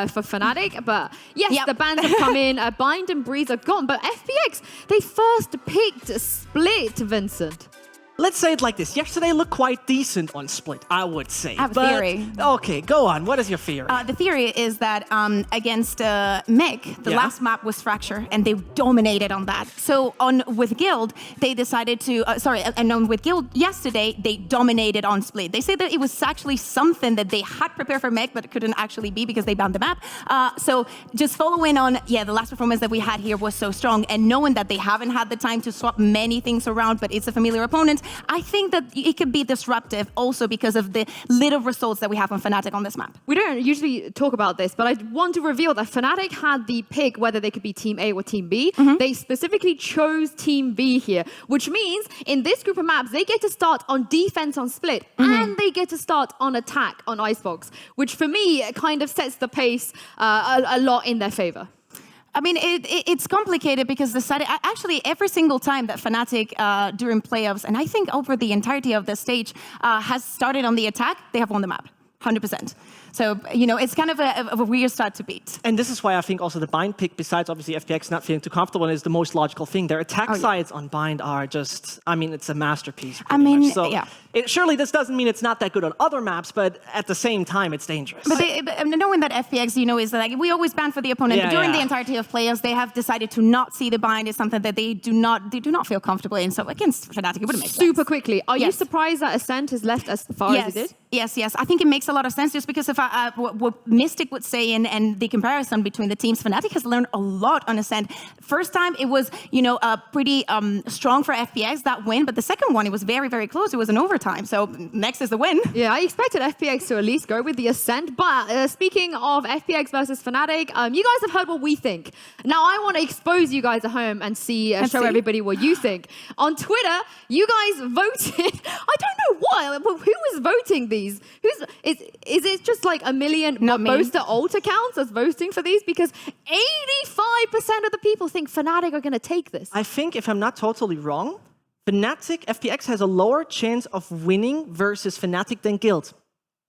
for FNATIC, but yes, the bans have come in. Bind and Breeze are gone, but FPX, they first picked Split, Vincent. Let's say it like this. Yesterday looked quite decent on Split, I would say. I have a theory. Okay, go on. What is your theory? The theory is that against MEC, the last map was Fracture, and they dominated on that. So with Guild, they decided to, with Guild yesterday, they dominated on Split. They say that it was actually something that they had prepared for MEC, but it couldn't actually be because they banned the map. So just following on, the last performance that we had here was so strong, and knowing that they haven't had the time to swap many things around, but it's a familiar opponent, I think that it could be disruptive also because of the little results that we have on FNATIC on this map. We don't usually talk about this, but I want to reveal that FNATIC had the pick whether they could be Team A or Team B. They specifically chose Team B here, which means in this group of maps, they get to start on defense on Split, and they get to start on attack on Icebox, which for me kind of sets the pace a lot in their favor. I mean, it's complicated because actually every single time that FNATIC during playoffs, and I think over the entirety of the stage, has started on the attack, they have won the map, 100%. So, it's kind of a weird start to beat. And this is why I think also the Bind pick, besides obviously FPX not feeling too comfortable, is the most logical thing. Their attack sides on Bind are just, it's a masterpiece. Surely this doesn't mean it's not that good on other maps, but at the same time, it's dangerous. But knowing that FPX, is like, we always ban for the opponent. But during the entirety of playoffs, they have decided to not see the Bind as something that they do not feel comfortable in. So against FNATIC, it wouldn't make sense. Super quickly, are you surprised that Ascent has left as far as it did? Yes. I think it makes a lot of sense just because of what Mystic would say and the comparison between the teams. FNATIC has learned a lot on Ascent. First time, it was, pretty strong for FPX, that win. But the second one, it was very, very close. It was an overtime. So next is the win. Yeah, I expected FPX to at least go with the Ascent. But speaking of FPX versus FNATIC, you guys have heard what we think. Now, I want to expose you guys at home and show everybody what you think. On Twitter, you guys voted. I don't know why. Who is voting these? Is it just like a million Boaster alt accounts that's voting for these? Because 85% of the people think FNATIC are going to take this. I think, if I'm not totally wrong, FPX has a lower chance of winning versus FNATIC than Guild.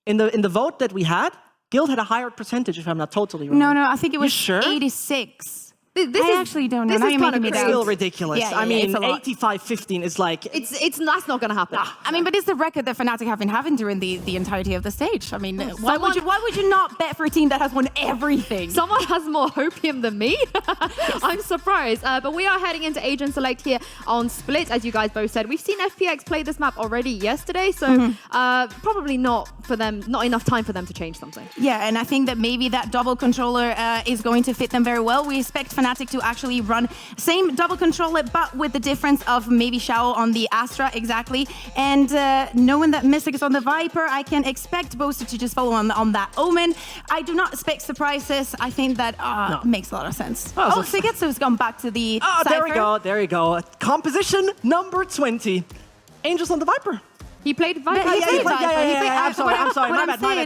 In the vote that we had, Guild had a higher percentage, if I'm not totally wrong. No, I think it was 86. I actually don't know. This is kind of still ridiculous. Yeah, I mean, 85-15 is like... That's not going to happen. I mean, but it's the record that FNATIC have been having during the entirety of the stage. I mean, why would you not bet for a team that has won everything? Someone has more hopium than me? I'm surprised. But we are heading into Agent Select here on Split, as you guys both said. We've seen FPX play this map already yesterday, so probably not enough time for them to change something. Yeah, and I think that maybe that double controller is going to fit them very well. We expect FNATIC to actually run same double controller, but with the difference of maybe Shao on the Astra, exactly. And knowing that Mystic is on the Viper, I can expect Boaster to just follow on that Omen. I do not expect surprises. I think that makes a lot of sense. Sigetsu has gone back to the Cypher. There you go. Composition number 20. Angels on the Viper. He played Viper. I'm sorry.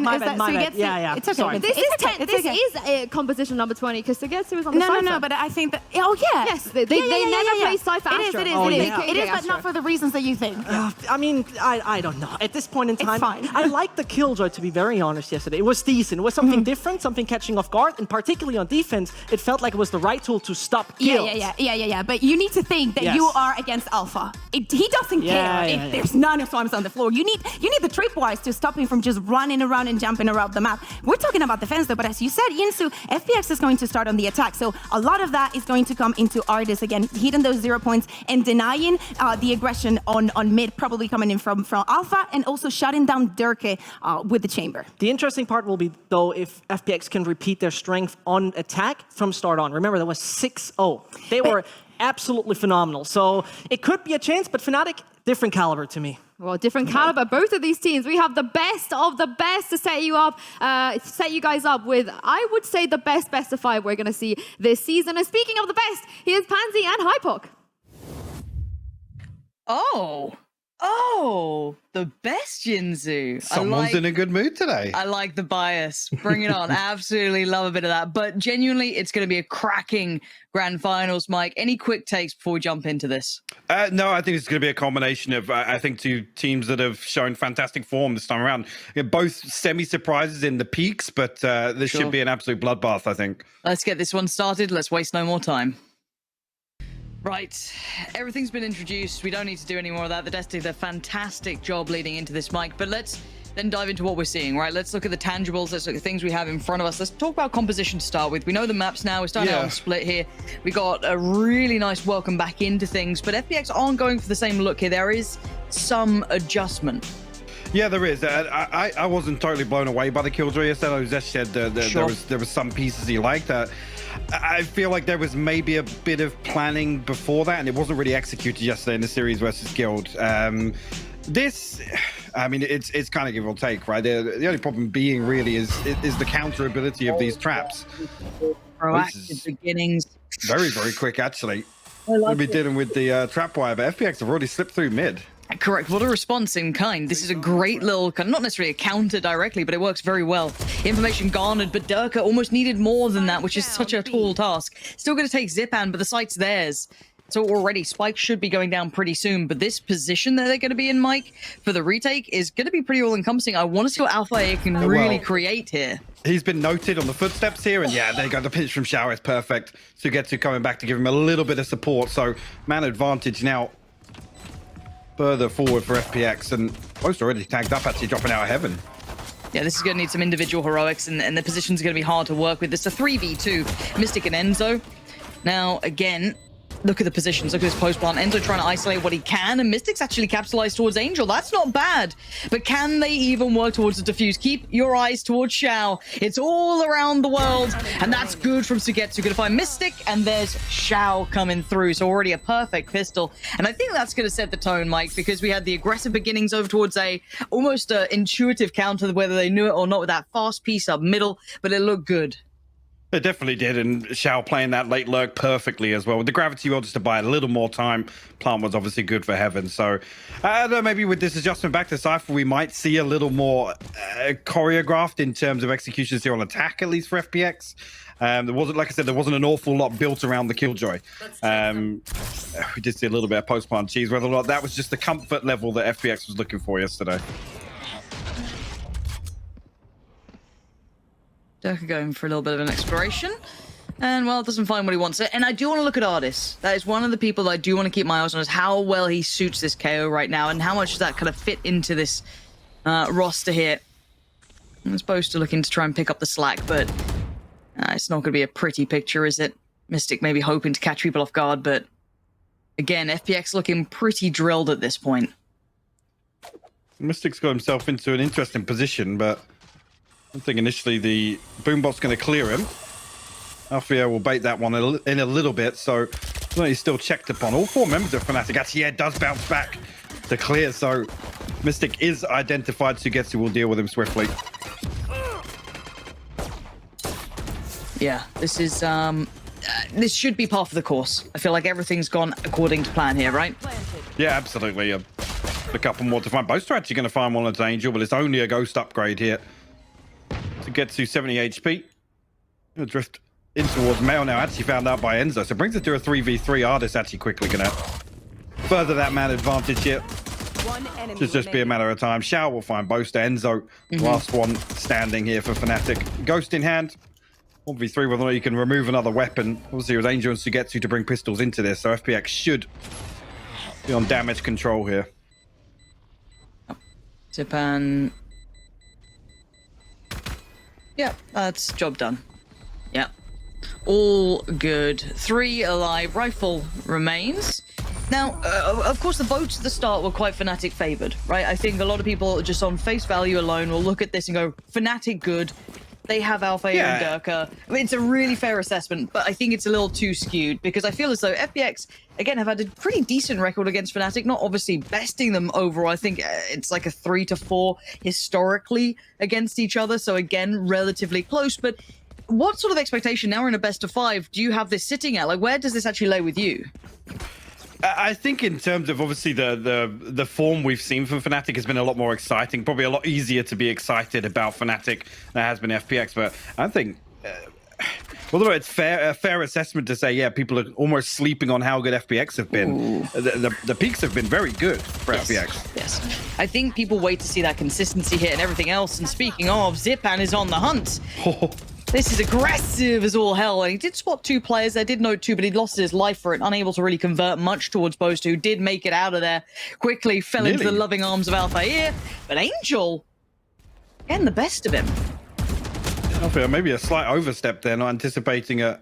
My bad. Yeah. It's okay. This is a composition number 20 because Sigetsu is on the Cypher. No, but I think that... Oh, yeah. Yes, they never play Cypher Astra. It is, but not for the reasons that you think. I mean, I don't know. At this point in time, it's fine. I liked the Killjoy, to be very honest, yesterday. It was decent. It was something different, something catching off guard, and particularly on defense, it felt like it was the right tool to stop Guild. Yeah. But you need to think that you are against Alpha. He doesn't care. There's none of swarms on the floor. You need the tripwires to stop him from just running around and jumping around the map. We're talking about defense though, but as you said, Yinsu, FPX is going to start on the attack. So a lot of that is going to come into Artis again, hitting those 0 points and denying the aggression on mid, probably coming in from Alpha, and also shutting down Durke with the chamber. The interesting part will be, though, if FPX can repeat their strength on attack from start on. Remember, that was 6-0. They were absolutely phenomenal. So it could be a chance, but FNATIC, different caliber to me. Well, different caliber. Both of these teams, we have the best of the best to set you guys up with, I would say, the best of 5 we're going to see this season. And speaking of the best, here's Pansy and Hypok. Oh, Oh, the best Jinzu. Someone's in a good mood today. I like the bias. Bring it on. Absolutely love a bit of that. But genuinely, it's going to be a cracking grand finals, Mike. Any quick takes before we jump into this? No, I think it's going to be a combination of, I think, two teams that have shown fantastic form this time around. Both semi-surprises in the peaks, but this should be an absolute bloodbath, I think. Let's get this one started. Let's waste no more time. Right, everything's been introduced. We don't need to do any more of that. The Destiny did a fantastic job leading into this, Mike. But let's then dive into what we're seeing, right? Let's look at the tangibles. Let's look at things we have in front of us. Let's talk about composition to start with. We know the maps now. We're starting out on split here. We got a really nice welcome back into things. But FPX aren't going for the same look here. There is some adjustment. Yeah, there is. I wasn't totally blown away by the Killjoy yesterday. Zesh said there was some pieces he liked. I feel like there was maybe a bit of planning before that, and it wasn't really executed yesterday in the series versus Guild. This, I mean, it's kind of give or take, right? The only problem being really is the counter ability of these traps. Proactive beginnings. Very, very quick, actually. We'll be dealing with the trap wire, but FPX have already slipped through mid. Correct. What a response in kind. This is a great little, not necessarily a counter directly, but it works very well. Information garnered, but Durka almost needed more than that, which is such a tall task. Still going to take Zipan, but the site's theirs. So already Spike should be going down pretty soon, but this position that they're going to be in, Mike, for the retake is going to be pretty all-encompassing. I want to see what Alpha A can really create here. He's been noted on the footsteps here, and yeah, there you go. The pinch from Xiao is perfect. Sugetsu coming back to give him a little bit of support, so man advantage now further forward for FPX, and most already tagged up, actually dropping out of heaven. Yeah, this is going to need some individual heroics, and the positions are going to be hard to work with. It's a 3v2, Mystic and Enzo. Now, again, look at the positions. Look at this post plant. Enzo trying to isolate what he can, and Mystic's actually capitalized towards Angel. That's not bad. But can they even work towards the defuse? Keep your eyes towards Xiao. It's all around the world, and that's good from Sugetsu. Going to find Mystic, and there's Xiao coming through. So already a perfect pistol. And I think that's going to set the tone, Mike, because we had the aggressive beginnings over towards almost a intuitive counter, whether they knew it or not, with that fast piece up middle, but it looked good. It definitely did, and Xiao playing that late lurk perfectly as well. With the gravity well, just to buy a little more time. Plant was obviously good for Heaven, so I don't know, maybe with this adjustment back to Cypher, we might see a little more choreographed in terms of executions here on attack, at least for FPX. There wasn't, like I said, there wasn't an awful lot built around the Killjoy. We did see a little bit of post-plant cheese, whether or not that was just the comfort level that FPX was looking for yesterday. Durka going for a little bit of an exploration. And, well, doesn't find what he wants. And I do want to look at Ardis. That is one of the people that I do want to keep my eyes on, is how well he suits this KO right now, and how much does that kind of fit into this roster here. I'm supposed to looking to try and pick up the slack, but it's not going to be a pretty picture, is it? Mystic maybe hoping to catch people off guard, but again, FPX looking pretty drilled at this point. Mystic's got himself into an interesting position, but I think initially the Boombot's going to clear him. Alfio will bait that one in a little bit, so he's still checked upon. All four members of FNATIC actually, yeah, does bounce back to clear, so Mystic is identified. Sugetsu will deal with him swiftly. Yeah, this is this should be part of the course. I feel like everything's gone according to plan here, right? Yeah, absolutely. A couple more to find. Both are actually going to find one at Angel, but it's only a ghost upgrade here to get to 70 HP. He'll drift in towards Mail now, actually found out by Enzo. So it brings it to a 3v3. Ardis actually quickly going to further that man advantage here. Should just be a matter of time. Xiao will find Boaster. Enzo, last one standing here for FNATIC. Ghost in hand. 1v3, whether or not you can remove another weapon. Obviously, it was Angel and Sugetsu to bring pistols into this, so FPX should be on damage control here. Zipan. Yeah, that's job done. Yeah. All good. 3 alive. Rifle remains. Now, of course, the votes at the start were quite FNATIC favored, right? I think a lot of people just on face value alone will look at this and go, FNATIC good. They have Alpha and Durka. I mean, it's a really fair assessment, but I think it's a little too skewed because I feel as though FPX, again, have had a pretty decent record against FNATIC, not obviously besting them overall. I think it's like a 3-4 historically against each other. So again, relatively close, but what sort of expectation now we're in a best of 5 do you have this sitting at? Like, where does this actually lay with you? I think in terms of obviously the form we've seen from FNATIC has been a lot more exciting. Probably a lot easier to be excited about FNATIC than has been FPX. But I think, although it's a fair assessment to say, yeah, people are almost sleeping on how good FPX have been. The peaks have been very good for FPX. Yes, I think people wait to see that consistency hit and everything else. And speaking of, Zipan is on the hunt. This is aggressive as all hell. And he did spot 2 players there, did note 2, but he lost his life for it, unable to really convert much towards Boast, who did make it out of there quickly, fell into the loving arms of Alphair. But Angel, getting the best of him. Alphair, maybe a slight overstep there, not anticipating a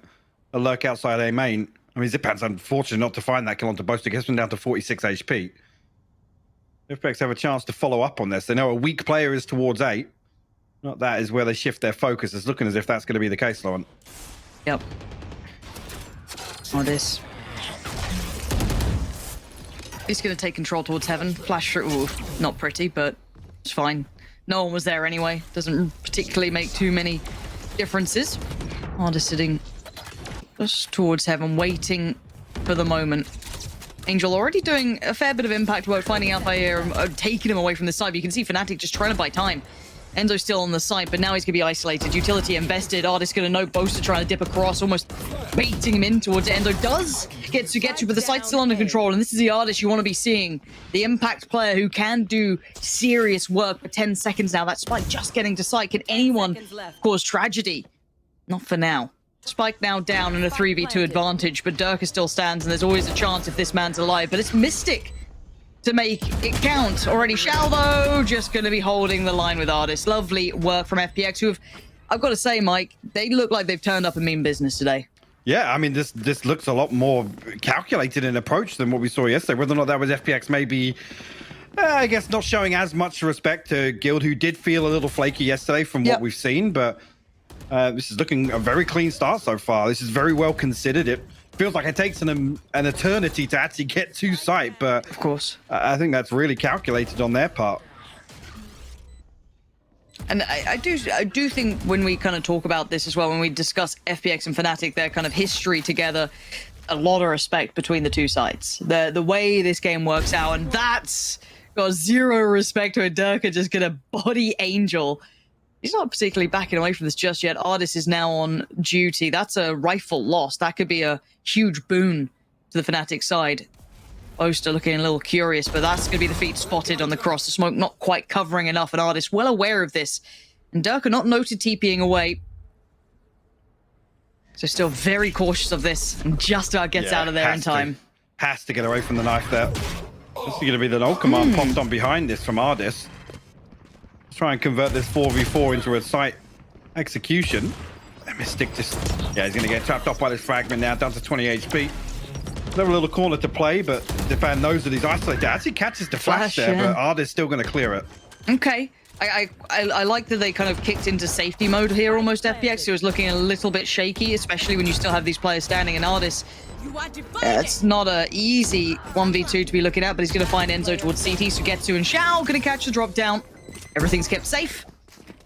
lurk outside A main. I mean, Zipan's unfortunate not to find that kill onto Boast. It gets him down to 46 HP. FPX have a chance to follow up on this. They know a weak player is towards 8. Not that is where they shift their focus. It's looking as if that's going to be the case, Lauren. Yep. This. He's going to take control towards heaven. Flash through. Ooh, not pretty, but it's fine. No one was there anyway. Doesn't particularly make too many differences. Just sitting just towards heaven, waiting for the moment. Angel already doing a fair bit of impact work, finding Alphair and taking him away from the side. But you can see FNATIC just trying to buy time. Enzo's still on the site, but now he's going to be isolated. Utility invested. Artist going to know Boaster trying to dip across, almost baiting him in towards it. Enzo does get to, but the site's still under control. And this is the Artist you want to be seeing. The impact player who can do serious work for 10 seconds now. That Spike just getting to site. Can anyone cause tragedy? Not for now. Spike now down in a 3v2 advantage, but Durka still stands, and there's always a chance if this man's alive. But it's Mystic to make it count. Already Shallow just going to be holding the line with Artist. Lovely work from FPX, who have, I've got to say, Mike, they look like they've turned up and mean business today. Yeah, I mean, this looks a lot more calculated in approach than what we saw yesterday. Whether or not that was FPX maybe, I guess, not showing as much respect to Guild, who did feel a little flaky yesterday from what we've seen. But this is looking a very clean start so far. This is very well considered. It feels like it takes an eternity to actually get to site, but of course, I think that's really calculated on their part. And I do think when we kind of talk about this as well, when we discuss FPX and FNATIC, their kind of history together, a lot of respect between the two sides. The way this game works out, and that's got zero respect to a Durka just gonna body Angel. He's not particularly backing away from this just yet. Artist is now on duty. That's a rifle loss. That could be a huge boon to the FNATIC side. Oster looking a little curious, but that's going to be the feet spotted on the cross. The smoke not quite covering enough. An Artist well aware of this. And Durka not noted TPing away. So still very cautious of this. And just about gets out of there in time. Has to get away from the knife there. This is going to be the null command popped on behind this from Artist. Try and convert this 4v4 into a site execution. Mystic just, he's going to get trapped off by this fragment now, down to 20 HP. Another little corner to play, but Defan knows that he's isolated. Actually catches the flash there, but Artist still going to clear it. Okay. I like that they kind of kicked into safety mode here almost. FPX, who was looking a little bit shaky, especially when you still have these players standing in Artist. It's not an easy 1v2 to be looking at, but he's going to find Enzo towards CT, so Getsu and Shao going to catch the drop down. Everything's kept safe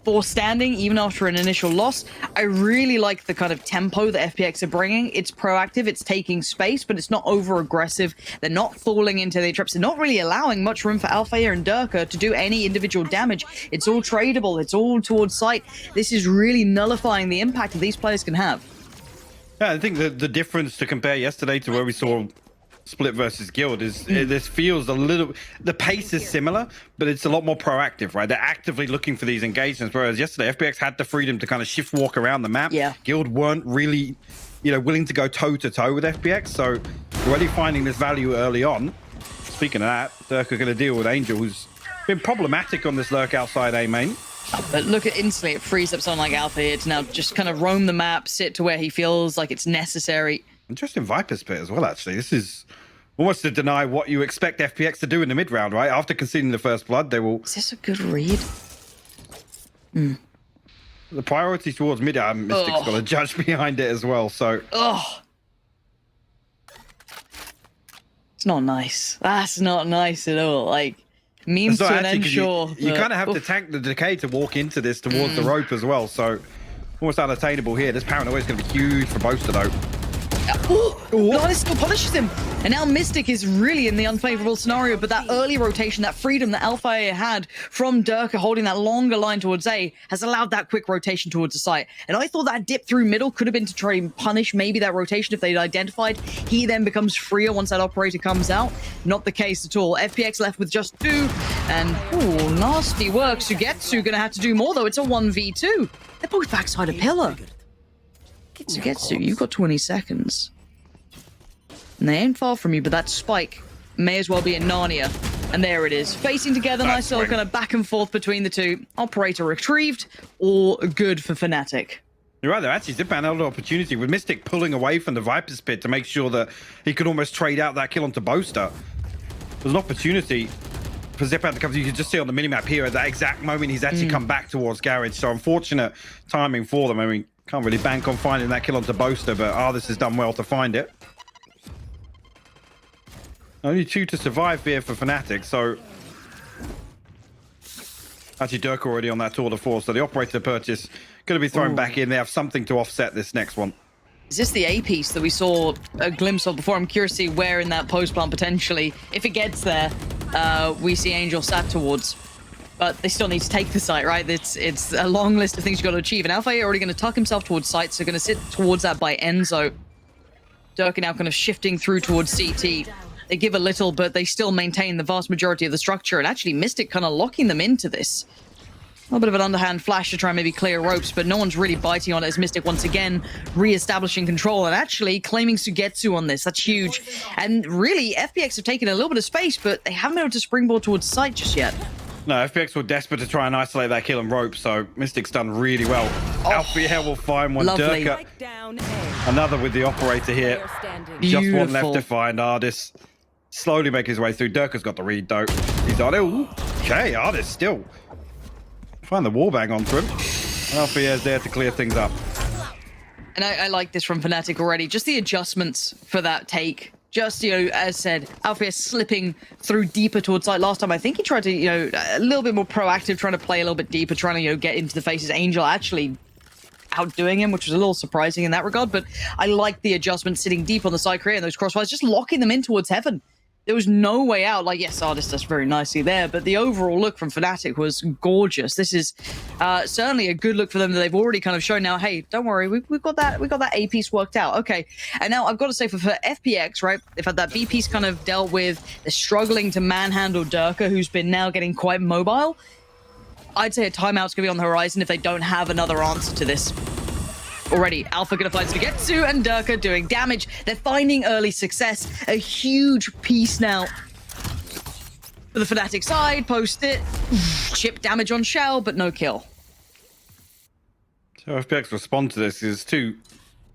for standing, even after an initial loss. I really like the kind of tempo that FPX are bringing. It's proactive, it's taking space, but it's not over-aggressive. They're not falling into their traps. They're not really allowing much room for Alphair and Durka to do any individual damage. It's all tradable. It's all towards sight. This is really nullifying the impact that these players can have. Yeah, I think the difference to compare yesterday to where we saw Split versus Guild is this feels a little, the pace is similar, but it's a lot more proactive, right? They're actively looking for these engagements, whereas yesterday FPX had the freedom to kind of shift walk around the map. Guild weren't really, willing to go toe to toe with FPX, so already finding this value early on. Speaking of that, Durka going to deal with Angel, who's been problematic on this lurk outside A main. But look at instantly, it frees up someone like Alpha here to now just kind of roam the map, sit to where he feels like it's necessary. Interesting Viper's Pit as well, actually. This is almost to deny what you expect FPX to do in the mid round, right? After conceding the first blood, they will... Is this a good read? The priority towards mid, Mystic's got a judge behind it as well, so... It's not nice. That's not nice at all. Like, means to an end, sure. You kind of have to tank the decay to walk into this towards the rope as well, so almost unattainable here. This paranoia is going to be huge for Boaster, though. Artist still punishes him. And now Mystic is really in the unfavorable scenario, but that early rotation, that freedom that Alpha had from Durka holding that longer line towards A has allowed that quick rotation towards the site. And I thought that dip through middle could have been to try and punish maybe that rotation if they'd identified. He then becomes freer once that operator comes out. Not the case at all. FPX left with just 2. And, nasty work. Sugetsu gonna have to do more, though. It's a 1v2. They're both backside a pillar. Sugetsu, you've got 20 seconds. And they ain't far from you, but that spike may as well be in Narnia. And there it is. Facing together, nice little kind of back and forth between the two. Operator retrieved, all good for FNATIC. You're right, though. Actually, Zip had an opportunity with Mystic pulling away from the Viper's pit to make sure that he could almost trade out that kill onto Boaster. There's an opportunity for Zip to come. You can just see on the minimap here at that exact moment he's actually come back towards Garage. So unfortunate timing for them. I mean, can't really bank on finding that kill onto Boaster, but Artis has done well to find it. Only 2 to survive here for FNATIC, so... Actually, Durka already on that tour de force, so the operator purchase going to be thrown back in. They have something to offset this next one. Is this the A piece that we saw a glimpse of before? I'm curious to see where in that post plant potentially, if it gets there, we see Angel sat towards. But they still need to take the site, right? It's a long list of things you've got to achieve. And Alpha already going to tuck himself towards site, so going to sit towards that by Enzo. Durka now kind of shifting through towards CT. They give a little, but they still maintain the vast majority of the structure. And actually, Mystic kind of locking them into this. A little bit of an underhand flash to try and maybe clear ropes, but no one's really biting on it as Mystic once again re-establishing control and actually claiming Sugetsu on this. That's huge. And really, FPX have taken a little bit of space, but they haven't been able to springboard towards site just yet. No, FPX were desperate to try and isolate that kill and rope, so Mystic's done really well. Alpha will find one. Lovely. Durka, another with the operator here. Beautiful. Just one left to find. Artis slowly make his way through. Durka's got the read, though. He's on it. Okay, Artis still find the wallbang onto him. Alpha is there to clear things up. And I like this from FNATIC already. Just the adjustments for that take. Just, as said, Alpha slipping through deeper towards site. Last time, I think he tried to, a little bit more proactive, trying to play a little bit deeper, trying to, get into the faces. Angel actually outdoing him, which was a little surprising in that regard. But I like the adjustment sitting deep on the side, creating those crossfires, just locking them in towards heaven. There was no way out. Like, yes, Artis does very nicely there, but the overall look from FNATIC was gorgeous. This is certainly a good look for them that they've already kind of shown now, hey, don't worry, we've got that A piece worked out. Okay, and now I've got to say for FPX, right, they've had that B piece kind of dealt with. They're struggling to manhandle Durka, who's been now getting quite mobile. I'd say a timeout's going to be on the horizon if they don't have another answer to this. Already, Alpha gonna find Sugetsu and Durka doing damage. They're finding early success. A huge piece now for the FNATIC side. Post it. Chip damage on Shell, but no kill. So FPX respond to this is 2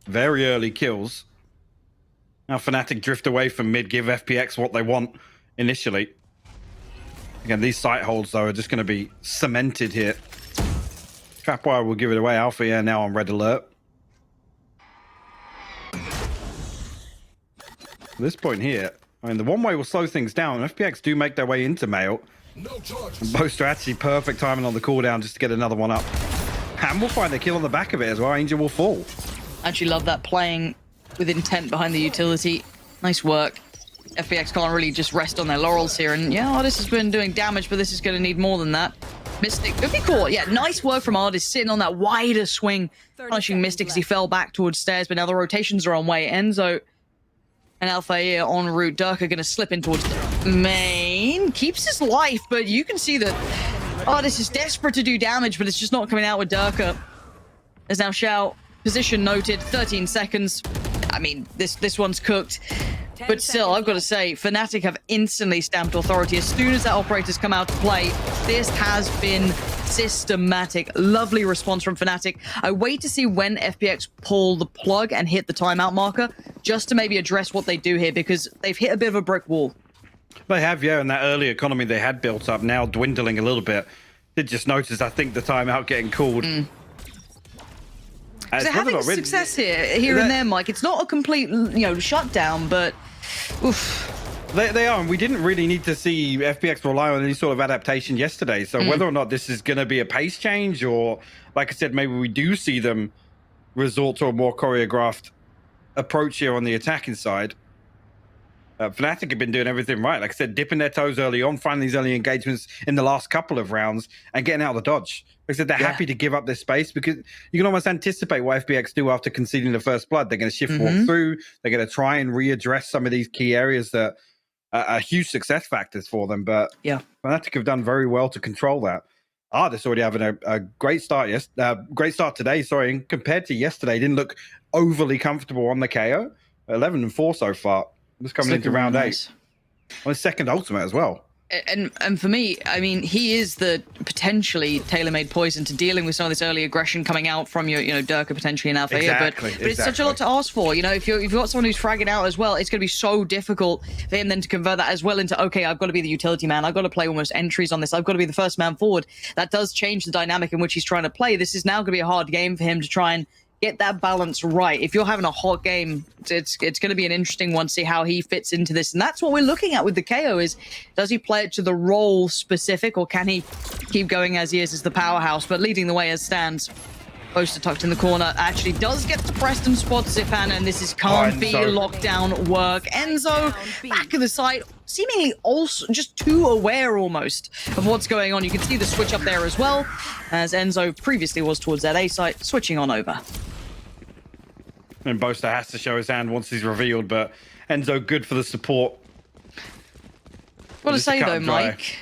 very early kills. Now FNATIC drift away from mid, give FPX what they want initially. Again, these site holds, though, are just going to be cemented here. Trapwire will give it away. Alpha now on red alert. At this point here, I mean, the one-way will slow things down. FPX do make their way into Mail. And Boaster actually perfect timing on the cooldown just to get another one up. And we'll find a kill on the back of it as well. Angel will fall. I actually love that, playing with intent behind the utility. Nice work. FPX can't really just rest on their laurels here. And yeah, Artis has been doing damage, but this is going to need more than that. Mystic, could be cool. Yeah, nice work from Artis, sitting on that wider swing, punishing Mystic as he fell back towards stairs, but now the rotations are on way. Enzo and Alphair en route. Durka going to slip in towards the main. Keeps his life, but you can see that Artis is desperate to do damage, but it's just not coming out with Durka. There's now Shao. Position noted, 13 seconds. I mean, this one's cooked. But still, I've got to say, FNATIC have instantly stamped authority. As soon as that operator's come out to play, this has been systematic. Lovely response from FNATIC. I wait to see when FPX pull the plug and hit the timeout marker, just to maybe address what they do here, because they've hit a bit of a brick wall. They have, yeah, and that early economy they had built up, now dwindling a little bit. Did just notice, I think, the timeout getting called. They're having success here and there, Mike. It's not a complete, shutdown, but oof. They are, and we didn't really need to see FPX rely on any sort of adaptation yesterday. So whether or not this is going to be a pace change, or, like I said, maybe we do see them resort to a more choreographed approach here on the attacking side. FNATIC have been doing everything right. Like I said, dipping their toes early on, finding these early engagements in the last couple of rounds and getting out of the dodge. Like I said, they're happy to give up this space because you can almost anticipate what FPX do after conceding the first blood. They're going to shift walk through. They're going to try and readdress some of these key areas that are huge success factors for them. But FNATIC have done very well to control that. Artists already having a great start. Great start today. Sorry, and compared to yesterday, didn't look overly comfortable on the KO. 11-4 so far. Just coming into round 8 on his second ultimate as well. And for me, I mean, he is the potentially tailor-made poison to dealing with some of this early aggression coming out from your, Durka potentially in Alpha here. But it's such a lot to ask for. If you've got someone who's fragging out as well, it's going to be so difficult for him then to convert that as well into, okay, I've got to be the utility man. I've got to play almost entries on this. I've got to be the first man forward. That does change the dynamic in which he's trying to play. This is now going to be a hard game for him to try and get that balance right. If you're having a hot game, it's going to be an interesting one to see how he fits into this. And that's what we're looking at with the KO is, does he play it to the role specific or can he keep going as he is as the powerhouse? But leading the way as stands, Poster tucked in the corner, actually does get to Preston spot Zipan, and this can't be lockdown work. Enzo back of the site, seemingly also just too aware almost of what's going on. You can see the switch up there as well, as Enzo previously was towards that A site, switching on over. And Boaster has to show his hand once he's revealed, but Enzo good for the support. What to say though, Mike?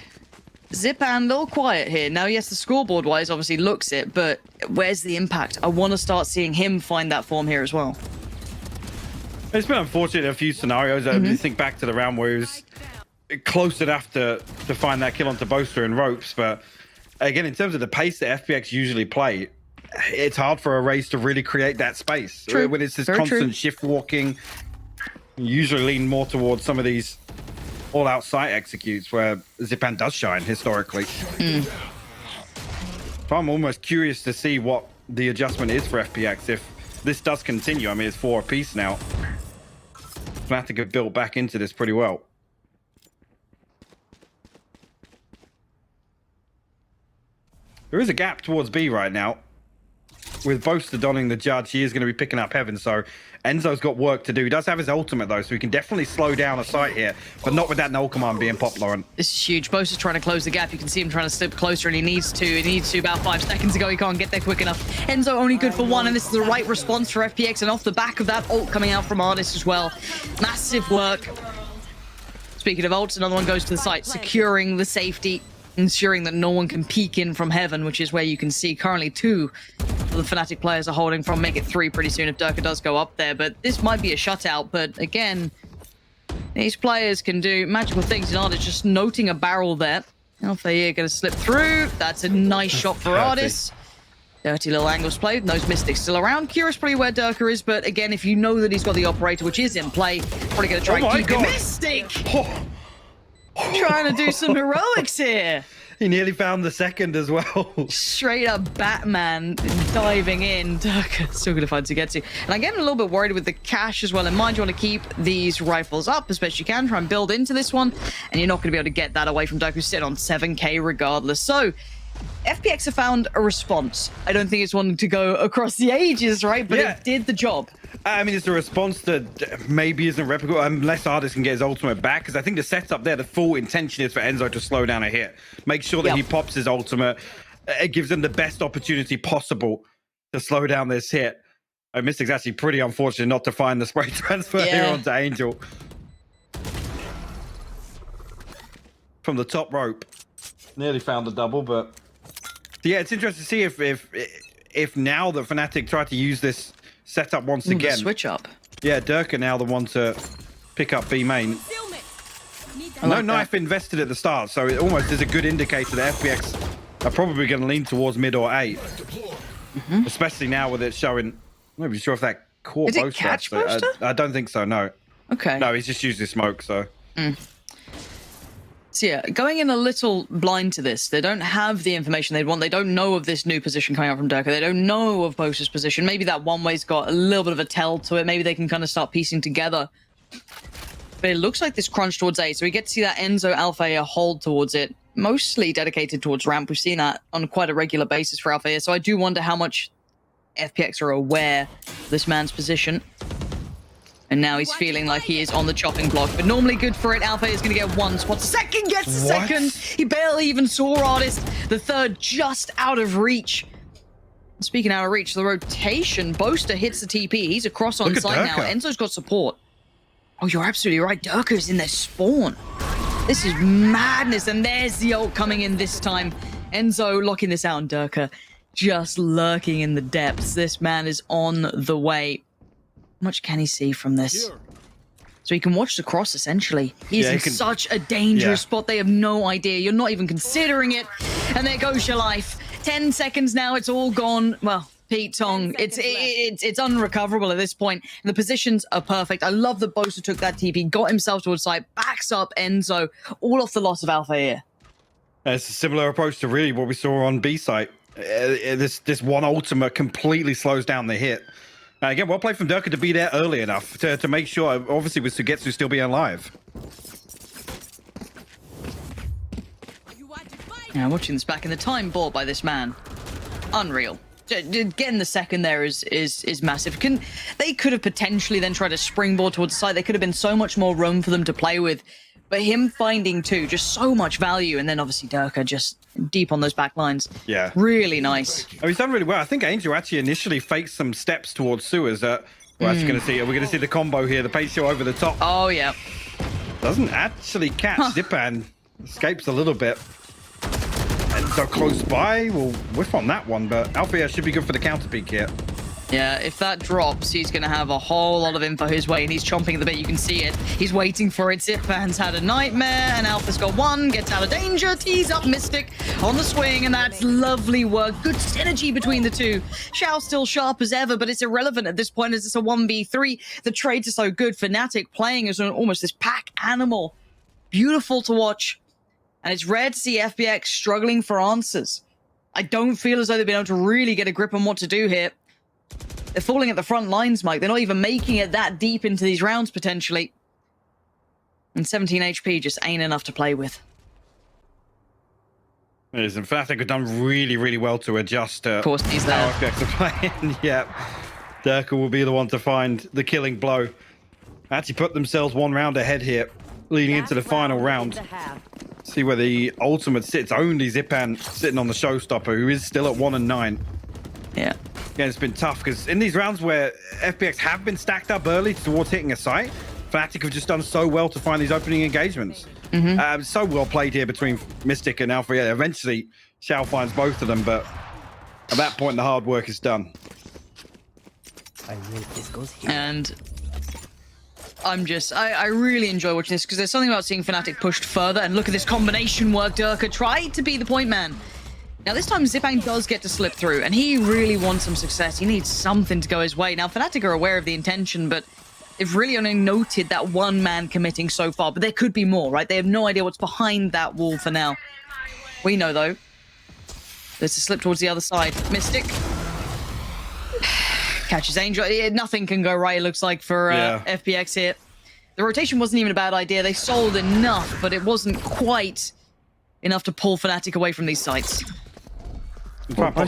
Zipan a little quiet here. Now, yes, the scoreboard-wise obviously looks it, but where's the impact? I want to start seeing him find that form here as well. It's been unfortunate in a few scenarios. I think back to the round where he was close enough to find that kill onto Boaster and ropes, but again, in terms of the pace that FPX usually play, it's hard for a race to really create that space. True. When it's this Very constant true. shift walking, you usually lean more towards some of these all-out site executes where Zipan does shine historically. So I'm almost curious to see what the adjustment is for FPX if this does continue. I mean, it's 4 apiece now. FNATIC have built back into this pretty well. There is a gap towards B right now. With Boaster donning the judge, he is going to be picking up Heaven, so Enzo's got work to do. He does have his ultimate, though, so he can definitely slow down a site here, but not with that null command being popped, Lauren. This is huge. Boaster's trying to close the gap. You can see him trying to slip closer, and he needs to. He needs to about 5 seconds ago. He can't get there quick enough. Enzo only good for 1, and this is the right response for FPX, and off the back of that, ult coming out from Artist as well. Massive work. Speaking of ults, another one goes to the site, securing the safety, ensuring that no one can peek in from Heaven, which is where you can see currently 2 of the FNATIC players are holding from. Make it 3 pretty soon if Durka does go up there, but this might be a shutout. But again, these players can do magical things. And Artist just noting a barrel there. Alpha here going to slip through. That's a nice shot for Artist. Dirty little angles played, and those Mystics still around. Curious probably where Durka is, but again, if you know that he's got the operator, which is in play, probably going to try and keep it. Mystic! Trying to do some heroics here. He nearly found the second as well. Straight up Batman diving in. Durka still going to find to get to. And I'm getting a little bit worried with the cash as well. In mind, you want to keep these rifles up as best you can. Try and build into this one. And you're not going to be able to get that away from Durka, who's sitting on 7k regardless. So, FPX have found a response. I don't think it's one to go across the ages, right? But it did the job. I mean, it's a response that maybe isn't replicable unless Artist can get his ultimate back, because I think the setup there, the full intention is for Enzo to slow down a hit. Make sure that he pops his ultimate. It gives him the best opportunity possible to slow down this hit. Mystic's actually pretty unfortunate not to find the spray transfer here onto Angel. From the top rope. Nearly found the double, but... Yeah, it's interesting to see if now the FNATIC try to use this setup once again. The switch up. Yeah, Durka now the one to pick up B main. No knife invested at the start, so it almost is a good indicator that FPX are probably going to lean towards mid or A. Especially now with it showing... I'm not even sure if that caught Did it catch Boaster? I don't think so, no. Okay. No, he's just used his smoke, so... So yeah, going in a little blind to this. They don't have the information they'd want. They don't know of this new position coming out from Durka. They don't know of Boaster's position. Maybe that one-way's got a little bit of a tell to it. Maybe they can kind of start piecing together. But it looks like this crunch towards A. So we get to see that Enzo Alpha hold towards it. Mostly dedicated towards ramp. We've seen that on quite a regular basis for Alpha. So I do wonder how much FPX are aware of this man's position. And now he's feeling like he is on the chopping block. But normally good for it. Alpha is going to get one spot. Second gets the second. He barely even saw Artist. The third just out of reach. Speaking out of reach, the rotation. Boaster hits the TP. He's across on site now. Enzo's got support. Oh, you're absolutely right. Durka's in their spawn. This is madness. And there's the ult coming in this time. Enzo locking this out, and Durka just lurking in the depths. This man is on the way. How much can he see from this? So he can watch the cross, essentially. He's in such a dangerous spot. They have no idea. You're not even considering it. And there goes your life. 10 seconds now. It's all gone. Well, Pete Tong, it's unrecoverable at this point. And the positions are perfect. I love that Bosa took that TP, got himself towards side, backs up Enzo, all off the loss of Alpha here. It's a similar approach to really what we saw on B site. This one ultimate completely slows down the hit. Again, well played from Durka to be there early enough to make sure, obviously, with Sugetsu still being alive. Yeah, watching this back in the time bought by this man. Unreal. Getting the second there is massive. They could have potentially then tried to springboard towards the side. There could have been so much more room for them to play with. But him finding two, just so much value. And then obviously Durka just deep on those back lines. Yeah. Really nice. Oh, he's done really well. I think Angel actually initially faked some steps towards Sewers. We're actually going to see it. We're going to see the combo here. The pace show over the top. Oh, yeah. Doesn't actually catch Zipan. Escapes a little bit. And so close by. We'll whiff on that one. But Althea should be good for the counter peek here. Yeah, if that drops, he's going to have a whole lot of info his way, and he's chomping at the bit. You can see it. He's waiting for it. Zipan's had a nightmare, and Alpha's got one. Gets out of danger. Tees up Mystic on the swing, and that's lovely work. Good synergy between the two. Xiao still sharp as ever, but it's irrelevant at this point as it's a 1v3. The trades are so good. FNATIC playing as almost this pack animal. Beautiful to watch. And it's rare to see FPX struggling for answers. I don't feel as though they've been able to really get a grip on what to do here. They're falling at the front lines, Mike. They're not even making it that deep into these rounds, potentially. And 17 HP just ain't enough to play with. It is. And FNATIC have done really, really well to adjust of course, he's there. how FPX are playing. Yeah. Durka will be the one to find the killing blow. Actually put themselves one round ahead here, leading into the final round. See where the ultimate sits. Only Zipan sitting on the showstopper, who is still at 1 and 9. Yeah. Again, it's been tough because in these rounds where FPX have been stacked up early towards hitting a site, FNATIC have just done so well to find these opening engagements. So well played here between Mystic and Alpha. Yeah, eventually, Xiao finds both of them, but at that point, the hard work is done. And I really enjoy watching this because there's something about seeing FNATIC pushed further. And look at this combination work. Durka tried to be the point man. Now, this time, Zipang does get to slip through, and he really wants some success. He needs something to go his way. Now, FNATIC are aware of the intention, but they've really only noted that one man committing so far. But there could be more, right? They have no idea what's behind that wall for now. We know, though. There's a slip towards the other side. Mystic catches Angel. Nothing can go right, it looks like, for FPX here. The rotation wasn't even a bad idea. They sold enough, but it wasn't quite enough to pull FNATIC away from these sites. How are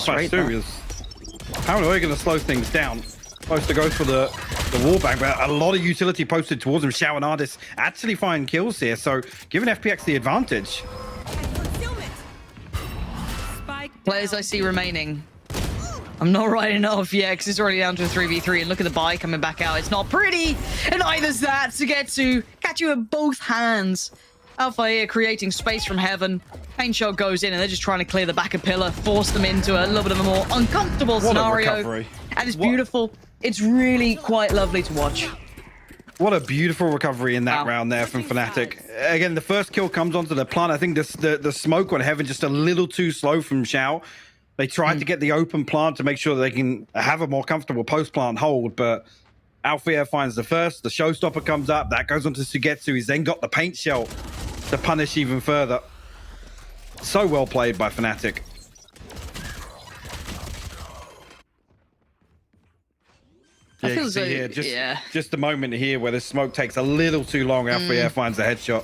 they going to slow things down? Supposed to go for the wallbang, but a lot of utility posted towards them. Xiao and Ardis actually find kills here, so giving FPX the advantage. Players I see remaining. I'm not right enough yet, because it's already down to a 3v3, and look at the buy coming back out. It's not pretty, and either's that. Sugetsu, catch you at both hands. Alpha here creating space from heaven. Pain shot goes in, and they're just trying to clear the back of pillar, force them into a little bit of a more uncomfortable scenario. And it's beautiful. It's really quite lovely to watch. What a beautiful recovery in that round there from FNATIC. Again, the first kill comes onto the plant. I think the smoke on heaven just a little too slow from Xiao. They tried to get the open plant to make sure that they can have a more comfortable post-plant hold, but Althea finds the first. The showstopper comes up. That goes onto Sugetsu. He's then got the paint shell to punish even further. So well played by FNATIC. I feel so, here, just the moment here where the smoke takes a little too long. Althea finds the headshot.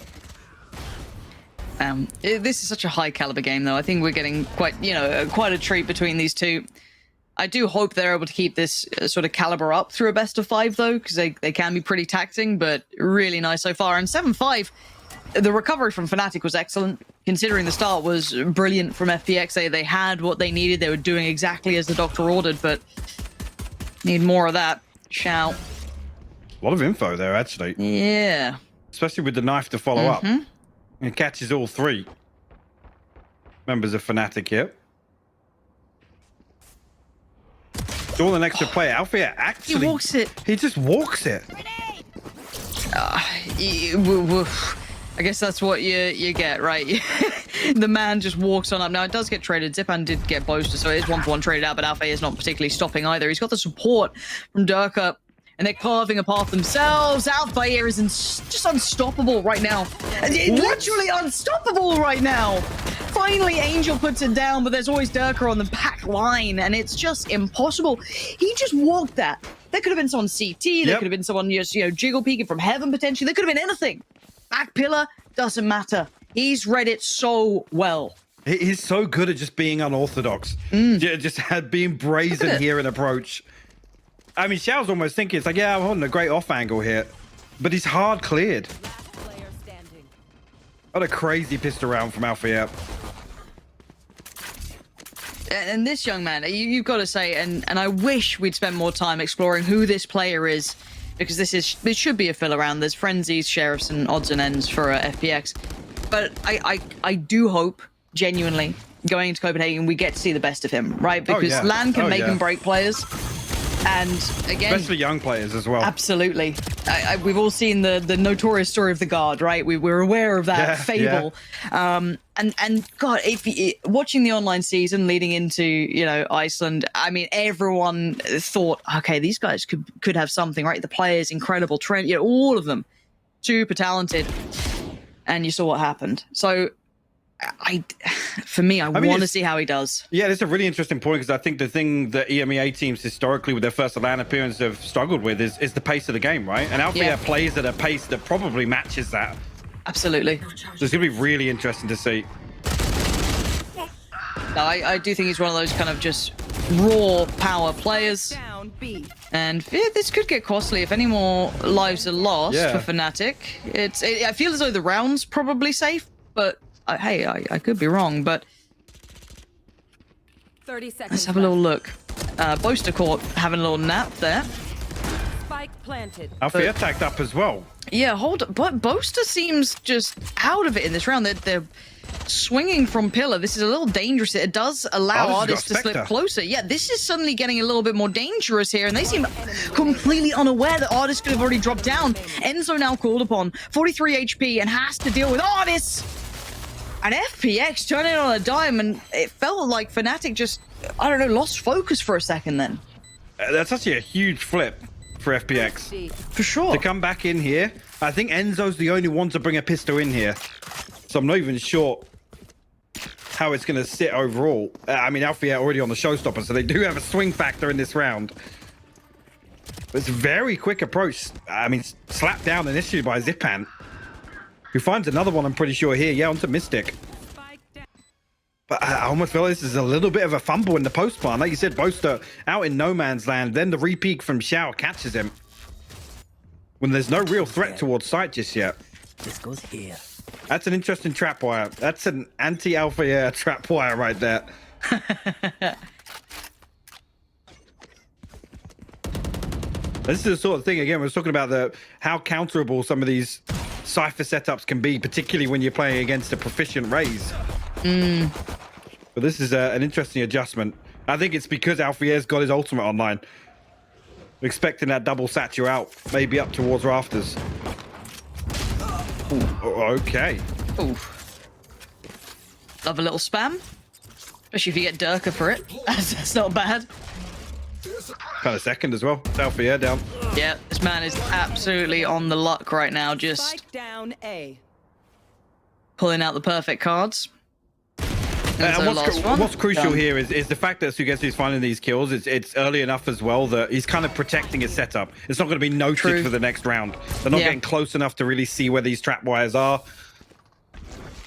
This is such a high caliber game, though. I think we're getting quite a treat between these two. I do hope they're able to keep this sort of caliber up through a best of 5, though, because they can be pretty taxing, but really nice so far. And 7-5, the recovery from FNATIC was excellent, considering the start was brilliant from FPX. They had what they needed. They were doing exactly as the doctor ordered, but need more of that. Shout. A lot of info there, actually. Yeah. Especially with the knife to follow up. It catches all 3 members of FNATIC here. All the next to play. Alfia actually... He walks it. He just walks it. I guess that's what you get, right? The man just walks on up. Now, it does get traded. Zipan did get boasted, so it is 1-for-1 traded out, but Alfia is not particularly stopping either. He's got the support from Durka, and they're carving a path themselves. Alfia is just unstoppable right now. Literally unstoppable right now. Finally, Angel puts it down, but there's always Durka on the back line, and it's just impossible. He just walked that. There could have been someone CT. There could have been someone just, jiggle peeking from heaven, potentially. There could have been anything. Back pillar, doesn't matter. He's read it so well. He's so good at just being unorthodox. Just being brazen here in approach. I mean, Xiao's almost thinking, it's like, yeah, I'm holding a great off angle here. But he's hard cleared. What a crazy pistol round from Alfia. And this young man, you've got to say, and I wish we'd spend more time exploring who this player is, because this should be a fill around. There's frenzies, sheriffs, and odds and ends for FPX. But I do hope, genuinely, going into Copenhagen, we get to see the best of him, right? Because LAN can make and break players. And again, especially young players as well. Absolutely. We've all seen the notorious story of the guard, right? We're aware of that fable. Yeah. And God, watching the online season leading into Iceland, I mean, everyone thought, okay, these guys could have something, right? The players, incredible, Trent, all of them, super talented, and you saw what happened. So. For me, I want to see how he does. Yeah, that's a really interesting point, because I think the thing that EMEA teams historically with their first LAN appearance have struggled with is the pace of the game, right? And Alfia plays at a pace that probably matches that. Absolutely. So it's going to be really interesting to see. No, I do think he's one of those kind of just raw power players. And this could get costly if any more lives are lost for FNATIC. I feel as though the round's probably safe, but hey, I could be wrong, but 30 seconds. Let's have a little look. Boaster Court having a little nap there. Spike planted. Alfia tagged up as well. Yeah, but Boaster seems just out of it in this round. They're swinging from pillar. This is a little dangerous. It does allow artists to slip closer. Yeah, this is suddenly getting a little bit more dangerous here, and they seem completely unaware that artists could have already dropped down. Enzo now called upon, 43 HP, and has to deal with artists. And FPX turning on a dime, and it felt like FNATIC just, I don't know, lost focus for a second then. That's actually a huge flip for FPX. For sure. To come back in here. I think Enzo's the only one to bring a pistol in here. So I'm not even sure how it's going to sit overall. I mean, Alfia already on the showstopper, so they do have a swing factor in this round. But it's a very quick approach. I mean, slapped down initially by Zipan, who finds another one, I'm pretty sure, here. Yeah, onto Mystic. But I almost feel this is a little bit of a fumble in the post plan. Like you said, Boaster out in no man's land. Then the re-peek from Xiao catches him when there's no real threat towards sight just yet. This goes here. That's an interesting trap wire. That's an anti-Alpha trap wire right there. This is the sort of thing, again, we were talking about how counterable some of these Cypher setups can be, particularly when you're playing against a proficient Raze. But this is an interesting adjustment. I think it's because Alfia's got his ultimate online. We're expecting that double satchel out, maybe up towards rafters. Ooh, okay. Ooh. Love a little spam. Especially if you get Durka for it. That's not bad. Kind of second as well. Alfia down. Yeah, this man is absolutely on the luck right now. Just Spike down A. Pulling out the perfect cards. What's crucial here is the fact that Sugetsu's finding these kills. It's early enough as well that he's kind of protecting his setup. It's not going to be noted for the next round. They're not getting close enough to really see where these trap wires are.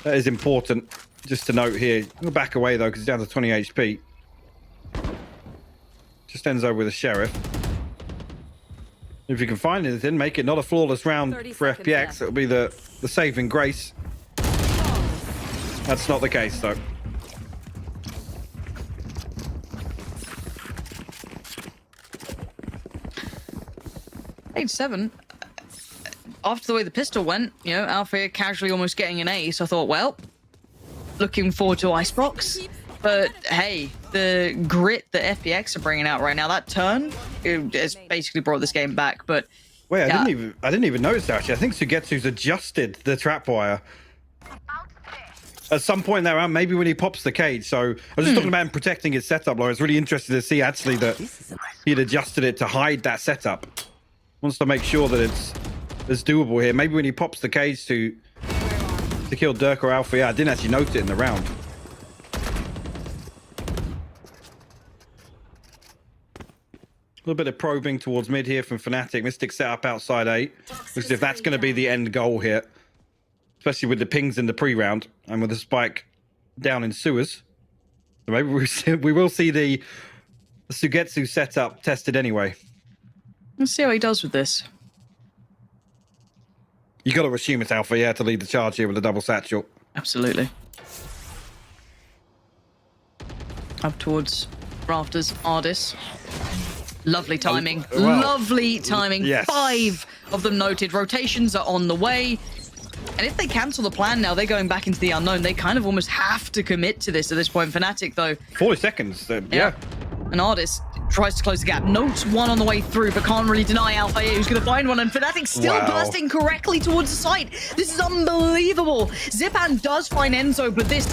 That is important just to note here. We'll back away though, because he's down to 20 HP. Just Enzo with a sheriff. If you can find anything, make it not a flawless round for FPX. It'll be the saving grace. That's not the case, though. Stage 7. After the way the pistol went, you know, Alfia casually almost getting an ace. I thought, well, looking forward to Icebox. But hey, the grit that FPX are bringing out right now, that turn, it has basically brought this game back. But wait, yeah. I didn't even notice actually. I think Sugetsu's adjusted the trapwire at some point there, maybe when he pops the cage. So I was just talking about him protecting his setup. I was really interested to see actually that he'd adjusted it to hide that setup. Wants to make sure that it's doable here. Maybe when he pops the cage to kill Dirk or Alpha. Yeah, I didn't actually note it in the round. A little bit of probing towards mid here from FNATIC. Mystic set up outside 8. Looks as if that's going to be the end goal here. Especially with the pings in the pre-round and with the spike down in sewers. So maybe we will see the Sugetsu setup tested anyway. Let's see how he does with this. You got to assume it's Alpha, yeah, to lead the charge here with a double satchel. Absolutely. Up towards rafters, Ardis. Lovely timing. Oh, wow. Lovely timing. Yes. 5 of them noted. Rotations are on the way. And if they cancel the plan now, they're going back into the unknown. They kind of almost have to commit to this at this point. FNATIC, though. 40 seconds. Yeah. An Ardis tries to close the gap. Notes 1 on the way through, but can't really deny Alpha who's going to find one. And FNATIC still bursting correctly towards the site. This is unbelievable. Zipan does find Enzo, but this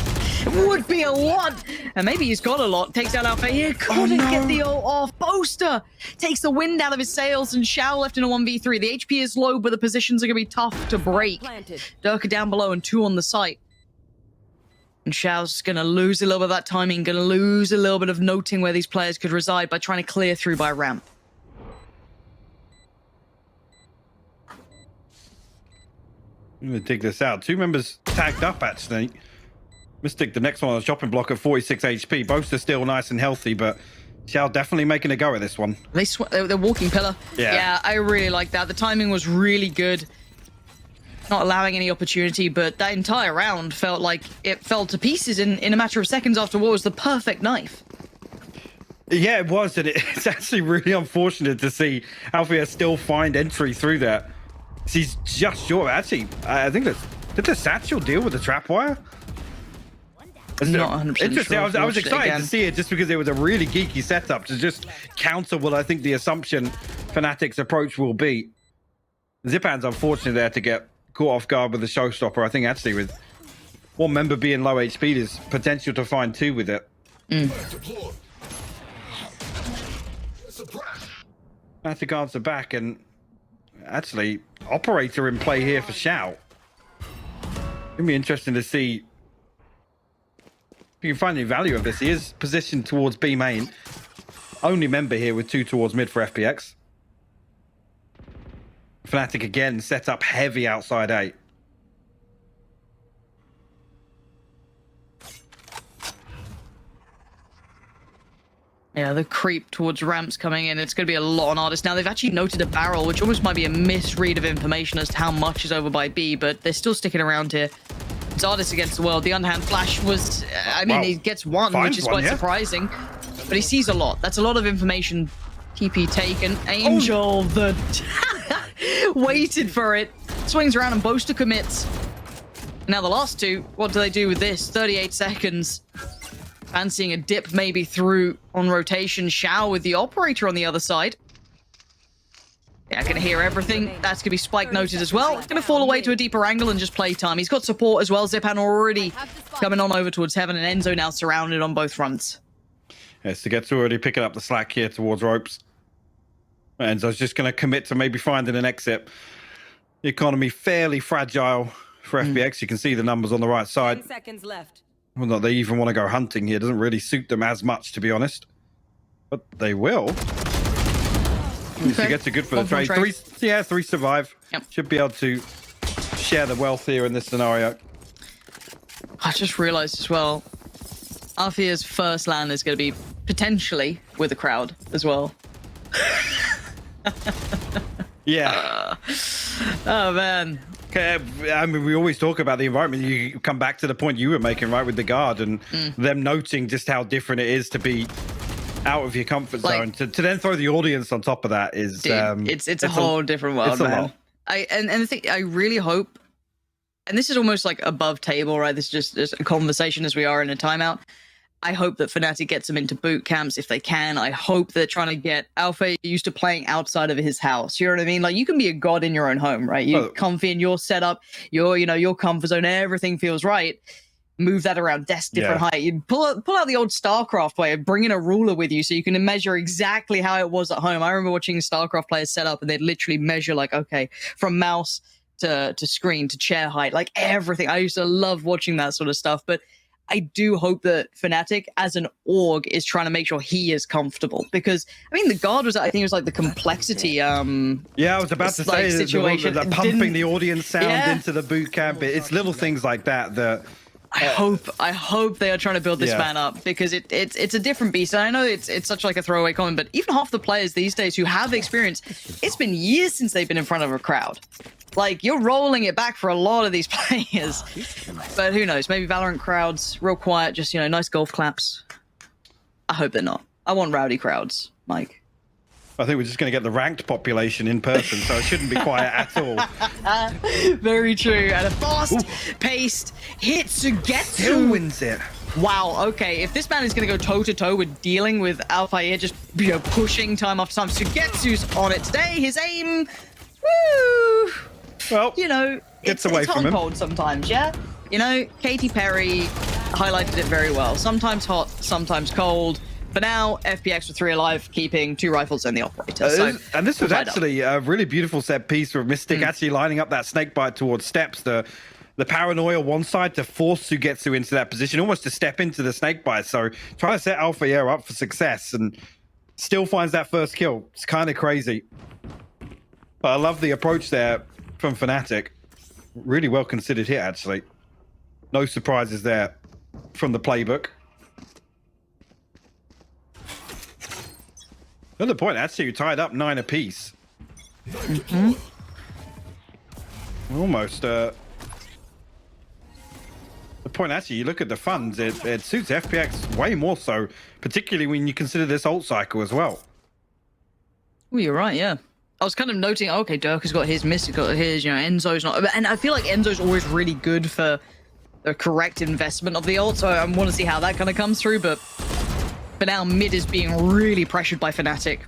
would be a lot. And maybe he's got a lot. Takes out Alpha here. Couldn't get the ult off. Boaster takes the wind out of his sails, and Shao left in a 1v3. The HP is low, but the positions are going to be tough to break. Durka down below and 2 on the site. And Shao's going to lose a little bit of that timing, going to lose a little bit of noting where these players could reside by trying to clear through by ramp. I'm going to dig this out. 2 members tagged up, actually. Mystic, the next one on the chopping block at 46 HP. Both are still nice and healthy, but Shao definitely making a go at this one. They're walking pillar. Yeah, I really like that. The timing was really good. Not allowing any opportunity, but that entire round felt like it fell to pieces in a matter of seconds after what was the perfect knife. Yeah, it was, and it's actually really unfortunate to see Alfia still find entry through that. She's just short. Actually, I think did the satchel deal with the trapwire? Not 100% interesting. Sure I was excited to see it just because it was a really geeky setup to just counter what I think the assumption FNATIC's approach will be. Zipan's unfortunately there to get caught off guard with the showstopper. I think actually with 1 member being low HP, there's potential to find 2 with it. FNATIC guards are back, and actually operator in play here for Shao. It'll be interesting to see if you can find any value of this. He is positioned towards B main. Only member here with 2 towards mid for FPX. FNATIC again set up heavy outside 8. Yeah, the creep towards ramps coming in. It's going to be a lot on Ardis. Now, they've actually noted a barrel, which almost might be a misread of information as to how much is over by B, but they're still sticking around here. It's Ardis against the world. The underhand flash was... I mean, he gets 1, which is quite surprising. But he sees a lot. That's a lot of information. TP taken. Angel, the... waited for it. Swings around and Boaster commits. Now the last 2, what do they do with this? 38 seconds. Fancying a dip maybe through on rotation. Shao with the operator on the other side. Yeah, I can hear everything. That's going to be spike noted as well. Going to fall away to a deeper angle and just play time. He's got support as well. Zipan already coming on over towards heaven, and Enzo now surrounded on both fronts. Yes, to get to already picking up the slack here towards ropes. Enzo's just going to commit to maybe finding an exit. The economy fairly fragile for FPX. You can see the numbers on the right side. 10 seconds left. Well, not they even want to go hunting here. It doesn't really suit them as much, to be honest. But they will. Gets good for the trade. 3 survive. Yep. Should be able to share the wealth here in this scenario. I just realized as well, Alfia's first land is going to be potentially with a crowd as well. Yeah. Oh man. Okay, I mean, we always talk about the environment. You come back to the point you were making, right, with the guard and them noting just how different it is to be out of your comfort zone. To then throw the audience on top of that is, dude, it's a whole different world, man. And the thing, I really hope, and this is almost like above table, right? This is just a conversation as we are in a timeout. I hope that FNATIC gets them into boot camps if they can. I hope they're trying to get Alpha used to playing outside of his house. You know what I mean? Like, you can be a god in your own home, right? You're comfy in your setup, your comfort zone, everything feels right. Move that around, desk different height. You pull out the old StarCraft way, bring in a ruler with you so you can measure exactly how it was at home. I remember watching StarCraft players set up and they'd literally measure, like, okay, from mouse to screen to chair height, like everything. I used to love watching that sort of stuff, but I do hope that FNATIC as an org is trying to make sure he is comfortable, because I mean the guard was, I think it was like the complexity yeah, I was about to say situation, the pumping the audience sound into the boot camp. It's little things like that I hope they are trying to build this man up, because it's a different beast. And I know it's such like a throwaway comment, but even half the players these days who have experience, it's been years since they've been in front of a crowd. Like, you're rolling it back for a lot of these players. But who knows? Maybe Valorant crowds, real quiet, just, nice golf claps. I hope they're not. I want rowdy crowds, Mike. I think we're just going to get the ranked population in person, so it shouldn't be quiet at all. Very true. And a fast-paced hit Sugetsu. Still wins it. Wow, okay. If this man is going to go toe-to-toe with dealing with Alphair, just pushing time after time, Sugetsu's on it today. His aim, woo! Well, it's away hot from and him. cold sometimes, yeah? Katy Perry highlighted it very well. Sometimes hot, sometimes cold. For now, FPX with 3 alive, keeping 2 rifles and the operator. And this was actually a really beautiful set piece with Mystic actually lining up that snake bite towards steps. The paranoia one side to force Sugetsu into that position, almost to step into the snake bite. So trying to set Alphair up for success and still finds that first kill. It's kind of crazy. But I love the approach there from FNATIC. Really well considered hit, actually. No surprises there from the playbook. At the point, actually, you tied up 9 apiece. Almost. The point, actually, you look at the funds, it suits FPX way more so, particularly when you consider this ult cycle as well. Well, you're right, yeah. I was kind of noting, okay, Dirk has got his, Mystic got his, Enzo's not, and I feel like Enzo's always really good for the correct investment of the ult, so I want to see how that kind of comes through, but for now, mid is being really pressured by FNATIC.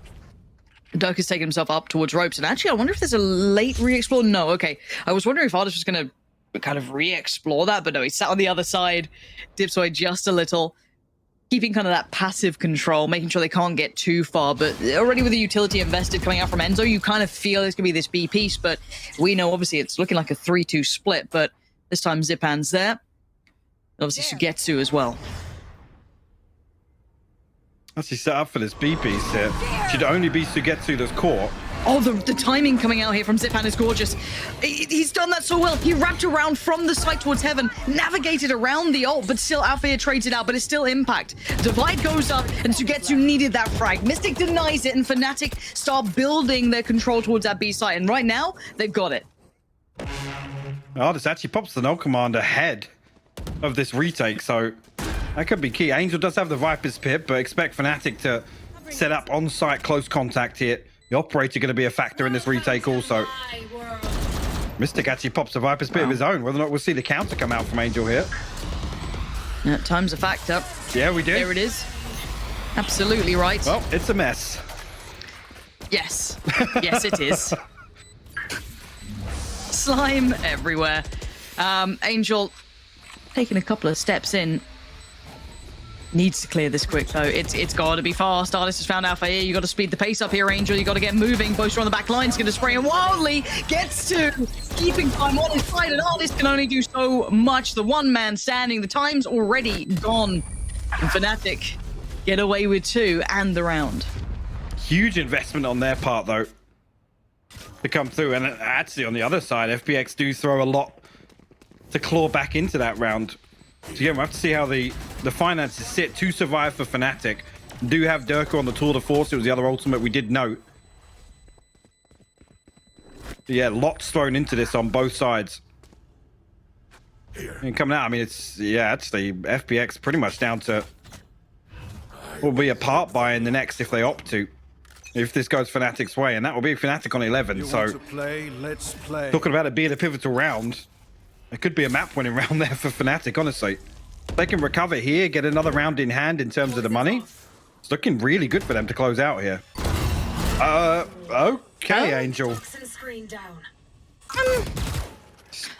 Dirk has taken himself up towards ropes, and actually, I wonder if there's a late re-explore. No, okay. I was wondering if Artist was going to kind of re-explore that, but no, he sat on the other side, dips away just a little, keeping kind of that passive control, making sure they can't get too far. But already with the utility invested coming out from Enzo, you kind of feel it's going to be this B piece, but we know obviously it's looking like a 3-2 split, but this time Zipan's there. And obviously Sugetsu as well. Actually set up for this B piece here. Should only be Sugetsu that's caught. Oh, the timing coming out here from Zipan is gorgeous. He's done that so well. He wrapped around from the site towards heaven, navigated around the ult, but still Alphair trades it out, but it's still impact. Divide goes up, and Sugetsu needed that frag. Mystic denies it, and FNATIC start building their control towards that B site, and right now, they've got it. Oh, this actually pops the null command ahead of this retake, so that could be key. Angel does have the Viper's Pip, but expect FNATIC to set up on-site close contact here. The operator going to be a factor in this retake also. Mystic actually pops a Viper's Pip of his own. Whether or not we'll see the counter come out from Angel here. Yeah, time's a factor. Yeah, we do. There it is. Absolutely right. Well, it's a mess. Yes. Yes, it is. Slime everywhere. Angel taking a couple of steps in. Needs to clear this quick, though. It's got to be fast. Artist has found Alphair. You got to speed the pace up here, Angel. You got to get moving. Boaster on the back line is going to spray him wildly. Gets to keeping time on his side, and Artist can only do so much. The one man standing. The time's already gone. And FNATIC get away with 2 and the round. Huge investment on their part, though, to come through. And actually, on the other side, FPX do throw a lot to claw back into that round. So again, we'll have to see how the finances sit to survive for FNATIC. Do have Durka on the Tour de Force. It was the other ultimate we did note. But yeah, lots thrown into this on both sides. And coming out, I mean, it's, yeah, actually, FPX pretty much down to, will be a part buy in the next if they opt to. If this goes FNATIC's way, and that will be FNATIC on 11. So, let's play. Talking about it being a pivotal round, it could be a map-winning round there for FNATIC, honestly. They can recover here, get another round in hand in terms of the money. It's looking really good for them to close out here. Okay, Angel.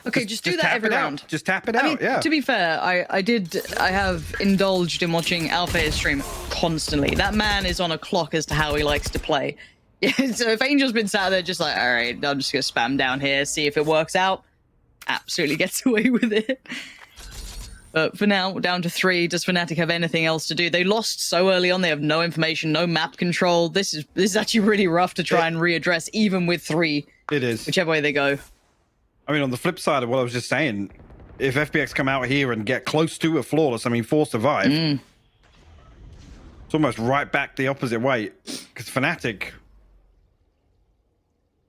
Okay, just do that every round. Just tap it out, yeah. To be fair, I have indulged in watching Alpha's stream constantly. That man is on a clock as to how he likes to play. Yeah, so if Angel's been sat there just like, all right, I'm just gonna spam down here, see if it works out, absolutely gets away with it. But for now, down to 3. Does FNATIC have anything else to do? They lost so early on. They have no information, no map control. This is actually really rough to try and readdress, even with 3. It is. Whichever way they go. I mean, on the flip side of what I was just saying, if FPX come out here and get close to a flawless, I mean, 4 survive. It's almost right back the opposite way. Because FNATIC,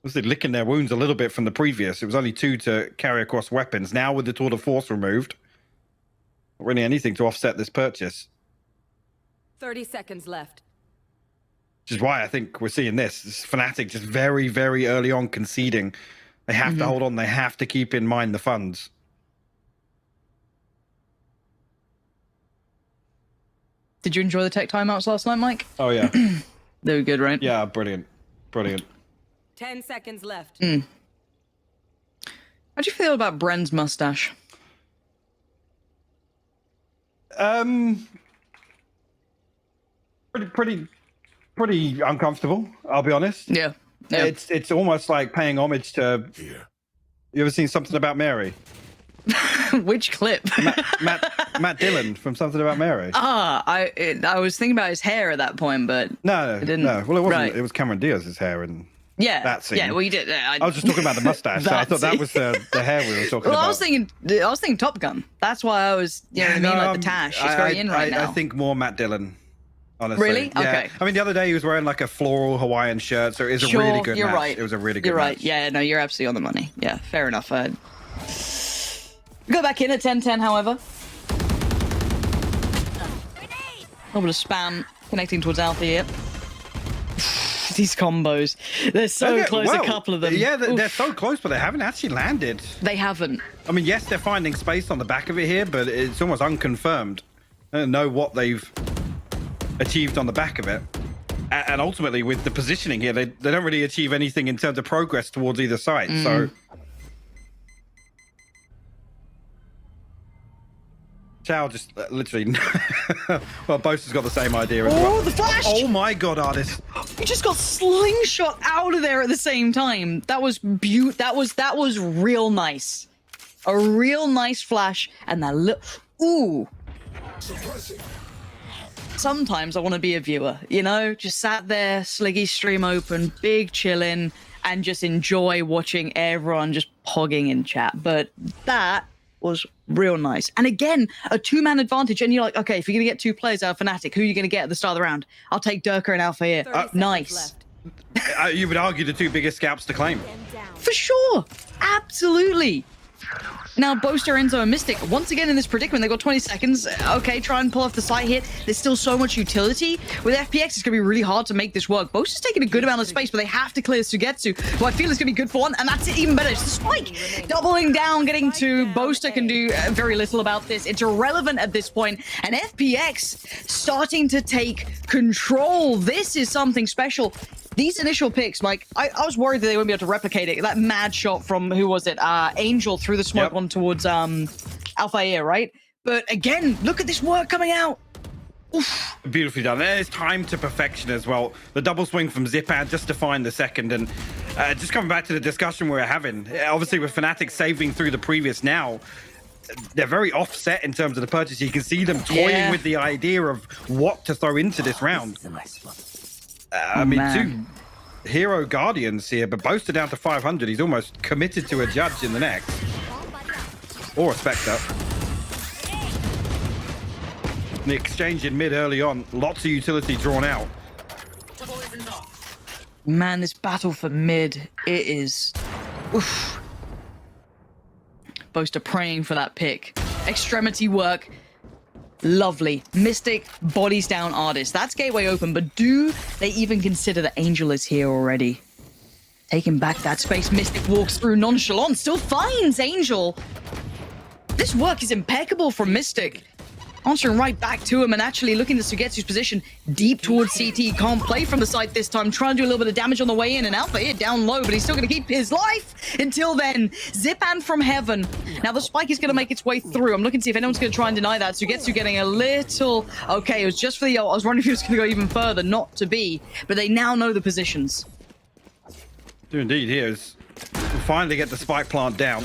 obviously licking their wounds a little bit from the previous. It was only 2 to carry across weapons. Now with the Tour de Force removed, not really anything to offset this purchase. 30 seconds left. Which is why I think we're seeing this FNATIC just very, very early on conceding. They have to hold on. They have to keep in mind the funds. Did you enjoy the tech timeouts last night, Mike? Oh, yeah. They were good, right? Yeah, brilliant. Brilliant. 10 seconds left. How do you feel about Bren's mustache? Pretty uncomfortable, I'll be honest. Yeah. It's almost like paying homage to. You ever seen Something About Mary? Which clip? Matt Dillon from Something About Mary. I was thinking about his hair at that point, but no, it didn't. No. Well, it wasn't. Right. It was Cameron Diaz's hair and that scene. Yeah, well, you did. I was just talking about the mustache. So I thought that was the hair we were talking about. I was thinking Top Gun. That's why I was, you know what I mean, like the tash. It's very in right now. I think more Matt Dillon. Honestly. Really? Yeah. Okay. I mean, the other day he was wearing like a floral Hawaiian shirt, so it was a really good match. Right. It was a really good You're right. match. Yeah, no, you're absolutely on the money. Yeah, fair enough. Go back in at 10-10, however. A little bit of spam connecting towards Alpha here. These combos. They're so close, a couple of them. Yeah, they're so close, but they haven't actually landed. They haven't. I mean, yes, they're finding space on the back of it here, but it's almost unconfirmed. I don't know what they've achieved on the back of it. And ultimately, with the positioning here, they don't really achieve anything in terms of progress towards either side. So, Chow just literally... well, Boaster's got the same idea as well. Oh, the flash! Oh my god, Artist. You just got slingshot out of there at the same time. That was that was real nice. A real nice flash, and that look... Ooh. Sometimes I want to be a viewer, you know, just sat there, Sliggy's stream open, big chillin', and just enjoy watching everyone just pogging in chat. But that was real nice. And again, a 2-man advantage, and you're like, okay, if you're gonna get 2 players out of FNATIC, who are you gonna get at the start of the round? I'll take Durka and Alpha here. Nice. You would argue the 2 biggest scalps to claim. For sure, absolutely. Now, Boaster, Enzo, and Mystic, once again in this predicament, they've got 20 seconds. Okay, try and pull off the side hit. There's still so much utility. With FPX, it's going to be really hard to make this work. Boaster's taking a good amount of space, but they have to clear Sugetsu, who I feel is going to be good for one, and that's it, even better. It's the spike. Doubling down, getting to Boaster can do very little about this. It's irrelevant at this point, and FPX starting to take control. This is something special. These initial picks, Mike, I was worried that they wouldn't be able to replicate it. That mad shot from, who was it? Angel through the smoke one towards Alpha Air, right? But again, look at this work coming out. Oof. Beautifully done. There's time to perfection as well. The double swing from Zipan just to find the second. And just coming back to the discussion we're having, obviously with FNATIC saving through the previous now, they're very offset in terms of the purchase. You can see them toying with the idea of what to throw into this round. I mean, man. 2 hero guardians here, but Boaster down to 500. He's almost committed to a judge in the next. Or a Spectre. The exchange in mid early on, lots of utility drawn out. Man, this battle for mid, it is... Oof. Boaster praying for that pick. Extremity work. Lovely. Mystic bodies down Artist. That's gateway open, but do they even consider that Angel is here already? Taking back that space, Mystic walks through nonchalant, still finds Angel. This work is impeccable from Mystic. Answering right back to him and actually looking at Sugetsu's position deep towards CT. Can't play from the side this time. Trying to do a little bit of damage on the way in. And Alpha here down low, but he's still going to keep his life until then. Zipan from heaven. Now the spike is going to make its way through. I'm looking to see if anyone's going to try and deny that. Sugetsu getting a little... Okay, it was just for the ult. I was wondering if he was going to go even further. Not to be. But they now know the positions. Do indeed here is we'll finally get the spike plant down.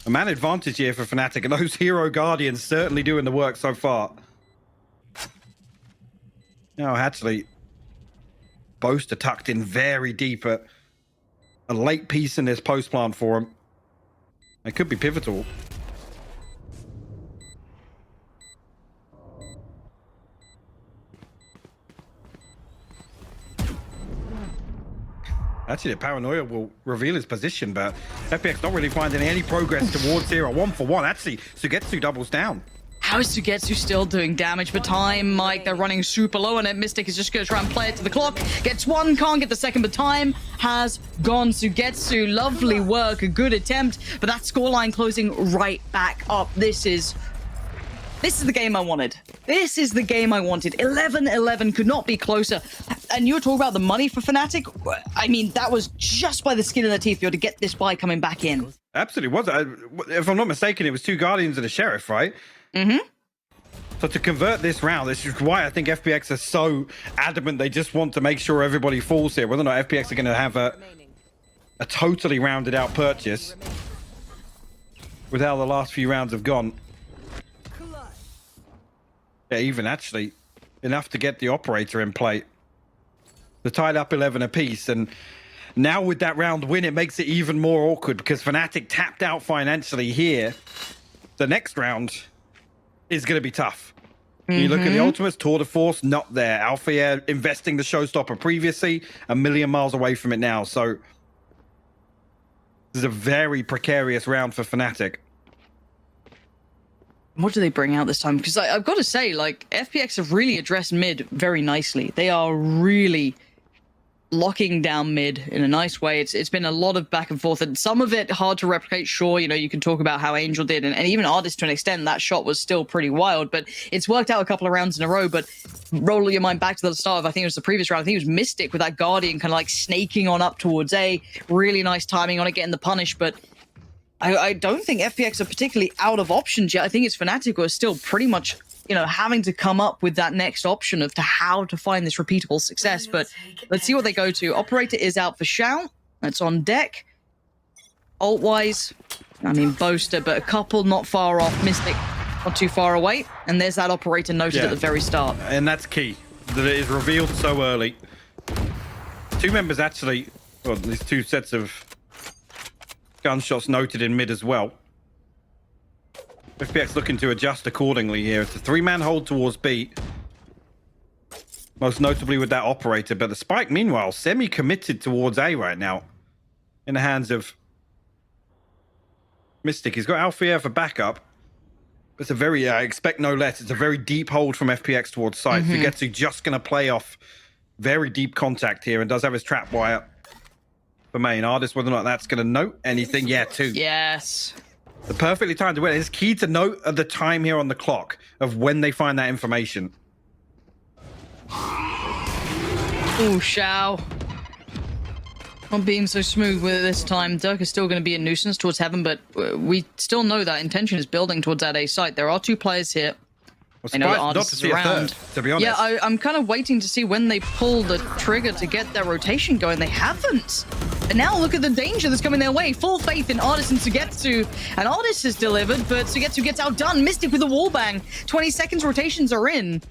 A man advantage here for FNATIC, and those hero guardians certainly doing the work so far. Now, actually, Boaster tucked in very deep at a late piece in this post plant for him. It could be pivotal. Actually, the paranoia will reveal his position, but FPX not really finding any progress towards here. 1-for-1. Actually, Sugetsu doubles down. How is Sugetsu still doing damage? But time, Mike, they're running super low on it. Mystic is just going to try and play it to the clock. Gets one, can't get the second, but time has gone. Sugetsu, lovely work, a good attempt, but that scoreline closing right back up. This is the game I wanted. This is the game I wanted. 11-11 could not be closer. And you were talking about the money for FNATIC. I mean, that was just by the skin of their teeth to get this buy coming back in. Absolutely was. If I'm not mistaken, it was 2 Guardians and a Sheriff, right? Mm-hmm. So to convert this round, this is why I think FPX are so adamant. They just want to make sure everybody falls here. Whether or not FPX are going to have a totally rounded out purchase with how the last few rounds have gone. Yeah, even actually enough to get the operator in play. They're tied up 11 apiece, and now with that round win, it makes it even more awkward because FNATIC tapped out financially here. The next round is going to be tough. You look at the Ultimates, Tour de Force, not there. Alpha Air investing the showstopper previously, a million miles away from it now. So this is a very precarious round for FNATIC. What do they bring out this time? Because I've got to say, like, FPX have really addressed mid very nicely. They are really locking down mid in a nice way. It's been a lot of back and forth, and some of it hard to replicate. Sure, you know, you can talk about how Angel did, and even Artist to an extent. That shot was still pretty wild, but it's worked out a couple of rounds in a row. But roll your mind back to the start of, I think it was the previous round. I think it was Mystic with that Guardian kind of like snaking on up towards A. Really nice timing on it, getting the punish, but I don't think FPX are particularly out of options yet. I think it's FNATIC who are still pretty much, you know, having to come up with that next option of how to find this repeatable success. But let's see what they go to. Operator is out for Shout. That's on deck. Ult-wise, I mean, Boaster, but a couple not far off. Mystic not too far away. And there's that operator noted at the very start. And that's key, that it is revealed so early. 2 members actually, well, these 2 sets of gunshots noted in mid as well. FPX looking to adjust accordingly here. It's a 3-man hold towards B. Most notably with that operator. But the spike, meanwhile, semi-committed towards A right now. In the hands of Mystic. He's got Alpha Air for backup. It's a very, expect no less. It's a very deep hold from FPX towards site. Sugetsu just going to play off very deep contact here and does have his trap wire for main. Artist, whether or not that's going to note anything. Yeah, 2. Yes. The perfectly timed win. It's key to note the time here on the clock of when they find that information. Oh, Shao. Not being so smooth with it this time. Dirk is still going to be a nuisance towards Heaven, but we still know that intention is building towards that A site. There are 2 players here. I know not to see a third, to be honest. Yeah, I'm kind of waiting to see when they pull the trigger to get their rotation going. They haven't. And now look at the danger that's coming their way. Full faith in Artist and Sugetsu. And Artist is delivered, but Sugetsu gets outdone. Mystic with a wallbang. 20 seconds rotations are in.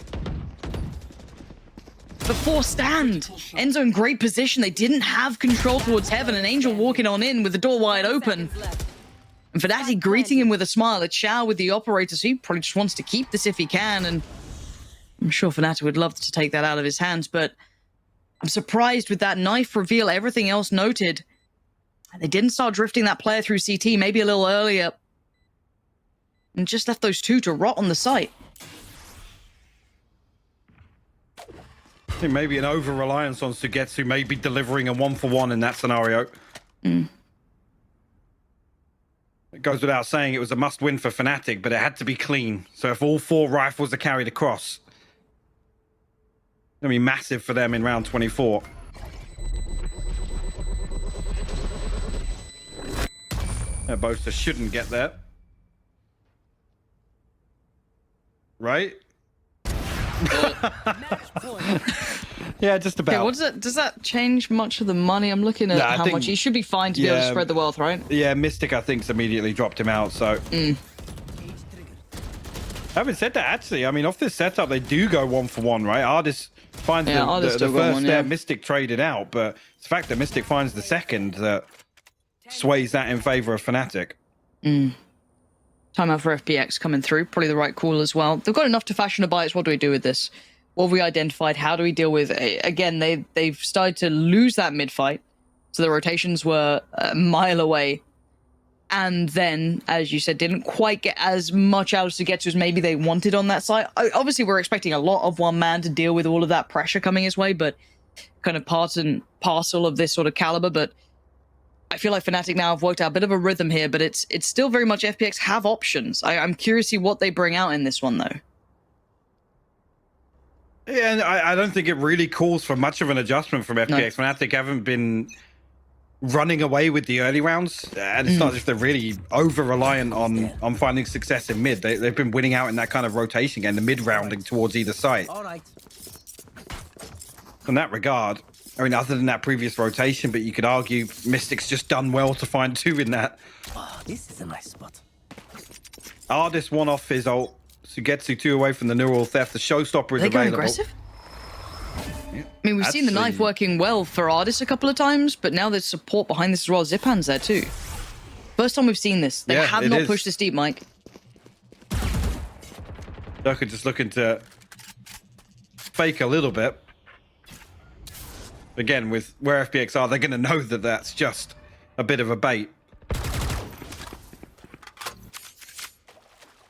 The 4 stand. Enzo in great position. They didn't have control towards Heaven, and Angel walking on in with the door wide open. And FNATIC greeting him with a smile. It's Shao with the operator, so he probably just wants to keep this if he can. And I'm sure FNATIC would love to take that out of his hands, but I'm surprised with that knife reveal, everything else noted. They didn't start drifting that player through CT maybe a little earlier. And just left those two to rot on the site. I think maybe an over-reliance on Sugetsu, maybe delivering a 1-for-1 in that scenario. It goes without saying it was a must-win for FNATIC, but it had to be clean. So if all 4 rifles are carried across, it'll be massive for them in round 24. Boaster shouldn't get there. Right? Yeah, just about. Okay, what does that change much of the money? I'm looking at how much. He should be fine to be able to spread the wealth, right? Yeah, Mystic, I think, immediately dropped him out, so... Having said that, actually, I mean, off this setup, they do go 1-for-1, right? Artist finds the first there, Mystic traded out, but it's the fact that Mystic finds the second that sways that in favor of FNATIC. Timeout for FPX coming through. Probably the right call as well. They've got enough to fashion a bias. What do we do with this? What have we identified? How do we deal with it? Again, they've started to lose that mid-fight. So the rotations were a mile away. And then, as you said, didn't quite get as much out to get to as maybe they wanted on that side. Obviously, we're expecting a lot of one man to deal with all of that pressure coming his way, but kind of part and parcel of this sort of caliber. But I feel like FNATIC now have worked out a bit of a rhythm here, but it's still very much FPX have options. I'm curious to see what they bring out in this one, though. Yeah, and I don't think it really calls for much of an adjustment from FPX. No. FNATIC haven't been running away with the early rounds, and it's not as if they're really over-reliant on finding success in mid. They've been winning out in that kind of rotation game, the mid-rounding towards either side. All right. In that regard, I mean, other than that previous rotation, but you could argue Mystic's just done well to find 2 in that. Oh, this is a nice spot. Artist 1 off his ult. Sugetsu 2 away from the neural theft. The showstopper is available. Going aggressive? Yeah. I mean, we've seen the knife working well for Artist a couple of times, but now there's support behind this as well. Zipan's there too. First time we've seen this. They have not pushed this deep, Mike. Durka just looking to fake a little bit. Again, with where FPX are, they're going to know that that's just a bit of a bait.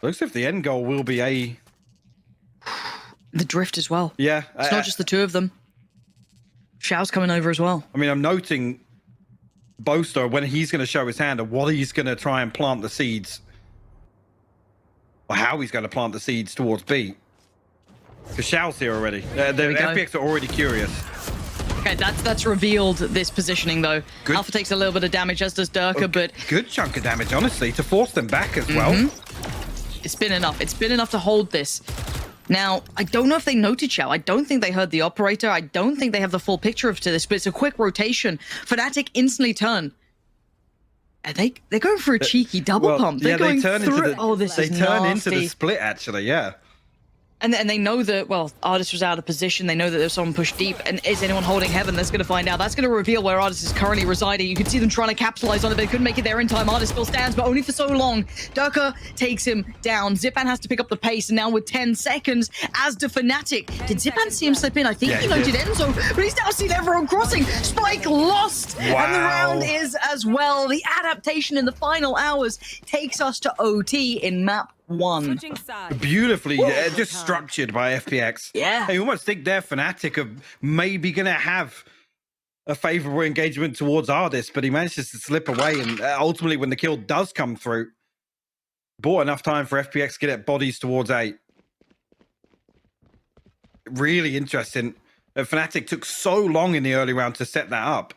Looks as if the end goal will be the drift as well. Yeah. It's not just the 2 of them. Xiao's coming over as well. I mean, I'm noting Boaster, when he's going to show his hand, and what he's going to try and plant the seeds. Or how he's going to plant the seeds towards B. Because Xiao's here already. The FPX are already curious. Okay, that's revealed this positioning, though. Good. Alpha takes a little bit of damage, as does Durka, but... Good chunk of damage, honestly, to force them back as well. It's been enough. It's been enough to hold this. Now, I don't know if they noted Xiao. I don't think they heard the operator. I don't think they have the full picture of this, but it's a quick rotation. FNATIC instantly turn. And they're going for a cheeky double pump. They're going through... They turn into the split, actually, yeah. And they know that, well, Artist was out of position. They know that there's someone pushed deep. And is anyone holding heaven? That's going to find out. That's going to reveal where Artist is currently residing. You can see them trying to capitalize on it. They couldn't make it there in time. Artist still stands, but only for so long. Durka takes him down. Zipan has to pick up the pace. And now with 10 seconds, as the FNATIC. Did Zipan see him slip in? I think he noted Enzo, but he's now seen everyone crossing. Spike lost. Wow. And the round is as well. The adaptation in the final hours takes us to OT in map 1. Beautifully just structured by FPX. Yeah. You almost think their FNATIC are maybe going to have a favorable engagement towards Artist, but he manages to slip away, and ultimately when the kill does come through, bought enough time for FPX to get at bodies towards 8. Really interesting. FNATIC took so long in the early round to set that up.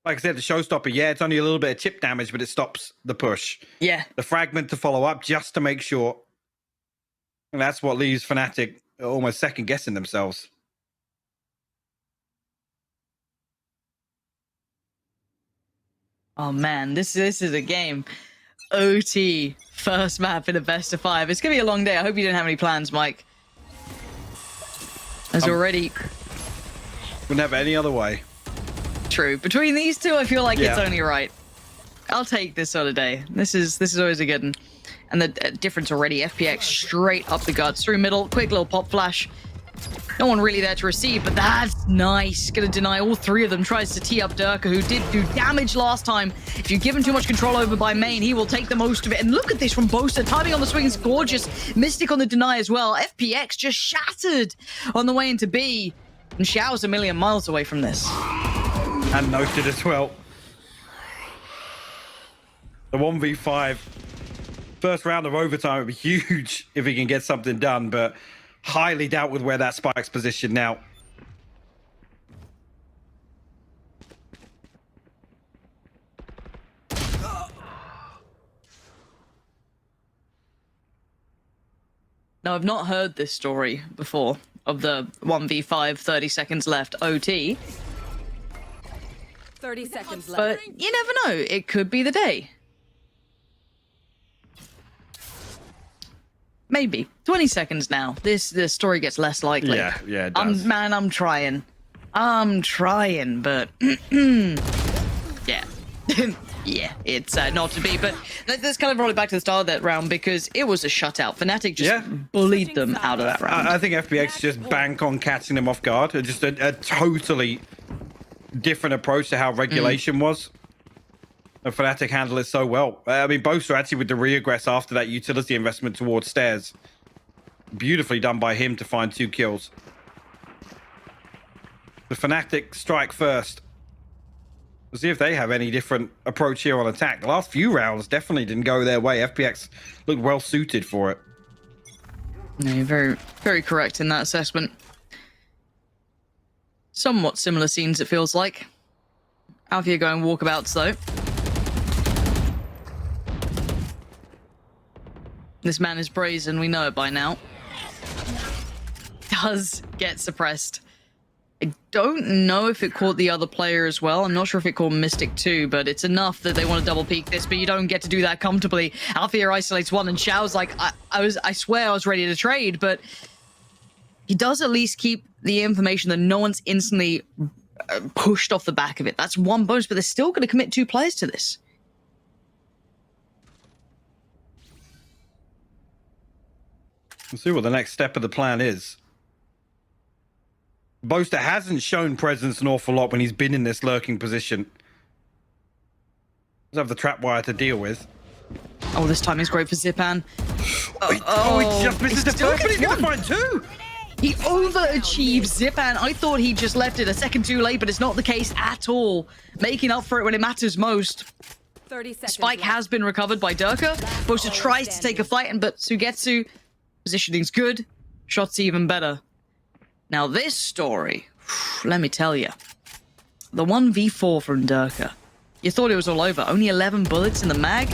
Like I said, the showstopper, yeah, it's only a little bit of chip damage, but it stops the push. Yeah. The fragment to follow up just to make sure. And that's what leaves FNATIC almost second-guessing themselves. Oh, man, this is a game. OT, first map in a best of 5. It's going to be a long day. I hope you didn't have any plans, Mike. As already... Wouldn't have it any other way. True. Between these two, I feel like it's only right. I'll take this sort of day. This is always a good one. And the difference already, FPX straight up the guts, through middle, quick little pop flash. No one really there to receive, but that's nice. Gonna deny all three of them. Tries to tee up Durka, who did do damage last time. If you give him too much control over by main, he will take the most of it. And look at this from Boaster. Timing on the swing is gorgeous. Mystic on the deny as well. FPX just shattered on the way into B. And Xiao's a million miles away from this. And noted as well. The 1v5. First round of overtime would be huge if he can get something done, but highly doubt with where that Spike's positioned now. Now, I've not heard this story before of the 1v5, 30 seconds left OT. 30 seconds left. But you never know. It could be the day. Maybe 20 seconds now. This story gets less likely. Yeah, it does. I'm trying, but yeah, yeah, it's not to be. But let's kind of roll it back to the start of that round because it was a shutout. FNATIC just bullied them out of that round. I think FPX just bank on catching them off guard. Just a totally different approach to how regulation was. And FNATIC handled it so well. I mean, Boaster actually with the reaggress after that utility investment towards stairs. Beautifully done by him to find 2 kills. The FNATIC strike first. We'll see if they have any different approach here on attack. The last few rounds definitely didn't go their way. FPX looked well suited for it. No, you're very, very correct in that assessment. Somewhat similar scenes, it feels like. Alfia going walkabouts, though. This man is brazen, we know it by now. Does get suppressed. I don't know if it caught the other player as well. I'm not sure if it caught Mystic too, but it's enough that they want to double peek this, but you don't get to do that comfortably. Alfia isolates one, and Xiao's like, I swear I was ready to trade, but he does at least keep the information that no one's instantly pushed off the back of it. That's one bonus, but they're still going to commit 2 players to this. We'll see what the next step of the plan is. Boaster hasn't shown presence an awful lot when he's been in this lurking position. Does have the trap wire to deal with. Oh, this time is great for Zipan. He just misses the first, but he's going to find 2. He overachieved Zipan. I thought he just left it a second too late, but it's not the case at all. Making up for it when it matters most. 30 seconds Spike left. has been recovered by Durka. Boaster tries to take a fight, but Sugetsu, positioning's good. Shots even better. Now this story, let me tell you. The 1v4 from Durka. You thought it was all over. Only 11 bullets in the mag.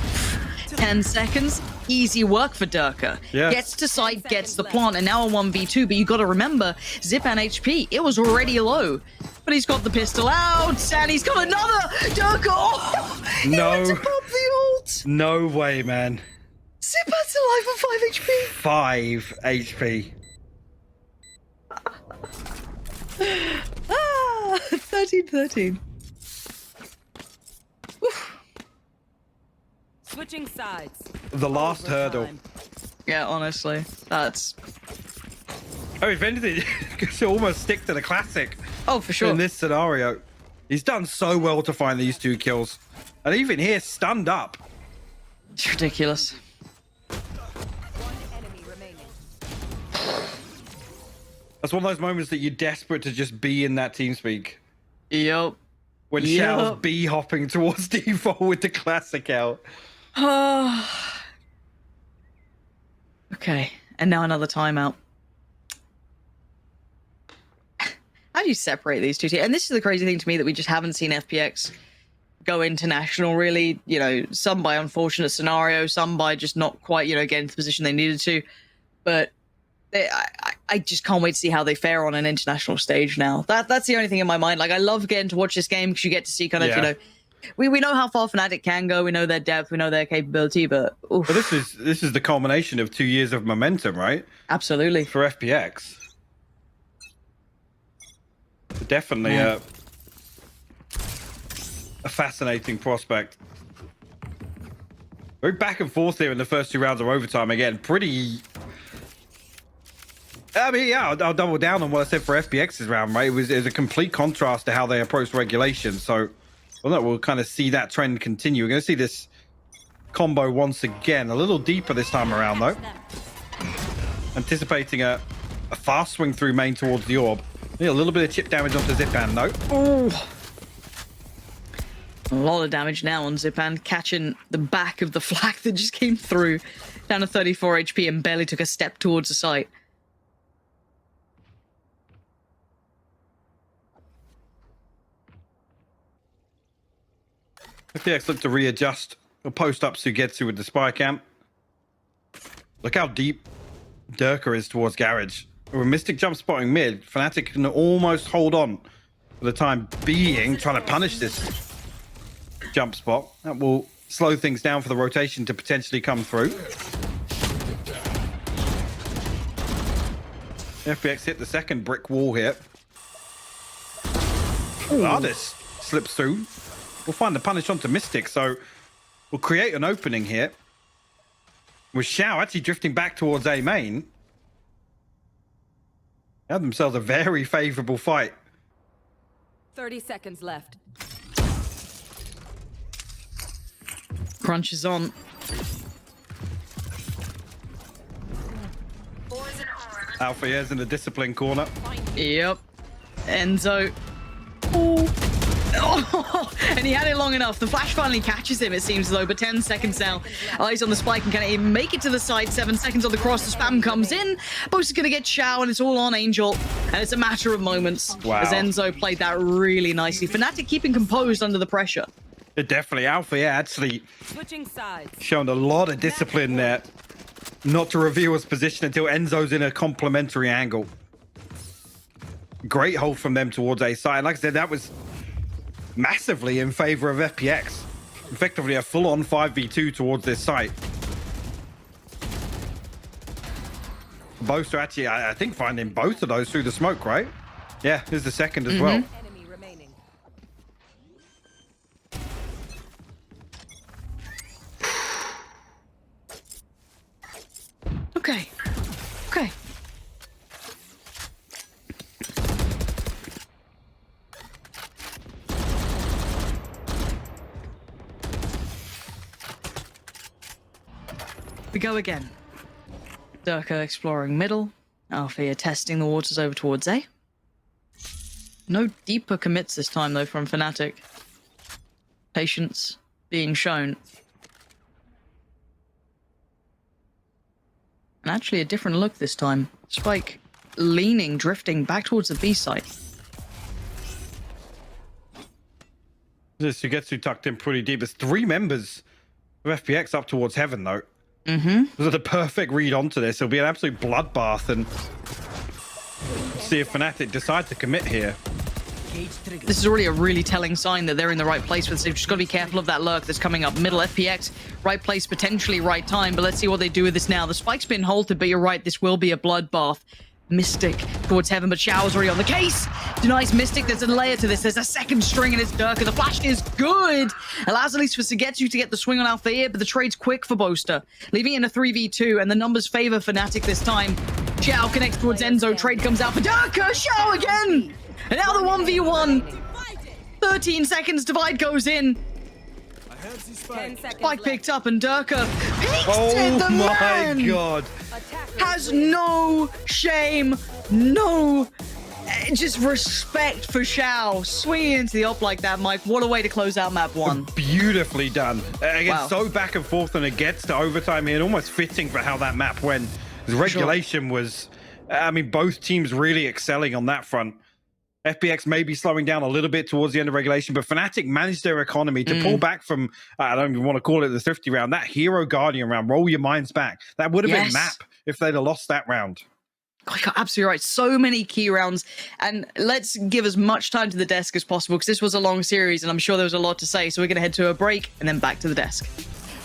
10 seconds. Easy work for Durka. Yeah. Gets to site, gets the plant, and now a 1v2. But you got to remember, Zipan HP, it was already low. But he's got the pistol out, and he's got another! Durka! Oh, he went to pop the ult! No way, man. Zipan's alive on 5 HP. 5 HP. 13-13. Switching sides. The last hurdle. Yeah, honestly, that's... Oh, if anything, you could almost stick to the classic. Oh, for sure. In this scenario. He's done so well to find these 2 kills. And even here, stunned up. It's ridiculous. That's one of those moments that you're desperate to just be in that team speak. Yep. When Xiao's B-hopping towards default with the classic out. Okay, and now another timeout. How do you separate these two teams? And this is the crazy thing to me that we just haven't seen FPX go international, really. You know, some by unfortunate scenario, some by just not quite, you know, getting to the position they needed to. But I just can't wait to see how they fare on an international stage now. That's the only thing in my mind. Like, I love getting to watch this game because you get to see kind of, you know, we know how far FNATIC can go. We know their depth. We know their capability. But oof. But this is the culmination of 2 years of momentum, right? Absolutely. For FPX. Definitely a fascinating prospect. Very back and forth there in the first 2 rounds of overtime. Again, pretty... I mean, yeah, I'll double down on what I said for FPX's round, right? It was a complete contrast to how they approached regulation. So, well, we'll kind of see that trend continue. We're going to see this combo once again. A little deeper this time around, though. Anticipating a fast swing through main towards the orb. A little bit of chip damage onto Zipan, though. Oh. A lot of damage now on Zipan, catching the back of the flak that just came through. Down to 34 HP and barely took a step towards the site. FPX look to readjust or post up Sugetsu with the spy camp. Look how deep Durka is towards Garage. With Mystic jump spotting mid, FNATIC can almost hold on for the time being, trying to punish this jump spot. That will slow things down for the rotation to potentially come through. FPX hit the second brick wall here. This slips through. We'll find the punish onto Mystic, so we'll create an opening here. With Xiao actually drifting back towards A main. They have themselves a very favorable fight. 30 seconds left. Crunch is on. Alpha is in the discipline corner. Yep. Enzo. Oh, and he had it long enough. The flash finally catches him, it seems though, but 10 seconds now. Eyes on the spike, and can he make it to the side? 7 seconds on the cross, the spam comes in. Boast is going to get Xiao, and it's all on Angel. And it's a matter of moments. Wow. As Enzo played that really nicely. FNATIC keeping composed under the pressure. Definitely. Alpha actually Switching sides. shown a lot of discipline there. Not to reveal his position until Enzo's in a complementary angle. Great hold from them towards A side. Like I said, that was massively in favor of FPX. Effectively a full-on 5v2 towards this site. Both are actually, I think, finding both of those through the smoke, right? Yeah, here's the second as well. Enemy remaining. Okay. Okay. We go again. Durka exploring middle. Althea testing the waters over towards A. No deeper commits this time, though, from FNATIC. Patience being shown. And actually a different look this time. Spike leaning, drifting back towards the B site. This Sugetsu tucked in pretty deep. There's 3 members of FPX up towards heaven, though. This is the perfect read onto this. It'll be an absolute bloodbath, and see if FNATIC decide to commit here. This is already a really telling sign that they're in the right place with this. They've just got to be careful of that lurk that's coming up middle. FPX, right place, potentially right time, but let's see what they do with this now. The spike's been halted, but you're right, this will be a bloodbath. Mystic towards heaven, but Xiao's already on the case. Denies Mystic. There's a layer to this. There's a second string, and it's Durka. The flash is good. Allows at least for Sugetsu to get the swing on Althea, but the trade's quick for Boaster. Leaving it in a 3v2, and the numbers favor FNATIC this time. Xiao connects towards Enzo. Trade comes out for Durka. Xiao again. And now the 1v1. 13 seconds. Divide goes in. 10 seconds Spike picked up, and Durka peeks Oh it. The my man god. has no shame, no just respect for Xiao. Swinging into the op like that, Mike. What a way to close out map 1. Beautifully done. Again, Wow. so back and forth, and it gets to overtime here, and almost fitting for how that map went. The regulation was, I mean, both teams really excelling on that front. FPX may be slowing down a little bit towards the end of regulation, but FNATIC managed their economy to pull back from, I don't even want to call it the thrifty round, that Hero Guardian round. Roll your minds back. That would have been map if they'd have lost that round. God, you're absolutely right. So many key rounds. And let's give as much time to the desk as possible, because this was a long series and I'm sure there was a lot to say. So we're going to head to a break and then back to the desk.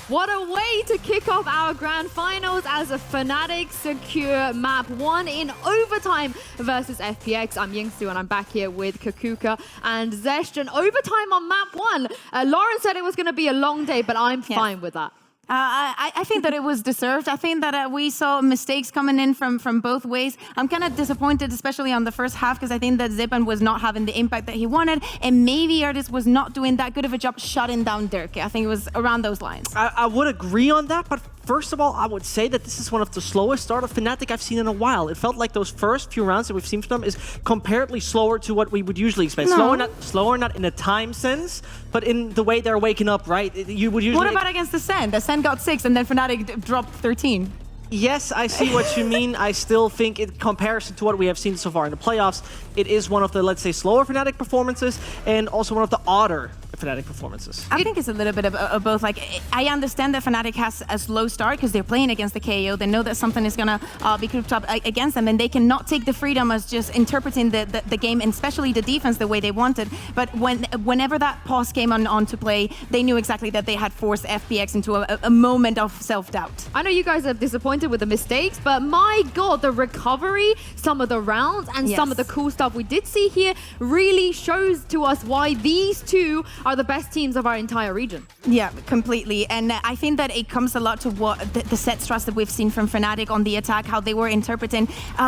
What a way to kick off our grand finals as a FNATIC secure map 1 in overtime versus FPX. I'm Yingsu and I'm back here with Kakuka and Zesh. And overtime on map 1. Lauren said it was going to be a long day, but I'm fine with that. I think that it was deserved. I think that we saw mistakes coming in from both ways. I'm kind of disappointed, especially on the first half, because I think that Zippen was not having the impact that he wanted, and maybe Artis was not doing that good of a job shutting down Dirk. I think it was around those lines. I would agree on that, but first of all, I would say that this is one of the slowest start of FNATIC I've seen in a while. It felt like those first few rounds that we've seen from them is comparatively slower to what we would usually expect. No. Slower not in a time sense, but in the way they're waking up, right? You would usually... What about against the Sen? The Sen got 6 and then FNATIC dropped 13. Yes, I see what you mean. I still think in comparison to what we have seen so far in the playoffs, it is one of the, let's say, slower FNATIC performances and also one of the odder FNATIC performances. I think it's a little bit of both. Like, I understand that FNATIC has a slow start because they're playing against the KO. They know that something is going to be cooked up against them, and they cannot take the freedom as just interpreting the game, and especially the defense, the way they wanted. But whenever that pause came on to play, they knew exactly that they had forced FPX into a moment of self-doubt. I know you guys are disappointed with the mistakes, but my God, the recovery, some of the rounds, and some of the cool stuff we did see here really shows to us why these two are the best teams of our entire region. Yeah, completely. And I think that it comes a lot to what the set stress that we've seen from FNATIC on the attack, how they were interpreting.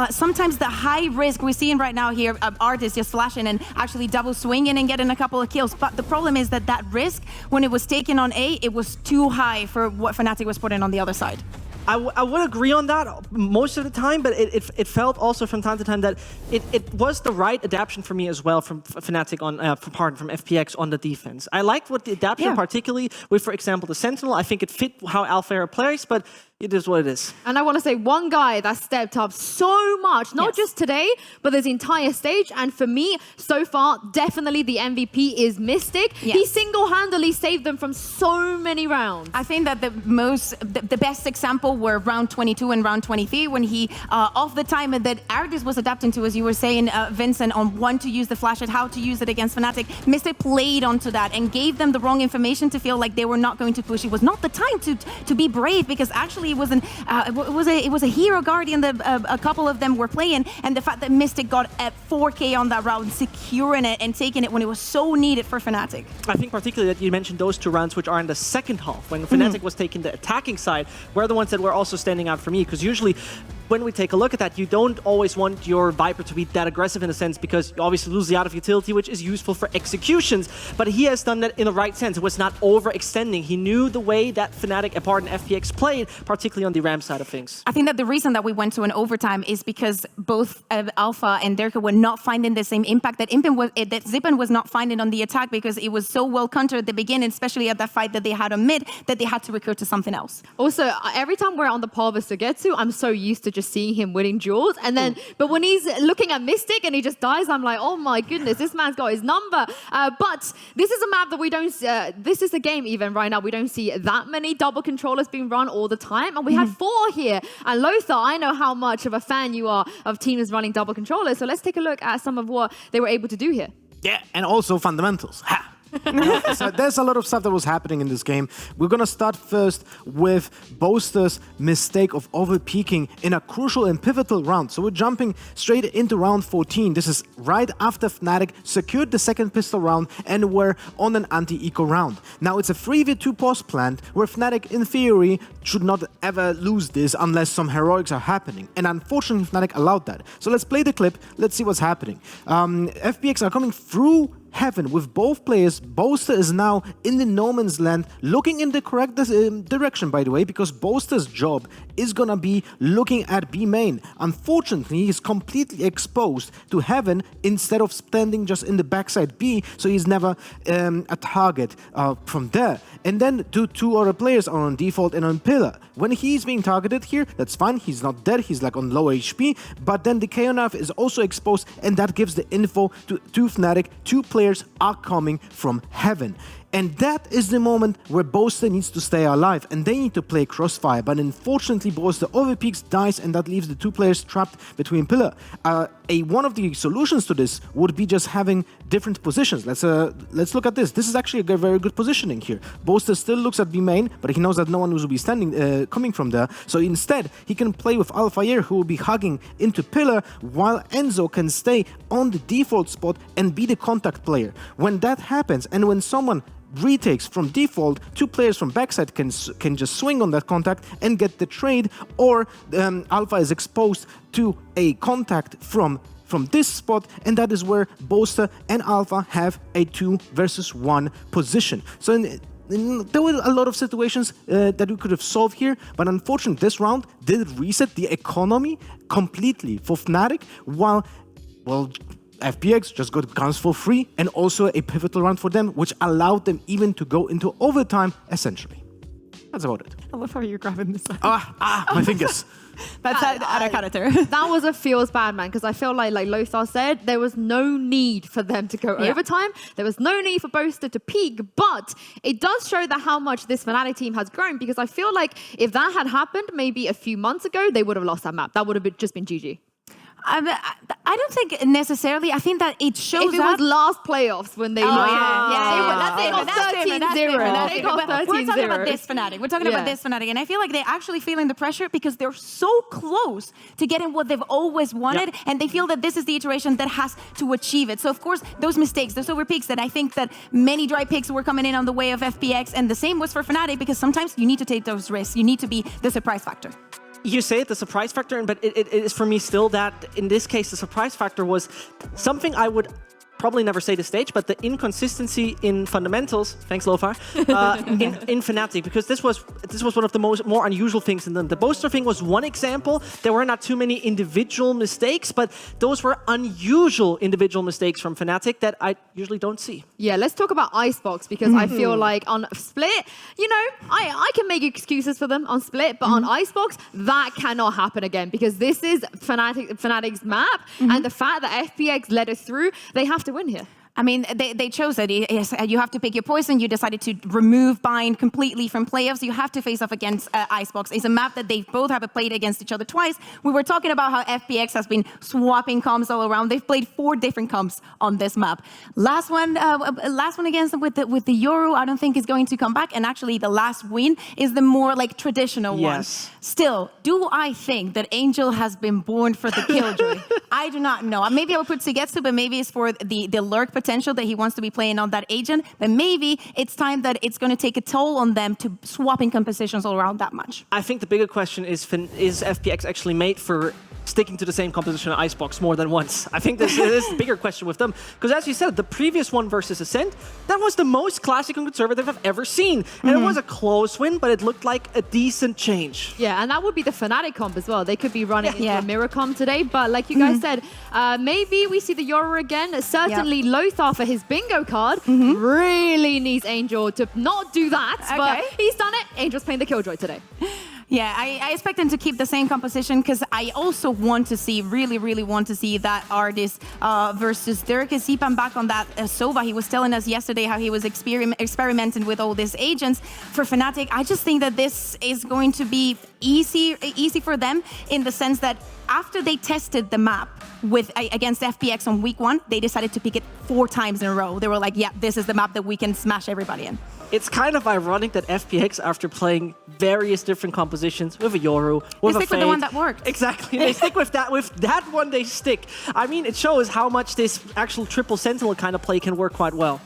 Sometimes the high risk we're seeing right now here, Artis just flashing and actually double swinging and getting a couple of kills. But the problem is that risk, when it was taken on A, it was too high for what FNATIC was putting on the other side. I would agree on that most of the time, but it felt also from time to time that it was the right adaptation for me as well from FNATIC on from FPX on the defense. I liked what the adaptation, particularly with, for example, the Sentinel. I think it fit how Alpha plays, but it is what it is. And I want to say one guy that stepped up so much, not just today, but this entire stage. And for me, so far, definitely the MVP is Mystic. He single-handedly saved them from so many rounds. I think that the best example were round 22 and round 23 when he, off the time that Artis was adapting to, as you were saying, Vincent, on when to use the flash and how to use it against FNATIC, Mystic played onto that and gave them the wrong information to feel like they were not going to push. It was not the time to be brave, because actually it was a hero guardian that a couple of them were playing, and the fact that Mystic got at 4K on that round, securing it and taking it when it was so needed for FNATIC. I think particularly that you mentioned those two rounds, which are in the second half, when FNATIC was taking the attacking side, were the ones that were also standing out for me, because usually when we take a look at that, you don't always want your Viper to be that aggressive in a sense, because you obviously lose the out of utility, which is useful for executions. But he has done that in the right sense. It was not overextending. He knew the way that FNATIC, apart and FPX played, particularly on the RAM side of things. I think that the reason that we went to an overtime is because both Alpha and Dirk were not finding the same impact that Zippen was not finding on the attack, because it was so well countered at the beginning, especially at that fight that they had on mid, that they had to recur to something else. Also, every time we're on the Paul vs. Sugetsu, I'm so used to just seeing him winning duels, and then but when he's looking at Mystic and he just dies, I'm like, oh my goodness, this man's got his number. But this is a map that we don't this is a game even right now we don't see that many double controllers being run all the time, and we had 4 here. And Lothar, I know how much of a fan you are of teams running double controllers, so let's take a look at some of what they were able to do here. Yeah, and also fundamentals. Ha! So there's a lot of stuff that was happening in this game. We're gonna start first with Boaster's mistake of overpeaking in a crucial and pivotal round. So we're jumping straight into round 14. This is right after FNATIC secured the second pistol round and were on an anti-eco round. Now it's a 3v2 pause planned, where FNATIC in theory should not ever lose this unless some heroics are happening. And unfortunately FNATIC allowed that. So let's play the clip, let's see what's happening. FPX are coming through Heaven with both players. Boaster is now in the no man's land, looking in the correct direction, by the way, because Boaster's job is gonna be looking at B main. Unfortunately, he's completely exposed to Heaven instead of standing just in the backside B, so he's never a target from there. And then two other players are on default and on pillar. When he's being targeted here, that's fine, he's not dead, he's like on low HP, but then the KO knife is also exposed, and that gives the info to FNATIC. 2 players are coming from Heaven. And that is the moment where Boaster needs to stay alive, and they need to play Crossfire. But unfortunately, Boaster overpeaks, dies, and that leaves the 2 players trapped between pillar. One of the solutions to this would be just having different positions. Let's look at this. This is actually a very good positioning here. Boaster still looks at B main, but he knows that no one will be coming from there. So instead, he can play with Alphair, who will be hugging into pillar, while Enzo can stay on the default spot and be the contact player. When that happens, and when someone retakes from default, 2 players from backside can just swing on that contact and get the trade, or Alpha is exposed to a contact from this spot, and that is where Boaster and Alpha have a 2 versus 1 position. So there were a lot of situations that we could have solved here, but unfortunately this round did reset the economy completely for FNATIC, while, well, FPX just got guns for free, and also a pivotal round for them, which allowed them even to go into overtime, essentially. That's about it. I love how you're grabbing this. My fingers. That's out of character. That was a feels bad, man, because I feel like Lothar said, there was no need for them to go overtime. There was no need for Boaster to peak, but it does show that how much this FNATIC team has grown, because I feel like if that had happened maybe a few months ago, they would have lost that map. That would have just been GG. I don't think necessarily. I think that it shows if it was last playoffs when they lost. They got 13-0. They got 13-0. We're talking about this FNATIC. We're talking about this FNATIC. And I feel like they're actually feeling the pressure because they're so close to getting what they've always wanted. And they feel that this is the iteration that has to achieve it. So, of course, those mistakes, those overpicks that I think that many dry picks were coming in on the way of FPX. And the same was for FNATIC, because sometimes you need to take those risks. You need to be the surprise factor. You say it, the surprise factor, but it is for me still that, in this case, the surprise factor was something I would probably never say to stage, but the inconsistency in fundamentals, thanks Lothar, in FNATIC, because this was one of the more unusual things in them. The Boaster thing was one example. There were not too many individual mistakes, but those were unusual individual mistakes from FNATIC that I usually don't see. Yeah, let's talk about Icebox, because I feel like on Split, you know, I can make excuses for them on Split, but on Icebox, that cannot happen again, because this is FNATIC's map, and the fact that FPX led it through, they have to win here. I mean, they chose it. You have to pick your poison. You decided to remove Bind completely from playoffs. You have to face off against Icebox. It's a map that they both have played against each other twice. We were talking about how FPX has been swapping comps all around. They've played 4 different comps on this map. Last one against with the Yoru, I don't think is going to come back. And actually, the last win is the more like traditional one. Still, do I think that Angel has been born for the Killjoy? I do not know. Maybe I would put Sugetsu, but maybe it's for the lurk potential that he wants to be playing on that agent, but maybe it's time that it's going to take a toll on them to swapping compositions all around that much. I think the bigger question is FPX actually made for sticking to the same composition of Icebox more than once? I think this is the bigger question with them. Because as you said, the previous one versus Ascent, that was the most classic and conservative I've ever seen. And it was a close win, but it looked like a decent change. Yeah, and that would be the FNATIC comp as well. They could be running into a mirror comp today, but like you guys said, maybe we see the Yoru again. Certainly Lothar for his bingo card really needs Angel to not do that, but he's done it. Angel's playing the Killjoy today. Yeah, I expect them to keep the same composition because I also want to see, really want to see that Artist versus Dirk. Zipan back on that Sova. He was telling us yesterday how he was experimenting with all these agents. For FNATIC, I just think that this is going to be easy for them in the sense that after they tested the map against FPX on week 1, they decided to pick it 4 times in a row. They were like, yeah, this is the map that we can smash everybody in. It's kind of ironic that FPX, after playing various different compositions with a Yoru, with they stick with the one that worked. Exactly. They stick with that. With that one, they stick. I mean, it shows how much this actual triple sentinel kind of play can work quite well.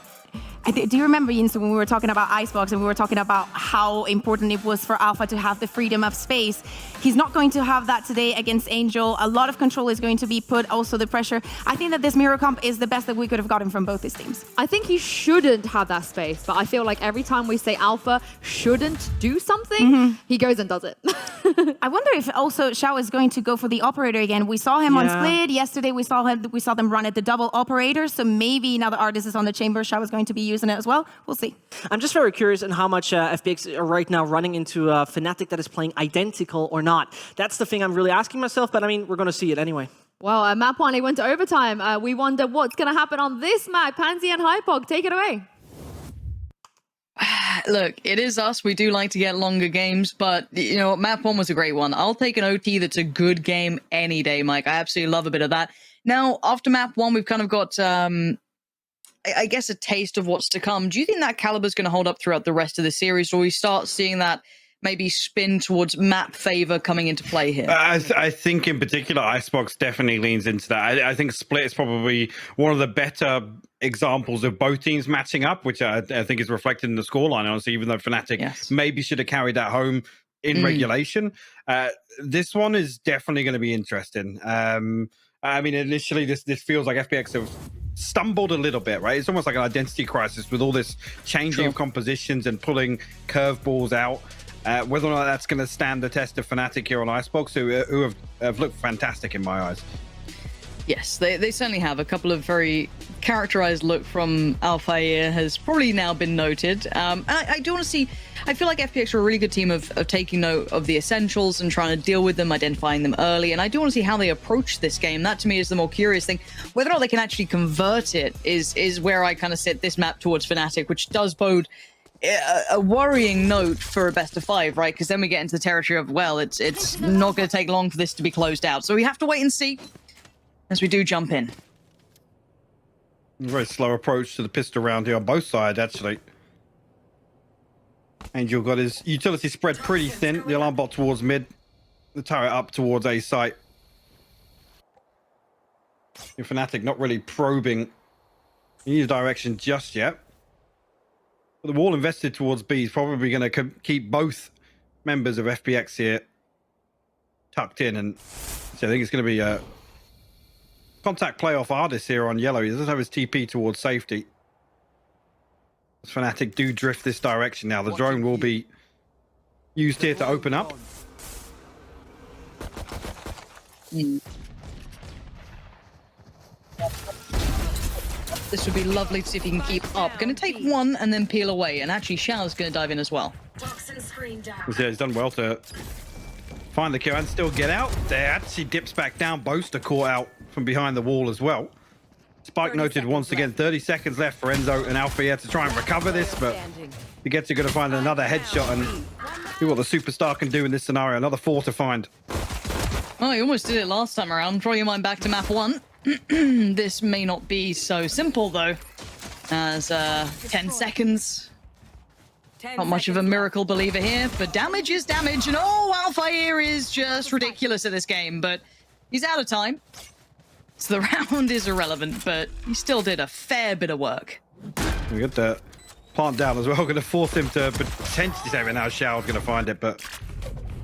Do you remember, Jens, when we were talking about Icebox and we were talking about how important it was for Alpha to have the freedom of space? He's not going to have that today against Angel. A lot of control is going to be put, also the pressure. I think that this mirror comp is the best that we could have gotten from both these teams. I think he shouldn't have that space, but I feel like every time we say Alpha shouldn't do something, he goes and does it. I wonder if also Shao is going to go for the operator again. We saw him on Split. Yesterday we saw them run at the double operator, so maybe now the Artist is on the chamber, Shao is going to be using it as well. We'll see. I'm just very curious on how much FPX are right now running into FNATIC that is playing identical or not. That's the thing I'm really asking myself, but I mean, we're going to see it anyway. Well, map 1, it went to overtime. We wonder what's going to happen on this map. Pansy and Hypog, take it away. Look, it is us. We do like to get longer games, but, you know, map 1 was a great one. I'll take an OT that's a good game any day, Mike. I absolutely love a bit of that. Now, after map 1, we've kind of got... I guess a taste of what's to come. Do you think that caliber's going to hold up throughout the rest of the series, or we start seeing that maybe spin towards map favor coming into play here? I think in particular, Icebox definitely leans into that. I think Split is probably one of the better examples of both teams matching up, which I think is reflected in the scoreline, honestly, even though FNATIC maybe should have carried that home in regulation. This one is definitely going to be interesting. I mean, initially, this feels like FPX have stumbled a little bit, right? It's almost like an identity crisis with all this changing of compositions and pulling curveballs out. Whether or not that's going to stand the test of FNATIC here on Icebox, who have looked fantastic in my eyes. Yes, they certainly have. A couple of very characterized look from Alphair has probably now been noted. I do want to see, I feel like FPX are a really good team of taking note of the essentials and trying to deal with them, identifying them early. And I do want to see how they approach this game. That to me is the more curious thing. Whether or not they can actually convert it is where I kind of set this map towards FNATIC, which does bode a worrying note for a best of 5, right? Because then we get into the territory of, well, it's not going to take long for this to be closed out. So we have to wait and see as we do jump in. Very slow approach to the pistol round here on both sides, actually. Angel got his utility spread pretty thin. The alarm bot towards mid. The turret up towards A site. FNATIC not really probing either direction just yet. But the wall invested towards B is probably going to keep both members of FPX here tucked in. And so I think it's going to be a contact playoff artist here on yellow. He doesn't have his TP towards safety. FNATIC do drift this direction now. The drone will be used here to open up. This would be lovely to see if he can keep up. Going to take one and then peel away. And actually, Shao's going to dive in as well. Yeah, he's done well to find the kill and still get out. There, actually dips back down. Boaster caught out from behind the wall as well. Spike noted once again, 30 seconds left for Enzo and Alpha to try and recover this, but he gets to going to find another headshot and see what the superstar can do in this scenario. Another 4 to find. Oh, he almost did it last time around. Draw your mind back to map 1. This may not be so simple, though, as 10 seconds. Not much of a miracle believer here, but damage is damage, and Alphair is just ridiculous at this game, but he's out of time. So the round is irrelevant, but he still did a fair bit of work. We got the plant down as well. Going to force him to potentially save it now. Shao's going to find it, but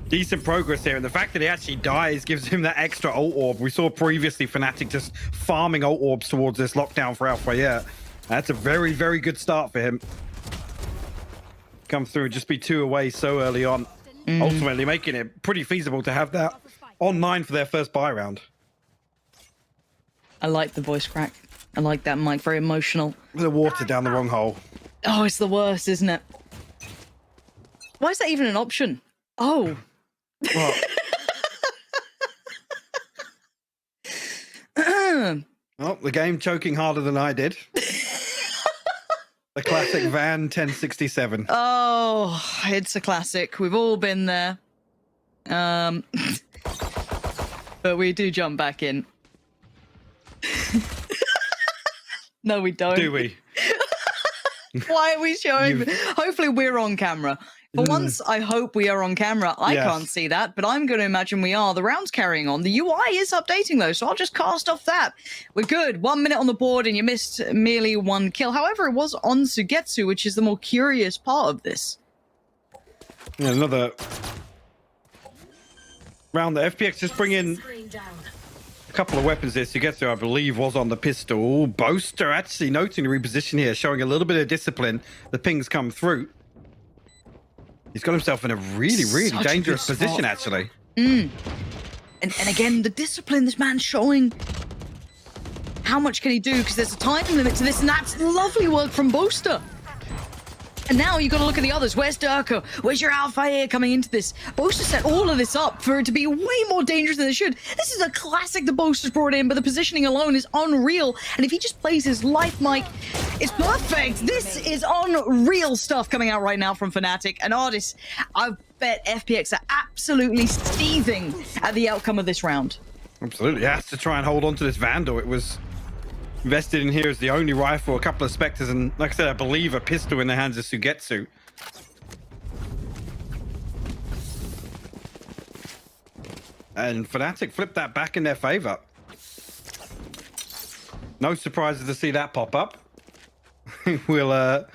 decent progress here. And the fact that he actually dies gives him that extra ult orb. We saw previously FNATIC just farming ult orbs towards this lockdown for Alphair. That's a very, very good start for him. Come through and just be 2 away so early on. Ultimately making it pretty feasible to have that online for their first buy round. I like the voice crack. I like that mic, very emotional. The water down the wrong hole. Oh, it's the worst, isn't it? Why is that even an option? Oh. Well, well, the game choking harder than I did. The classic Van 1067. Oh, it's a classic. We've all been there. But we do jump back in. No, we don't. Do we? Why are we showing? Hopefully we're on camera. For once, I hope we are on camera. I can't see that, but I'm going to imagine we are. The round's carrying on. The UI is updating, though, so I'll just cast off that. We're good. 1 minute on the board, and you missed merely 1 kill. However, it was on Sugetsu, which is the more curious part of this. Yeah, another round. The FPX just bring in a couple of weapons there. Sugetsu, I believe, was on the pistol. Boaster actually noting the reposition here, showing a little bit of discipline. The pings come through. He's got himself in a really, really dangerous position, actually. And again, the discipline this man's showing. How much can he do? Because there's a time limit to this, and that's lovely work from Boaster. And now you've got to look at the others. Where's Durka? Where's your Alphair coming into this? Boaster set all of this up for it to be way more dangerous than it should. This is a classic the Boaster's brought in, but the positioning alone is unreal. And if he just plays his life mic, it's perfect. This is unreal stuff coming out right now from FNATIC. And artists, I bet FPX are absolutely seething at the outcome of this round. Absolutely. He has to try and hold on to this Vandal. It was invested in here as the only rifle, a couple of Spectres, and like I said, I believe a pistol in the hands of Sugetsu. And FNATIC flipped that back in their favor. No surprises to see that pop up. we'll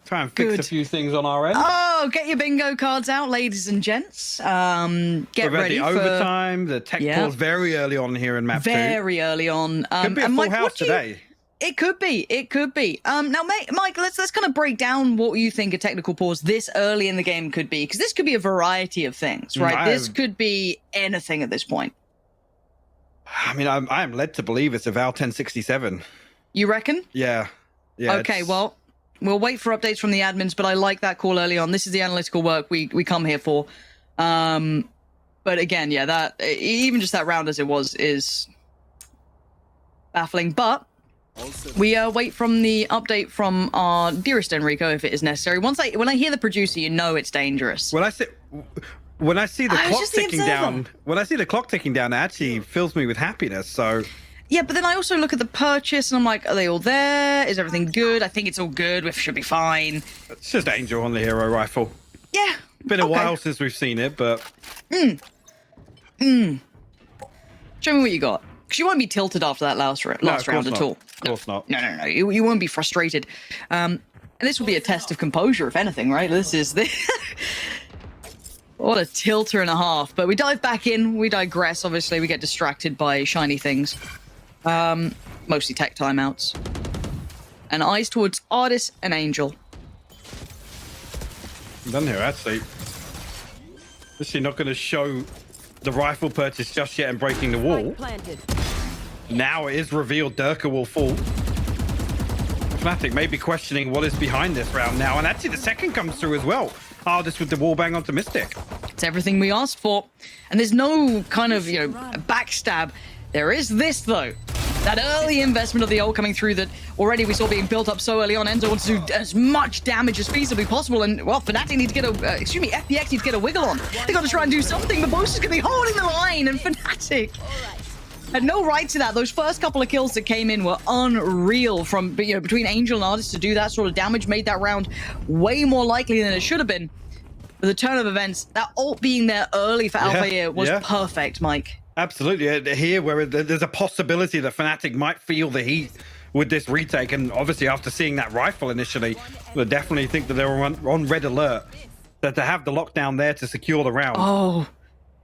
try and fix a few things on our end. Oh, get your bingo cards out, ladies and gents. Get ready the for overtime. The tech pause very early on here in map 2. Very early on. Could be a full house today. It could be. It could be. Now, Mike, let's kind of break down what you think a technical pause this early in the game could be, because this could be a variety of things, right? This could be anything at this point. I mean, I am led to believe it's a Val 1067. You reckon? Yeah. Okay, well, we'll wait for updates from the admins, but I like that call early on. This is the analytical work we come here for. But again, yeah, that even just that round as it was is baffling. But we wait from the update from our dearest Enrico if it is necessary. When I hear the producer, you know it's dangerous. When I see the clock ticking down, it actually fills me with happiness. So. Yeah, but then I also look at the purchase and I'm like, are they all there? Is everything good? I think it's all good. We should be fine. It's just Angel on the hero rifle. Yeah. Been a while since we've seen it, but. Show me what you got. Because you won't be tilted after that last round at all. Of course not. No. You won't be frustrated. And this will be a test of composure, if anything, right? This is the. What a tilter and a half. But we dive back in. We digress. Obviously, we get distracted by shiny things. Mostly tech timeouts. And eyes towards Artis and Angel. I'm done here, actually. Is not going to show the rifle purchase just yet and breaking the wall. Now it is revealed Durka will fall. FNATIC may be questioning what is behind this round now. And actually the second comes through as well. Artis with the wall bang onto Mystic. It's everything we asked for. And there's no kind of, backstab. There is this, though. That early investment of the ult coming through that already we saw being built up so early on. Enzo wants to do as much damage as feasibly possible. And, well, FNATIC need to get FPX needs to get a wiggle on. They got to try and do something. The Boast is going to be holding the line. And FNATIC had no right to that. Those first couple of kills that came in were unreal from, between Angel and Artis to do that sort of damage made that round way more likely than it should have been. But the turn of events, that ult being there early for Alpha was perfect, Mike. Absolutely. Here, where there's a possibility that FNATIC might feel the heat with this retake, and obviously after seeing that rifle initially, they definitely think that they were on red alert, that to have the lockdown there to secure the round. Oh,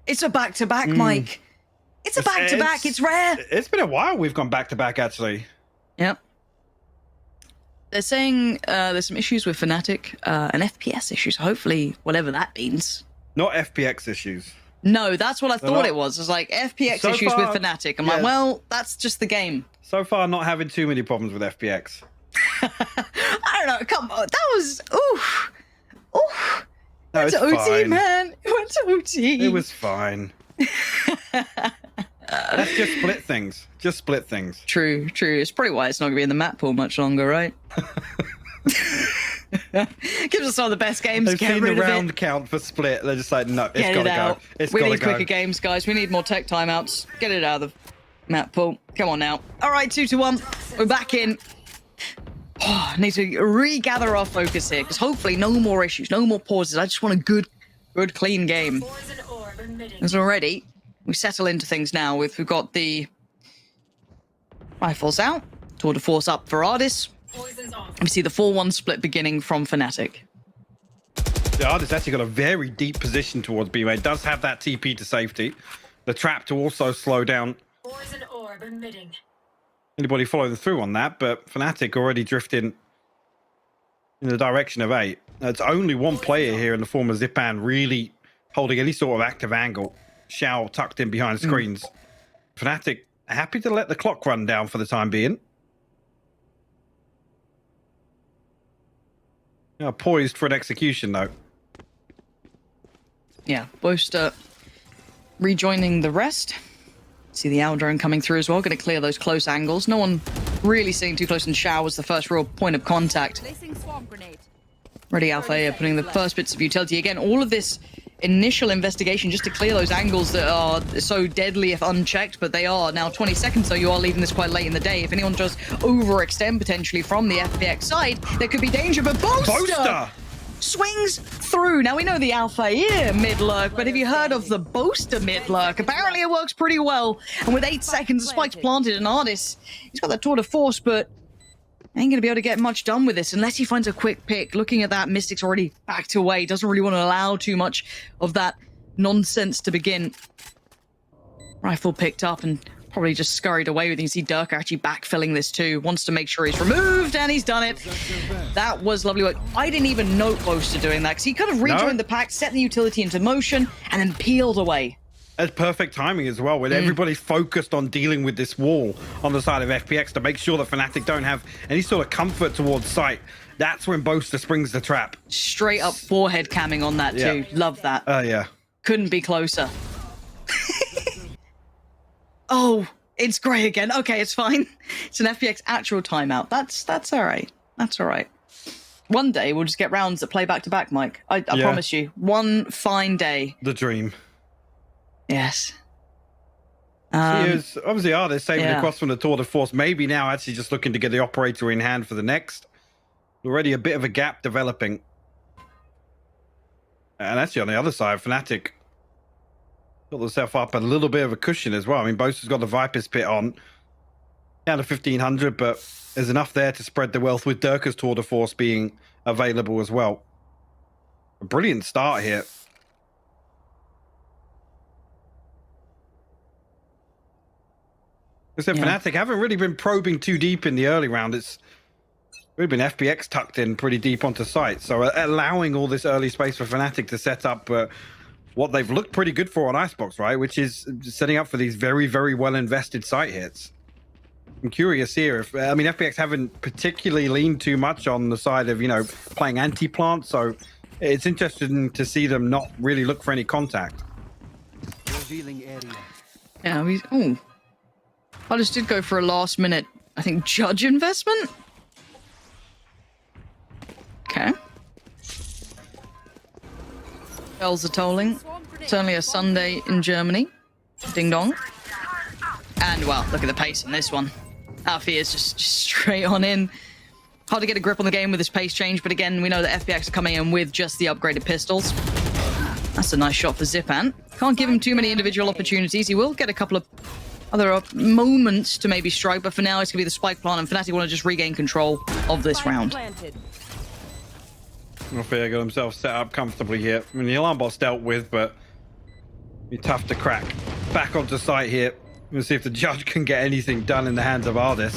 it's a back-to-back, Mike. It's a back-to-back. It's rare. It's been a while we've gone back-to-back, actually. Yep. They're saying there's some issues with FNATIC and FPS issues, hopefully, whatever that means. Not FPX issues. No, that's what I thought it was. It's like FPX issues with FNATIC. I'm like, well, that's just the game. So far, not having too many problems with FPX. I don't know. Come on. That was... Oof. Oof. No, went to OT, fine. Man. It went to OT. It was fine. Let's just split things. Just split things. True. It's probably why it's not going to be in the map pool much longer, right? Gives us some of the best games. They've seen the round count for split. They're just like, no, it's got to go. We need quicker games, guys. We need more tech timeouts. Get it out of the map pool. Come on now. All right, 2-1. We're back in. Oh, I need to regather our focus here, because hopefully no more issues, no more pauses. I just want a good, clean game. As already, we settle into things now. We've got the rifles out. Tour de force up for Artis. We see the 4-1 split beginning from FNATIC. The Artis actually got a very deep position towards B. It does have that TP to safety. The trap to also slow down. Anybody following through on that, but FNATIC already drifting in the direction of 8. It's only one player here in the form of Zipan really holding any sort of active angle. Shao tucked in behind screens. FNATIC happy to let the clock run down for the time being. Poised for an execution, though. Yeah, Boast rejoining the rest. See the owl drone coming through as well. Going to clear those close angles. No one really sitting too close, and Shao was the first real point of contact. Ready Alpha here, putting the first bits of utility. Again, all of this initial investigation just to clear those angles that are so deadly if unchecked, but they are now 20 seconds, so you are leaving this quite late in the day. If anyone does overextend potentially from the FPX side, there could be danger, but Boaster swings through. Now we know the Alpha here mid-lurk, but have you heard of the Boaster mid-lurk? Apparently it works pretty well, and with 8 seconds, the spike's planted, and Artis, he's got that tour de force, but Ain't gonna be able to get much done with this unless he finds a quick pick. Looking at that, Mystic's already backed away. Doesn't really want to allow too much of that nonsense to begin. Rifle picked up and probably just scurried away with it. You see Dirk actually backfilling this too. Wants to make sure he's removed, and he's done it. That was lovely work. I didn't even note Boaster doing that because he kind of rejoined the pack, set the utility into motion, and then peeled away. It's perfect timing as well, with everybody focused on dealing with this wall on the side of FPX to make sure that FNATIC don't have any sort of comfort towards sight. That's when Boaster springs the trap. Straight up forehead camming on that too. Love that. Yeah. Couldn't be closer. Oh, it's grey again. Okay, it's fine. It's an FPX actual timeout. That's all right. That's all right. One day we'll just get rounds that play back to back, Mike. I promise you. One fine day. The dream. Yes. Obviously, they're saving across from the Tour de Force. Maybe now actually just looking to get the operator in hand for the next. Already a bit of a gap developing. And actually on the other side, FNATIC got themselves up a little bit of a cushion as well. I mean, Boaster's got the Viper's Pit on. Down to 1,500, but there's enough there to spread the wealth with Dirk's Tour de Force being available as well. A brilliant start here. FNATIC haven't really been probing too deep in the early round. It's really been FPX tucked in pretty deep onto site. So allowing all this early space for FNATIC to set up what they've looked pretty good for on Icebox, right? Which is setting up for these very, very well invested site hits. I'm curious here if, I mean, FPX haven't particularly leaned too much on the side of, playing anti-plant. So it's interesting to see them not really look for any contact. Revealing area. Yeah, I just did go for a last minute, I think, judge investment. Okay. Bells are tolling. It's only a Sunday in Germany. Ding dong. And, well, look at the pace on this one. Alfie is just straight on in. Hard to get a grip on the game with this pace change, but again, we know that FPX are coming in with just the upgraded pistols. That's a nice shot for Zipan. Can't give him too many individual opportunities. He will get a couple of other moments to maybe strike, but for now it's going to be the spike plant, and FNATIC want to just regain control of this round. Alfie got himself set up comfortably here. I mean, the alarm bot's dealt with, but be tough to crack. Back onto site here. We'll see if the judge can get anything done in the hands of Ardis.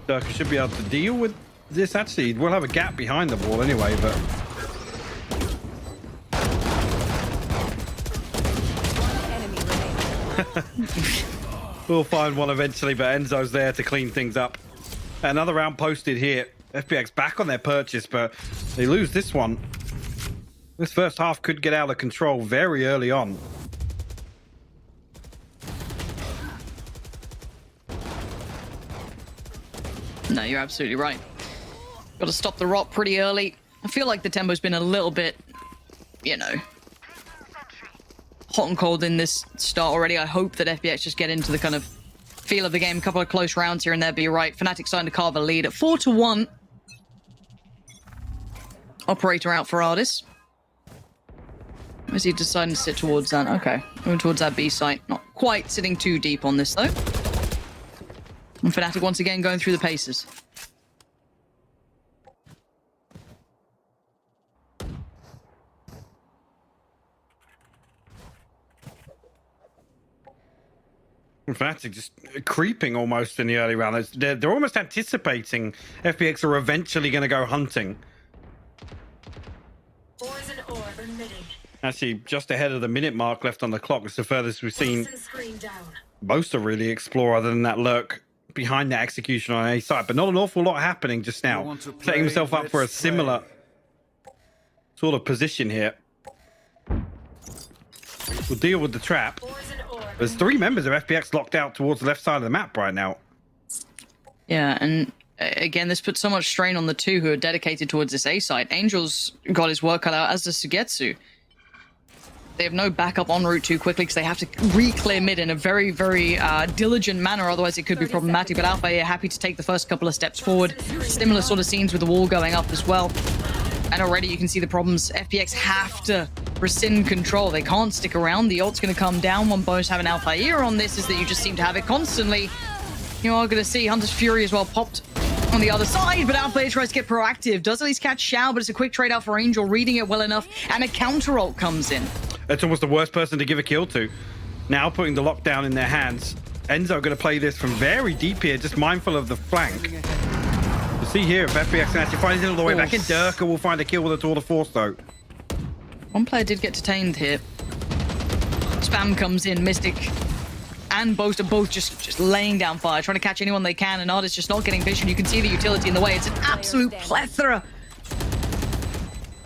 Dirk should be able to deal with this. Actually, we'll have a gap behind the wall anyway, but... we'll find one eventually, but Enzo's there to clean things up. Another round posted here. FPX back on their purchase, but they lose this one. This first half could get out of control very early on. No, you're absolutely right. Got to stop the rot pretty early. I feel like the tempo's been a little bit, hot and cold in this start already. I hope that FPX just get into the kind of feel of the game. A couple of close rounds here and there, but you're right. FNATIC starting to carve a lead at 4-1. Operator out for Ardis. Is he deciding to sit towards that? Okay, moving towards that B site. Not quite sitting too deep on this, though. And FNATIC once again going through the paces. FNATIC just creeping almost in the early round. They're almost anticipating FPX are eventually going to go hunting. Actually, just ahead of the minute mark left on the clock. It's the furthest we've seen Boaster really explore other than that lurk behind that execution on A side. But not an awful lot happening just now. Setting himself up for a similar sort of position here. We'll deal with the trap. There's 3 members of FPX locked out towards the left side of the map right now. Yeah, and again, this puts so much strain on the 2 who are dedicated towards this A side. Angel's got his work cut out, as does Sugetsu. They have no backup en route too quickly because they have to re-clear mid in a very, very diligent manner. Otherwise, it could be problematic. But Alpha are happy to take the first couple of steps forward. Similar sort of scenes with the wall going up as well. And already you can see the problems. FPX have to rescind control. They can't stick around. The ult's going to come down. One bonus having Alpha on this is that you just seem to have it constantly. You are going to see Hunter's Fury as well popped on the other side, but Alpha tries to get proactive. Does at least catch Xiao, but it's a quick trade out for Angel, reading it well enough, and a counter ult comes in. It's almost the worst person to give a kill to. Now putting the lockdown in their hands. Enzo going to play this from very deep here, just mindful of the flank. You see here, if FPX can actually find it all the way back in, Durka will find a kill with a tour de force though. One player did get detained here. Spam comes in, Mystic and Boast are both just laying down fire, trying to catch anyone they can, and Artist just not getting vision. You can see the utility in the way. It's an absolute plethora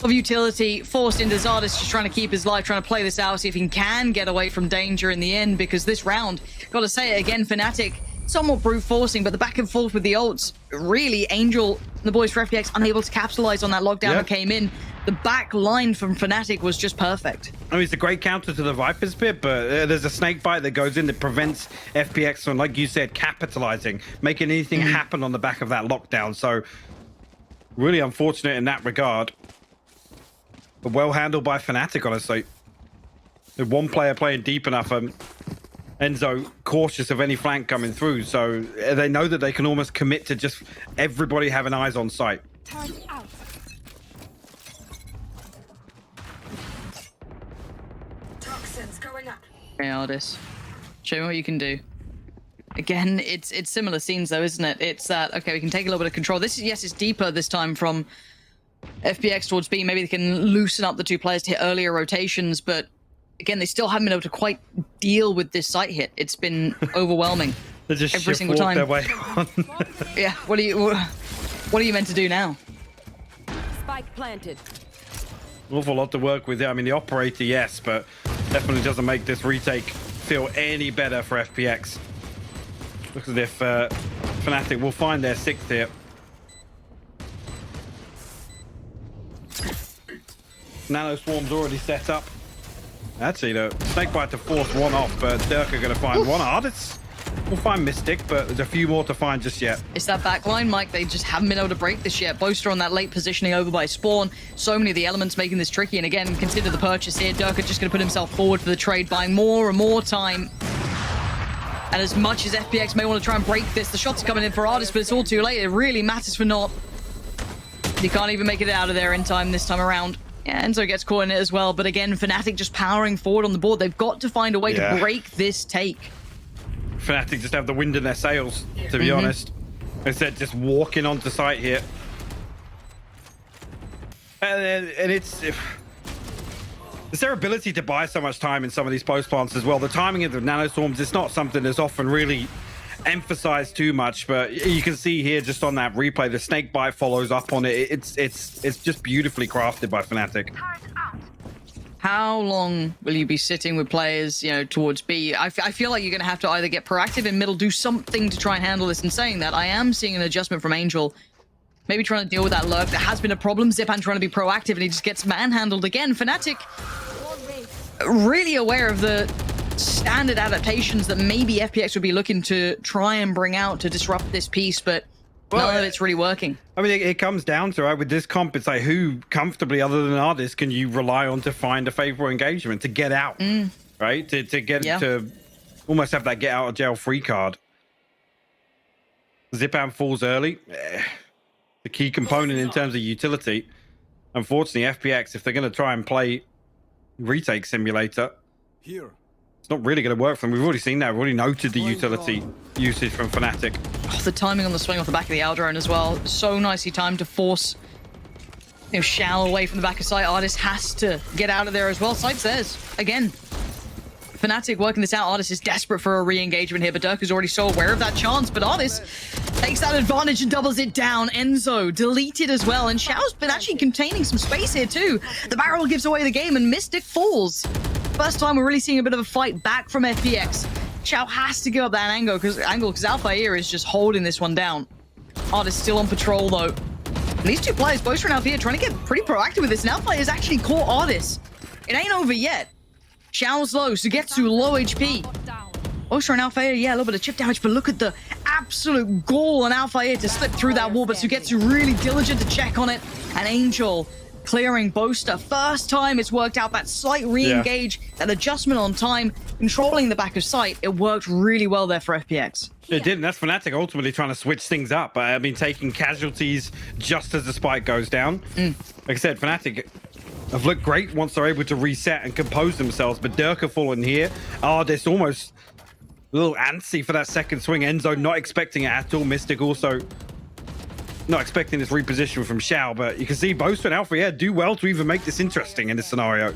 of utility forced into Zardis, just trying to keep his life, trying to play this out, see if he can get away from danger in the end, because this round, gotta say it again, FNATIC, somewhat brute forcing, but the back and forth with the ults, really, Angel and the boys for FPX unable to capitalize on that lockdown that came in. The back line from FNATIC was just perfect. I mean, it's a great counter to the Viper's Pit, but there's a snake bite that goes in that prevents FPX from, like you said, capitalizing, making anything happen on the back of that lockdown. So, really unfortunate in that regard. But well handled by FNATIC, honestly. With one player playing deep enough, Enzo cautious of any flank coming through, so they know that they can almost commit to just everybody having eyes on sight. Okay, Ardis, show me what you can do. Again, it's similar scenes though, isn't it? It's that, okay, we can take a little bit of control. This is, yes, it's deeper this time from FPX towards B. Maybe they can loosen up the two players to hit earlier rotations, but again, they still haven't been able to quite deal with this site hit. It's been overwhelming. They just every single time. Their way on. Yeah, what are you meant to do now? Spike planted. An awful lot to work with there. I mean, the operator, yes, but definitely doesn't make this retake feel any better for FPX. Looks as if FNATIC will find their sixth here. Nano Swarm's already set up. Actually, the Snakebite to force one off, but Durka going to find one. Artists will find Mystic, but there's a few more to find just yet. It's that back line, Mike. They just haven't been able to break this yet. Boaster on that late positioning over by Spawn. So many of the elements making this tricky. And again, consider the purchase here. Durka just going to put himself forward for the trade, buying more and more time. And as much as FPX may want to try and break this, the shots are coming in for Artist, but it's all too late. It really matters for Not. He can't even make it out of there in time this time around. Yeah, Enzo gets caught in it as well, but again, FNATIC just powering forward on the board. They've got to find a way to break this take. FNATIC just have the wind in their sails, to be honest. Instead, just walking onto site here. And it's their ability to buy so much time in some of these post plants as well. The timing of the nanostorms is not something that's often really emphasized too much, but you can see here just on that replay, the snake bite follows up on it. It's just beautifully crafted by FNATIC. How long will you be sitting with players, you know, towards B? I feel like you're going to have to either get proactive in middle, do something to try and handle this. And saying that, I am seeing an adjustment from Angel. Maybe trying to deal with that lurk. There has been a problem. Zipan trying to be proactive, and he just gets manhandled again. FNATIC really aware of the standard adaptations that maybe FPX would be looking to try and bring out to disrupt this piece, but none of it's really working. I mean, it comes down to, right, with this comp, it's like who comfortably, other than Artist, can you rely on to find a favorable engagement, to get out, right? To get to almost have that get out of jail free card. Zipan falls early. The key component in terms of utility. Unfortunately, FPX, if they're going to try and play retake simulator, Here. it's not really going to work for them. We've already seen that. We've already noted the utility usage from FNATIC. Oh, the timing on the swing off the back of the Aldrone as well. So nicely timed to force, you know, Xiao away from the back of site. Artist has to get out of there as well. Site's theirs again. FNATIC working this out. Artist is desperate for a re-engagement here, but Dirk is already so aware of that chance. But Artist takes that advantage and doubles it down. Enzo deleted as well, and Xiao's been actually containing some space here too. The barrel gives away the game, and Mystic falls. First time we're really seeing a bit of a fight back from FPX. Xiao has to give up that angle because Alphair is just holding this one down. Artist still on patrol though. And these two players, Boaster and Alphair, trying to get pretty proactive with this. And Alphair has actually caught Artist. It ain't over yet. Xiao's low, Sugetsu low HP. Boaster and Alphair, yeah, a little bit of chip damage, but look at the absolute gall on Alphair to slip through that wall. But Sugetsu really diligent to check on it. And Angel clearing Boaster. First time it's worked out that slight re-engage, that adjustment on time, controlling the back of sight. It worked really well there for FPX. It did, and that's FNATIC ultimately trying to switch things up. I mean, taking casualties just as the spike goes down. Like I said, FNATIC have looked great once they're able to reset and compose themselves, but Dirk have fallen here. Ardis almost a little antsy for that second swing. Enzo not expecting it at all. Mystic also not expecting this reposition from Shao, but you can see Boaster and Alpha do well to even make this interesting in this scenario.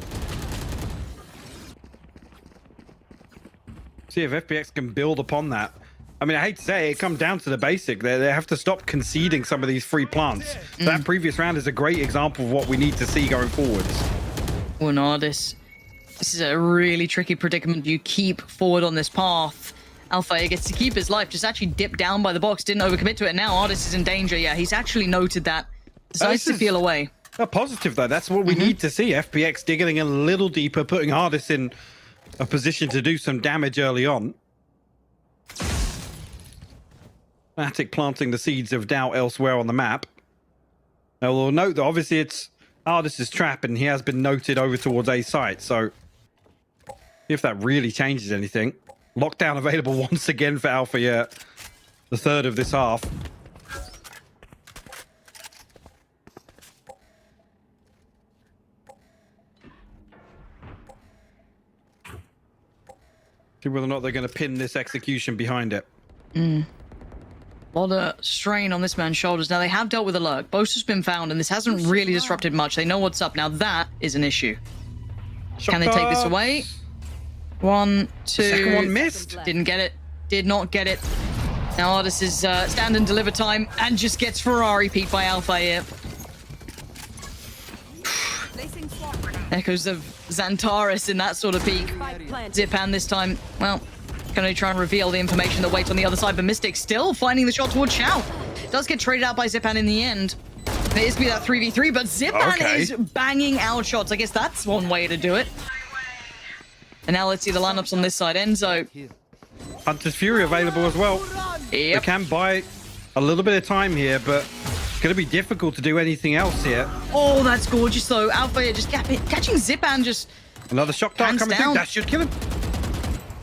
See if FPX can build upon that. I mean, I hate to say it comes down to the basic. They have to stop conceding some of these free plants. That previous round is a great example of what we need to see going forwards. Well, no, this is a really tricky predicament. You keep forward on this path. Alpha gets to keep his life, just actually dipped down by the box, didn't overcommit to it. Now Ardis is in danger. Yeah, he's actually noted that. Decides to peel away. A positive, though. That's what we need to see. FPX digging a little deeper, putting Ardis in a position to do some damage early on. FNATIC planting the seeds of doubt elsewhere on the map. Now we'll note that obviously it's Ardis' trap, and he has been noted over towards A site. So if that really changes anything, lockdown available once again for Alpha. Yeah, the third of this half. See whether or not they're going to pin this execution behind it. A lot of strain on this man's shoulders. Now, they have dealt with a lurk. Boaster's been found, and this hasn't really disrupted much. They know what's up. Now, that is an issue. Can they take this away? 1, 2... Second one missed. Didn't get it. Did not get it. Now, Ardis is stand and deliver time, and just gets Ferrari peaked by Alpha here. Echoes of Xantaris in that sort of peak. Zipan this time, well, can only try and reveal the information that waits on the other side, but Mystic still finding the shot towards Shao. Does get traded out by Zipan in the end. It is to be that 3v3, but Zipan is banging out shots. I guess that's one way to do it. And now let's see the lineups on this side. Enzo. Hunter's Fury available as well. Yep. They can buy a little bit of time here, but it's going to be difficult to do anything else here. Oh, that's gorgeous, though. Alpha just catching Zipan just... Another shock dart coming through. That should kill him.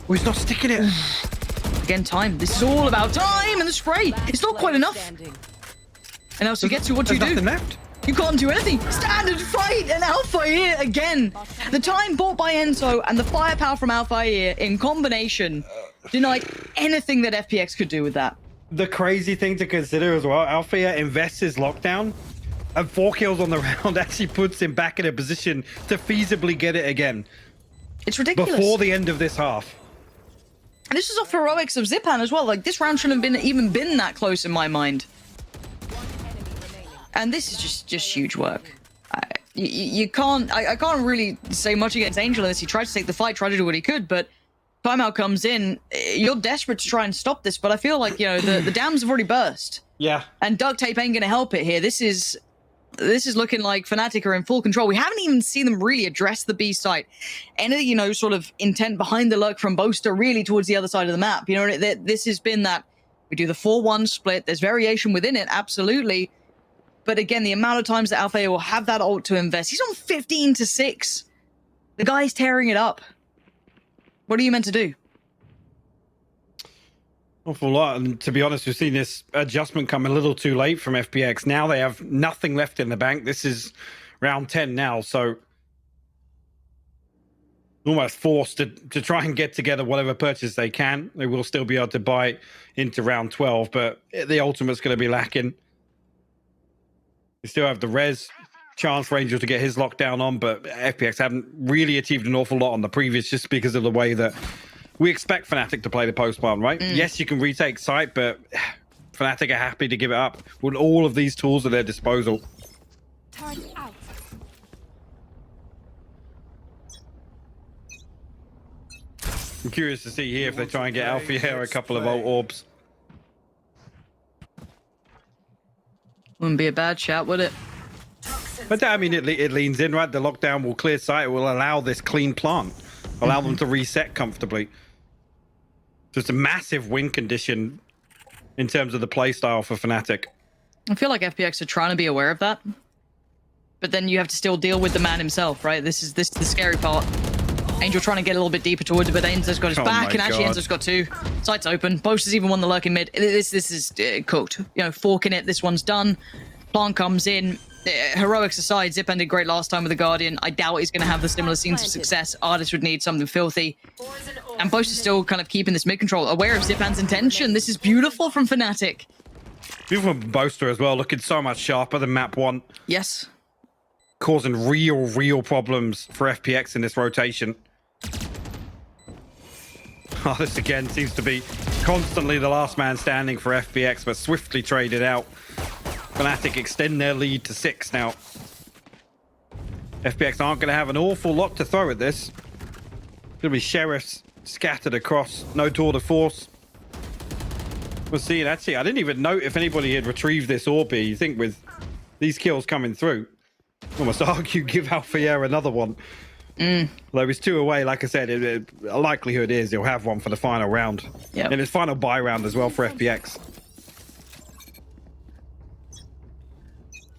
Oh, he's not sticking it. Again, time. This is all about time and the spray. It's not quite enough. And now to get to what do you do? Nothing left. You can't do anything. Standard fight and Alpha here again. The time bought by Enzo and the firepower from Alpha here in combination denied anything that FPX could do with that. The crazy thing to consider as well, Alpha invests his lockdown, and 4 kills on the round actually puts him back in a position to feasibly get it again. It's ridiculous. Before the end of this half. And this is off heroics of Zipan as well. Like, this round shouldn't have even been that close in my mind. And this is just huge work. I can't really say much against Angel unless he tried to take the fight, tried to do what he could, but timeout comes in. You're desperate to try and stop this, but I feel like, you know, the dams have already burst. Yeah. And duct tape ain't gonna help it here. This is looking like FNATIC are in full control. We haven't even seen them really address the B site. Any, you know, sort of intent behind the lurk from Boaster really towards the other side of the map. You know, this has been that we do the 4-1 split. There's variation within it, absolutely. But again, the amount of times that Alpha will have that ult to invest. He's on 15-6. The guy's tearing it up. What are you meant to do? Awful lot. And to be honest, we've seen this adjustment come a little too late from FPX. Now they have nothing left in the bank. This is round 10 now, so almost forced to try and get together whatever purchase they can. They will still be able to buy into round 12, but the ultimate's going to be lacking. You still have the res chance for Angel to get his lockdown on, but FPX haven't really achieved an awful lot on the previous just because of the way that we expect FNATIC to play the post-bomb, right? Yes, you can retake site, but FNATIC are happy to give it up with all of these tools at their disposal. I'm curious to see here if they try and get Alfie here a couple of orbs. Wouldn't be a bad shout, would it? But I mean, it leans in, right? The lockdown will clear site. It will allow this clean plant, allow them to reset comfortably. So it's a massive win condition in terms of the play style for FNATIC. I feel like FPX are trying to be aware of that. but then you have to still deal with the man himself, right? This is the scary part. Angel trying to get a little bit deeper towards it, but Enzo's got his back, and actually Enzo's got two. Sights open. Boaster's even won the lurking mid. This is cooked. You know, forking it. This one's done. Plant comes in. Heroics aside, Zipan did great last time with the Guardian. I doubt he's going to have the similar scenes of success. Artist would need something filthy. And Boaster's still kind of keeping this mid control, aware of Zipan's intention. This is beautiful from FNATIC. Beautiful from Boaster as well, looking so much sharper than map 1. Yes. Causing real problems for FPX in this rotation. Oh, this again seems to be constantly the last man standing for FPX, but swiftly traded out. FNATIC extend their lead to 6 now. FPX aren't going to have an awful lot to throw at this. Going to be sheriffs scattered across. No tour de force. We'll see. Actually, I didn't even note if anybody had retrieved this Orbi. You think with these kills coming through, almost argue give Alfier another one. Although he's 2 away, like I said, a likelihood is he'll have one for the final round. Yep. And his final buy round as well for FPX.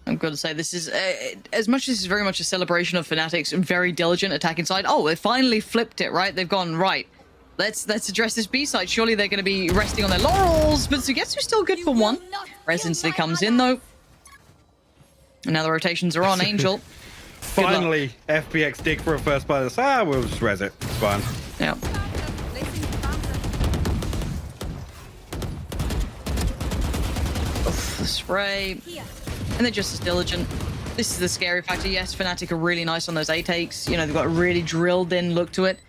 I'm going to say this is, as much as this is very much a celebration of FNATIC's very diligent attacking side. Oh, they finally flipped it, right? They've gone, right, let's address this B side. Surely they're going to be resting on their laurels, but Sugetsu's still good for one. Residency comes in, though. And now the rotations are on. Angel. Finally, FPX dig for a first play. We'll just res it. It's fine. Yeah. Oof, the spray. And they're just as diligent. This is the scary factor. Yes, FNATIC are really nice on those A takes. You know, they've got a really drilled in look to it.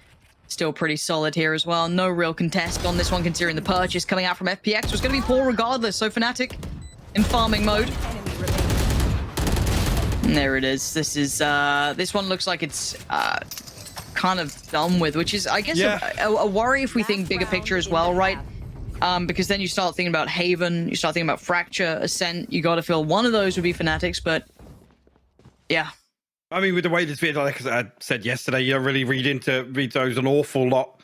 Still pretty solid here as well. No real contest on this one, considering the purchase coming out from FPX was going to be poor regardless. So FNATIC in farming mode. And there it is. This is this one looks like it's kind of done with, which is, I guess, a worry if we think bigger picture as well, right? Because then you start thinking about Haven, you start thinking about Fracture, Ascent. You got to feel one of those would be FNATIC's, but yeah. I mean, with the way this video, like I said yesterday, you don't really read those an awful lot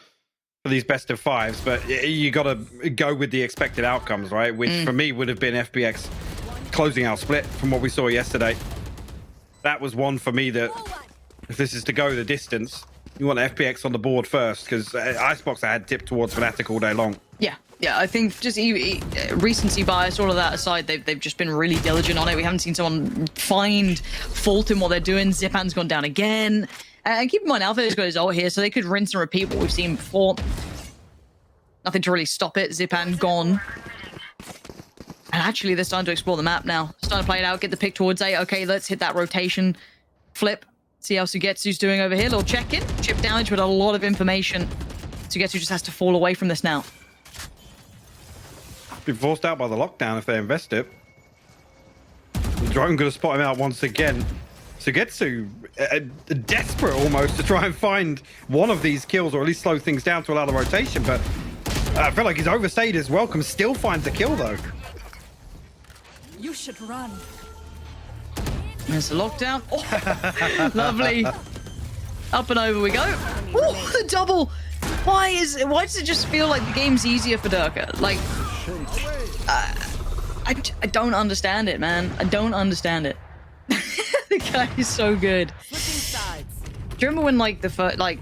for these best of 5s, but you got to go with the expected outcomes, right? Which for me would have been FPX closing out split from what we saw yesterday. That was one for me that if this is to go the distance, you want FPX on the board first, because Icebox I had tipped towards FNATIC all day long. Yeah, I think just recency bias, all of that aside, they've just been really diligent on it. We haven't seen someone find fault in what they're doing. Zipan's gone down again. And keep in mind, Alpha's got his ult here, so they could rinse and repeat what we've seen before. Nothing to really stop it. Zipan gone. And actually, they're starting to explore the map now. Starting to play it out, get the pick towards A. Okay, let's hit that rotation. Flip. See how Sugetsu's doing over here. Little check-in. Chip damage with a lot of information. Sugetsu just has to fall away from this now. Be forced out by the lockdown if they invest it. The drone going to spot him out once again. Sugetsu desperate almost to try and find one of these kills, or at least slow things down to allow the rotation, but I feel like he's overstayed his welcome. Still finds the kill though. You should run. There's the lockdown. Oh, lovely. Up and over we go. Oh, the double. Why does it just feel like the game's easier for Durka? Like, I don't understand it, man. I don't understand it. The guy is so good. Do you remember when, like, the first, like,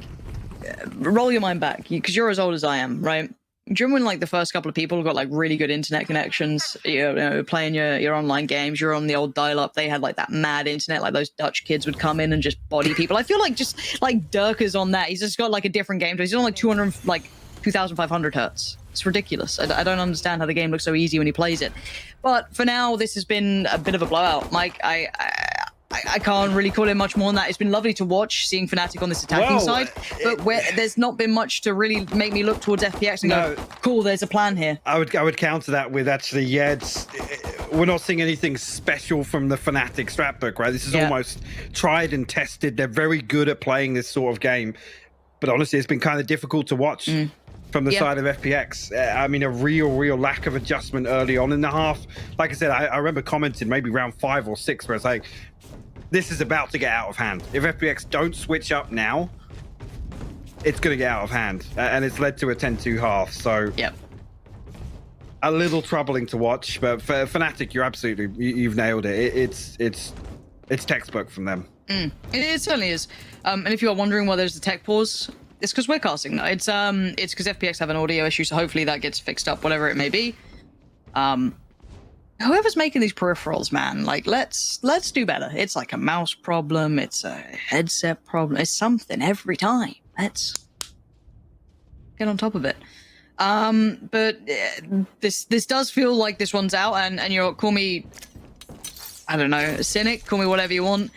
roll your mind back, because you're as old as I am, right? Do you remember when, like, the first couple of people got, like, really good internet connections? You know, playing your online games, you're on the old dial-up. They had, like, that mad internet, like, those Dutch kids would come in and just body people. I feel like just, like, Durka's on that. He's just got, like, a different game. He's on, like, 2,500 hertz. It's ridiculous. I don't understand how the game looks so easy when he plays it. But for now, this has been a bit of a blowout. Mike, I can't really call it much more than that. It's been lovely to watch, seeing FNATIC on this attacking side, but there's not been much to really make me look towards FPX and go, cool, there's a plan here. I would counter that with actually, we're not seeing anything special from the FNATIC strat book, right? This is almost tried and tested. They're very good at playing this sort of game, but honestly, it's been kind of difficult to watch from the side of FPX. I mean, a real lack of adjustment early on in the half. Like I said, I remember commenting maybe round 5 or 6 where it's like, this is about to get out of hand. If FPX don't switch up now, it's going to get out of hand. And it's led to a 10-2 half. So a little troubling to watch. But for FNATIC, you're absolutely, you've nailed it. It's It's textbook from them. It certainly is. And if you are wondering why there's a tech pause, it's because we're casting. It's because FPX have an audio issue, so hopefully that gets fixed up, whatever it may be. Whoever's making these peripherals, man, like let's do better. It's like a mouse problem, it's a headset problem, it's something every time. Let's get on top of it. But this does feel like this one's out, and you know, call me, I don't know, a cynic, call me whatever you want.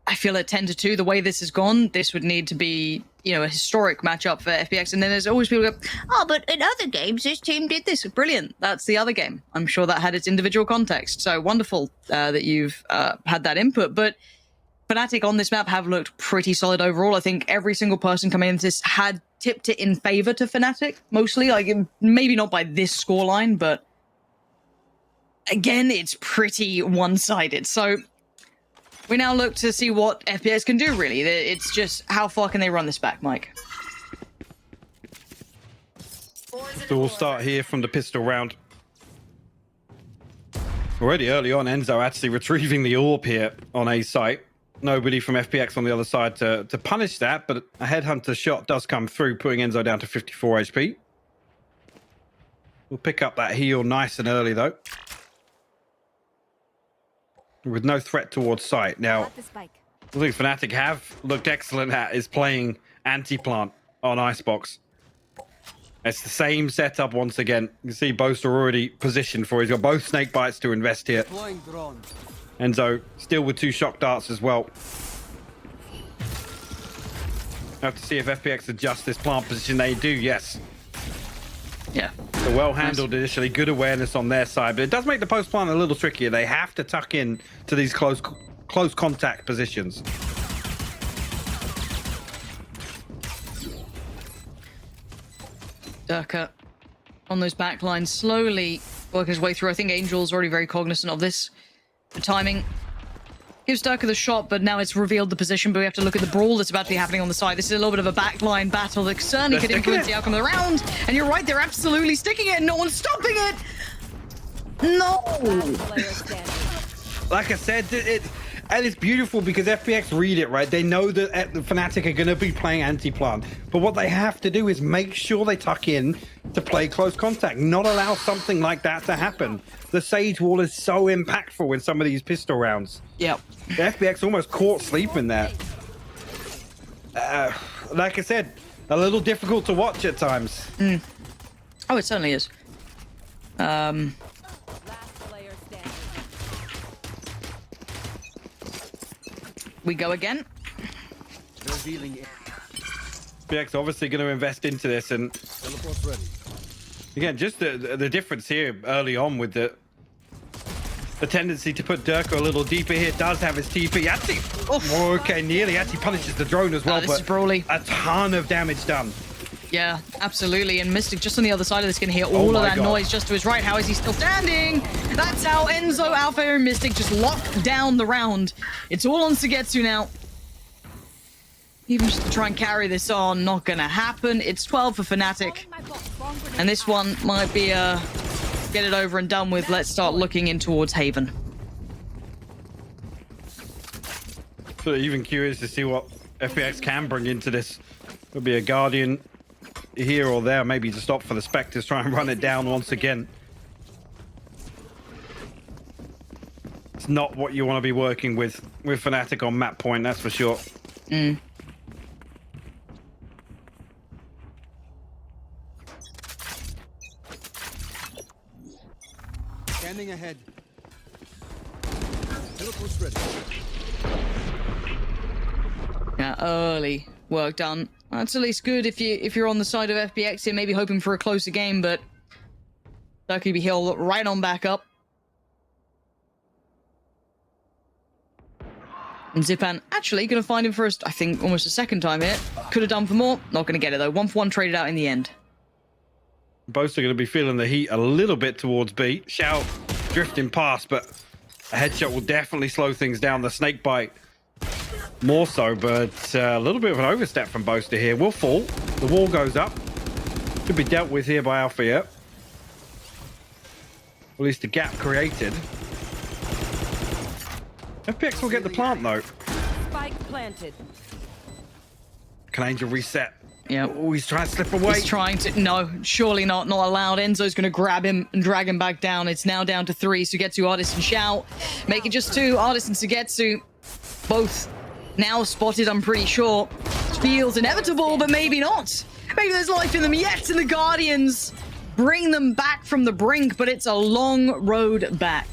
I feel at 10-2, the way this has gone, this would need to be, you know, a historic matchup for FPX. And then there's always people go, oh, but in other games, this team did this. Brilliant. That's the other game. I'm sure that had its individual context. So wonderful that you've had that input. But FNATIC on this map have looked pretty solid overall. I think every single person coming into this had tipped it in favor to FNATIC, mostly. Like, maybe not by this scoreline, but again, it's pretty one-sided. So we now look to see what FPX can do, really. It's just, how far can they run this back, Mike? So we'll start here from the pistol round. Already early on, Enzo actually retrieving the AWP here on A site. Nobody from FPX on the other side to punish that, but a headhunter shot does come through, putting Enzo down to 54 HP. We'll pick up that heal nice and early, though, with no threat towards site. Now, the thing FNATIC have looked excellent at is playing anti-plant on Icebox. It's the same setup once again. You can see Boaster already positioned for it. He's got both snake bites to invest here. Enzo still with 2 shock darts as well. Have to see if FPX adjust this plant position. They do, yes. Yeah. So well handled initially, good awareness on their side, but it does make the post plant a little trickier. They have to tuck in to these close contact positions. Durka on those back lines, slowly work his way through. I think Angel's already very cognizant of this. The timing gives Durka the shot, but now it's revealed the position, but we have to look at the brawl that's about to be happening on the side. This is a little bit of a backline battle that certainly could influence the outcome of the round. And you're right, they're absolutely sticking it and no one's stopping it. No. Like I said, and it's beautiful because FPX read it, right? They know that the FNATIC are going to be playing anti-plant. But what they have to do is make sure they tuck in to play close contact, not allow something like that to happen. The Sage wall is so impactful in some of these pistol rounds. Yep. The FPX almost caught sleeping there. Like I said, a little difficult to watch at times. Oh, it certainly is. We go again. FPX obviously going to invest into this, and again, just the difference here early on with the tendency to put Durka a little deeper here. Does have his TP. Actually, okay, nearly actually punishes the drone as well, this is brawly. A ton of damage done. Yeah, absolutely. And Mystic just on the other side of this can hear all of that noise just to his right. How is he still standing? That's how Enzo, Alpha, and Mystic just lock down the round. It's all on Sugetsu now. Even just to try and carry this on, not gonna happen. It's 12 for FNATIC. And this one might be a get it over and done with. Let's start looking in towards Haven. So even curious to see what FPX can bring into this. There'll be a Guardian here or there, maybe to stop for the Spectres, try and run it down once again. It's not what you want to be working with FNATIC on map point, that's for sure. Standing ahead. Teleport's ready. Yeah, early work done. That's at least good if you're on the side of FPX here, maybe hoping for a closer game, but that could be healed right on back up. And Zipan actually going to find him for, I think, almost a second time here. Could have done for more. Not going to get it, though. 1-for-1 traded out in the end. Both are going to be feeling the heat a little bit towards B. Shao drifting past, but a headshot will definitely slow things down. The snake bite more so, but a little bit of an overstep from Boaster here. Will fall. The wall goes up. Could be dealt with here by Alpha, yeah. At least the gap created. FPX will get the plant though. Spike planted. Can Angel reset? Yeah. Oh, he's trying to slip away. He's trying to. No, surely not. Not allowed. Enzo's going to grab him and drag him back down. It's now down to 3. Sugetsu, Artist, and Shout. Make it just 2. Artist and Sugetsu. Both now spotted, I'm pretty sure. Feels inevitable, but maybe not. Maybe there's life in them yet, and the Guardians bring them back from the brink, but it's a long road back.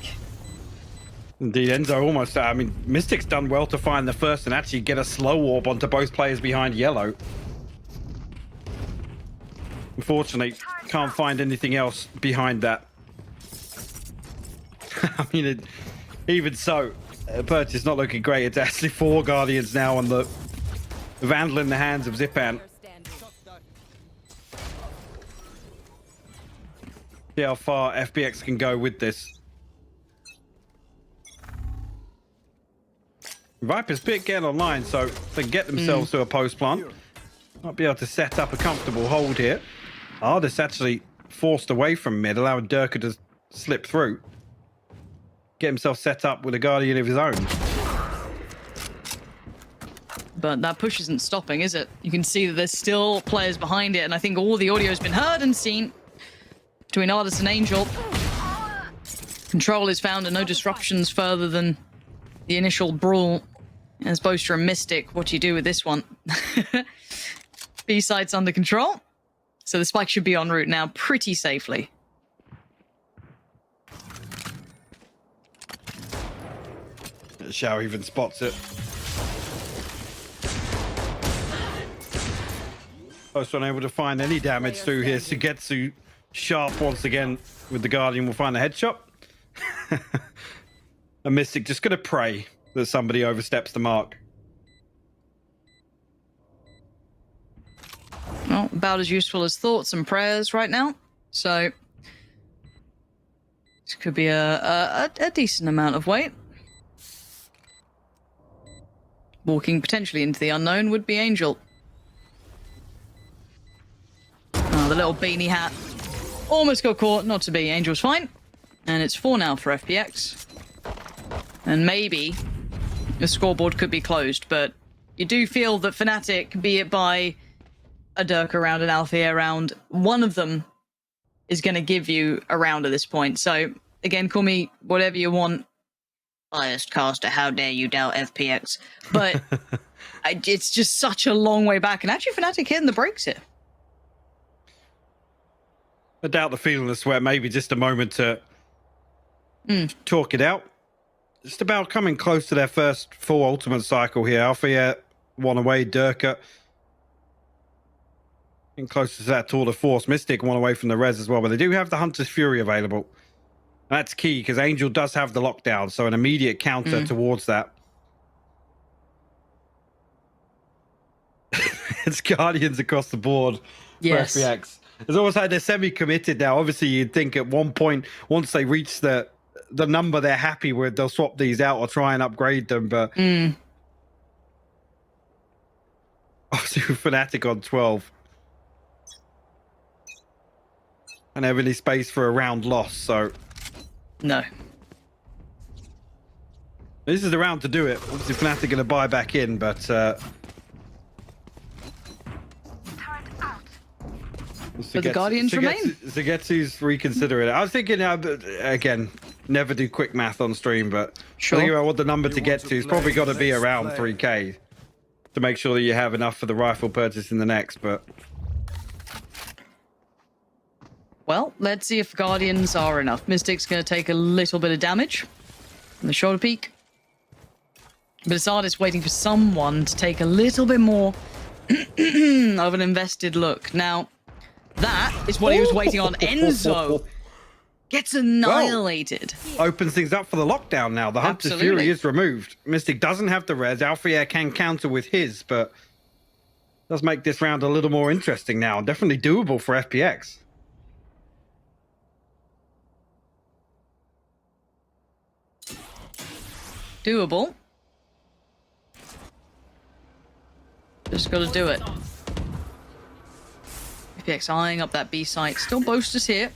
Indeed, Enzo almost. I mean, Mystic's done well to find the first and actually get a slow warp onto both players behind yellow. Unfortunately, can't find anything else behind that. I mean, even so, purchase not looking great. It's actually 4 Guardians now on the Vandal in the hands of Zipan. See how far FPX can go with this. Viper's pick getting online, so they can get themselves to a post plant. Might be able to set up a comfortable hold here. Artist actually forced away from mid, allowing Durka to slip through. Get himself set up with a Guardian of his own. But that push isn't stopping, is it? You can see that there's still players behind it, and I think all the audio has been heard and seen between Artist and Angel. Control is found and no disruptions further than the initial brawl. As Boaster and Mystic, what do you do with this one? B-side's under control. So the spike should be en route now pretty safely. Xiao even spots it. First one able to find any damage through here. Sugetsu sharp once again with the Guardian will find a headshot. A Mystic just going to pray that somebody oversteps the mark. Well, about as useful as thoughts and prayers right now. So this could be a decent amount of weight. Walking potentially into the unknown would be Angel. Oh, the little beanie hat. Almost got caught. Not to be. Angel's fine. And it's 4 now for FPX. And maybe the scoreboard could be closed, but you do feel that FNATIC, be it by a Durka round, an Althea round, one of them is going to give you a round at this point. So, again, call me whatever you want. Biased caster, how dare you doubt FPX. But it's just such a long way back. And actually, FNATIC hitting the brakes here. I doubt the feeling of sweat. Maybe just a moment to talk it out. Just about coming close to their first full ultimate cycle here. Althea one away, Durka getting close to that tour de force. Mystic one away from the res as well, but they do have the Hunter's Fury available. That's key because Angel does have the lockdown, so an immediate counter towards that. It's Guardians across the board for FPX. It's almost like they're semi-committed now. Obviously, you'd think at one point, once they reach the number they're happy with, they'll swap these out or try and upgrade them. But obviously, with FNATIC on 12. And have any space for a round loss, so... No. This is the round to do it. Obviously, FNATIC going to buy back in, but... But the Guardians remain. Sugetsu's reconsidering it. I was thinking, again, never do quick math on stream, but thinking about what the number to get to is probably got to be around 3k to make sure that you have enough for the rifle purchase in the next, but... Well, let's see if Guardians are enough. Mystic's going to take a little bit of damage from the shoulder peak. But it's Artist waiting for someone to take a little bit more of an invested look. Now, that is what he was waiting on. Enzo gets annihilated. Well, opens things up for the lockdown now. The Hunter's Fury is removed. Mystic doesn't have the res. Althea can counter with his, but does make this round a little more interesting now. Definitely doable for FPX. Doable. Just got to do it. FPX eyeing up that B site. Still Boasters here.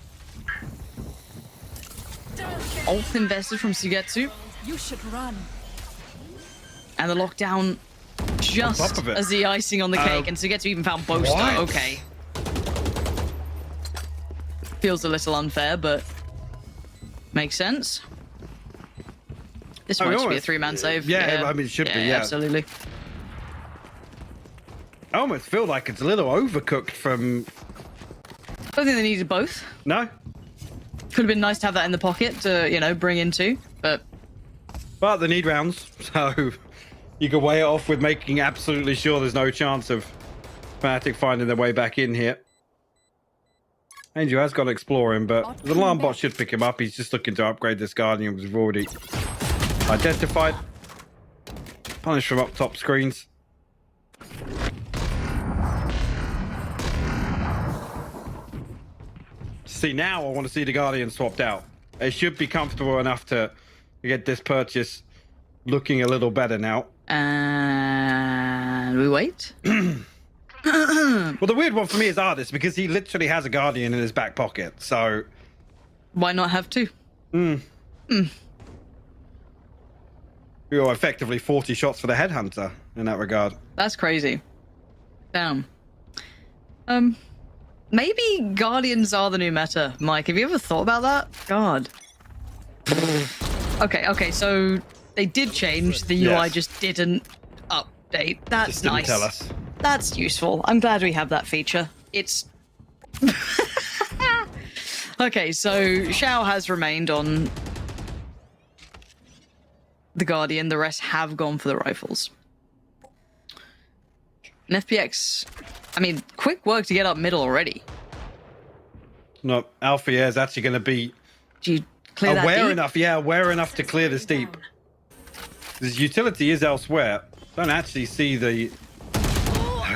Ult invested from Sugetsu. You should run. And the lockdown just as the icing on the cake. And Sugetsu even found Boaster. Okay. Feels a little unfair, but makes sense. This might just be a 3-man save. Yeah, I mean, it should be, yeah. Absolutely. I almost feel like it's a little overcooked from... I don't think they needed both. No? Could have been nice to have that in the pocket to, you know, bring into, but... But they need rounds, so you can weigh it off with making absolutely sure there's no chance of FNATIC finding their way back in here. Angel has got to explore him, but the alarm bot should pick him up. He's just looking to upgrade this Guardian, which we've already identified. Punish from up top screens. See, now I want to see the Guardian swapped out. It should be comfortable enough to get this purchase looking a little better now. And we wait. Well, the weird one for me is Artist, because he literally has a Guardian in his back pocket, so... Why not have two? We are effectively 40 shots for the Headhunter in that regard. That's crazy. Damn. Maybe Guardians are the new meta, Mike. Have you ever thought about that? God. Okay, so they did change. The UI just didn't update. That's just didn't nice. Tell us. That's useful. I'm glad we have that feature. It's... Okay, so Xiao has remained on the Guardian. The rest have gone for the rifles. And FPX... I mean, quick work to get up middle already. No, Alfia is actually going to be aware enough. Yeah, aware enough to clear this deep. His utility is elsewhere. Don't actually see the...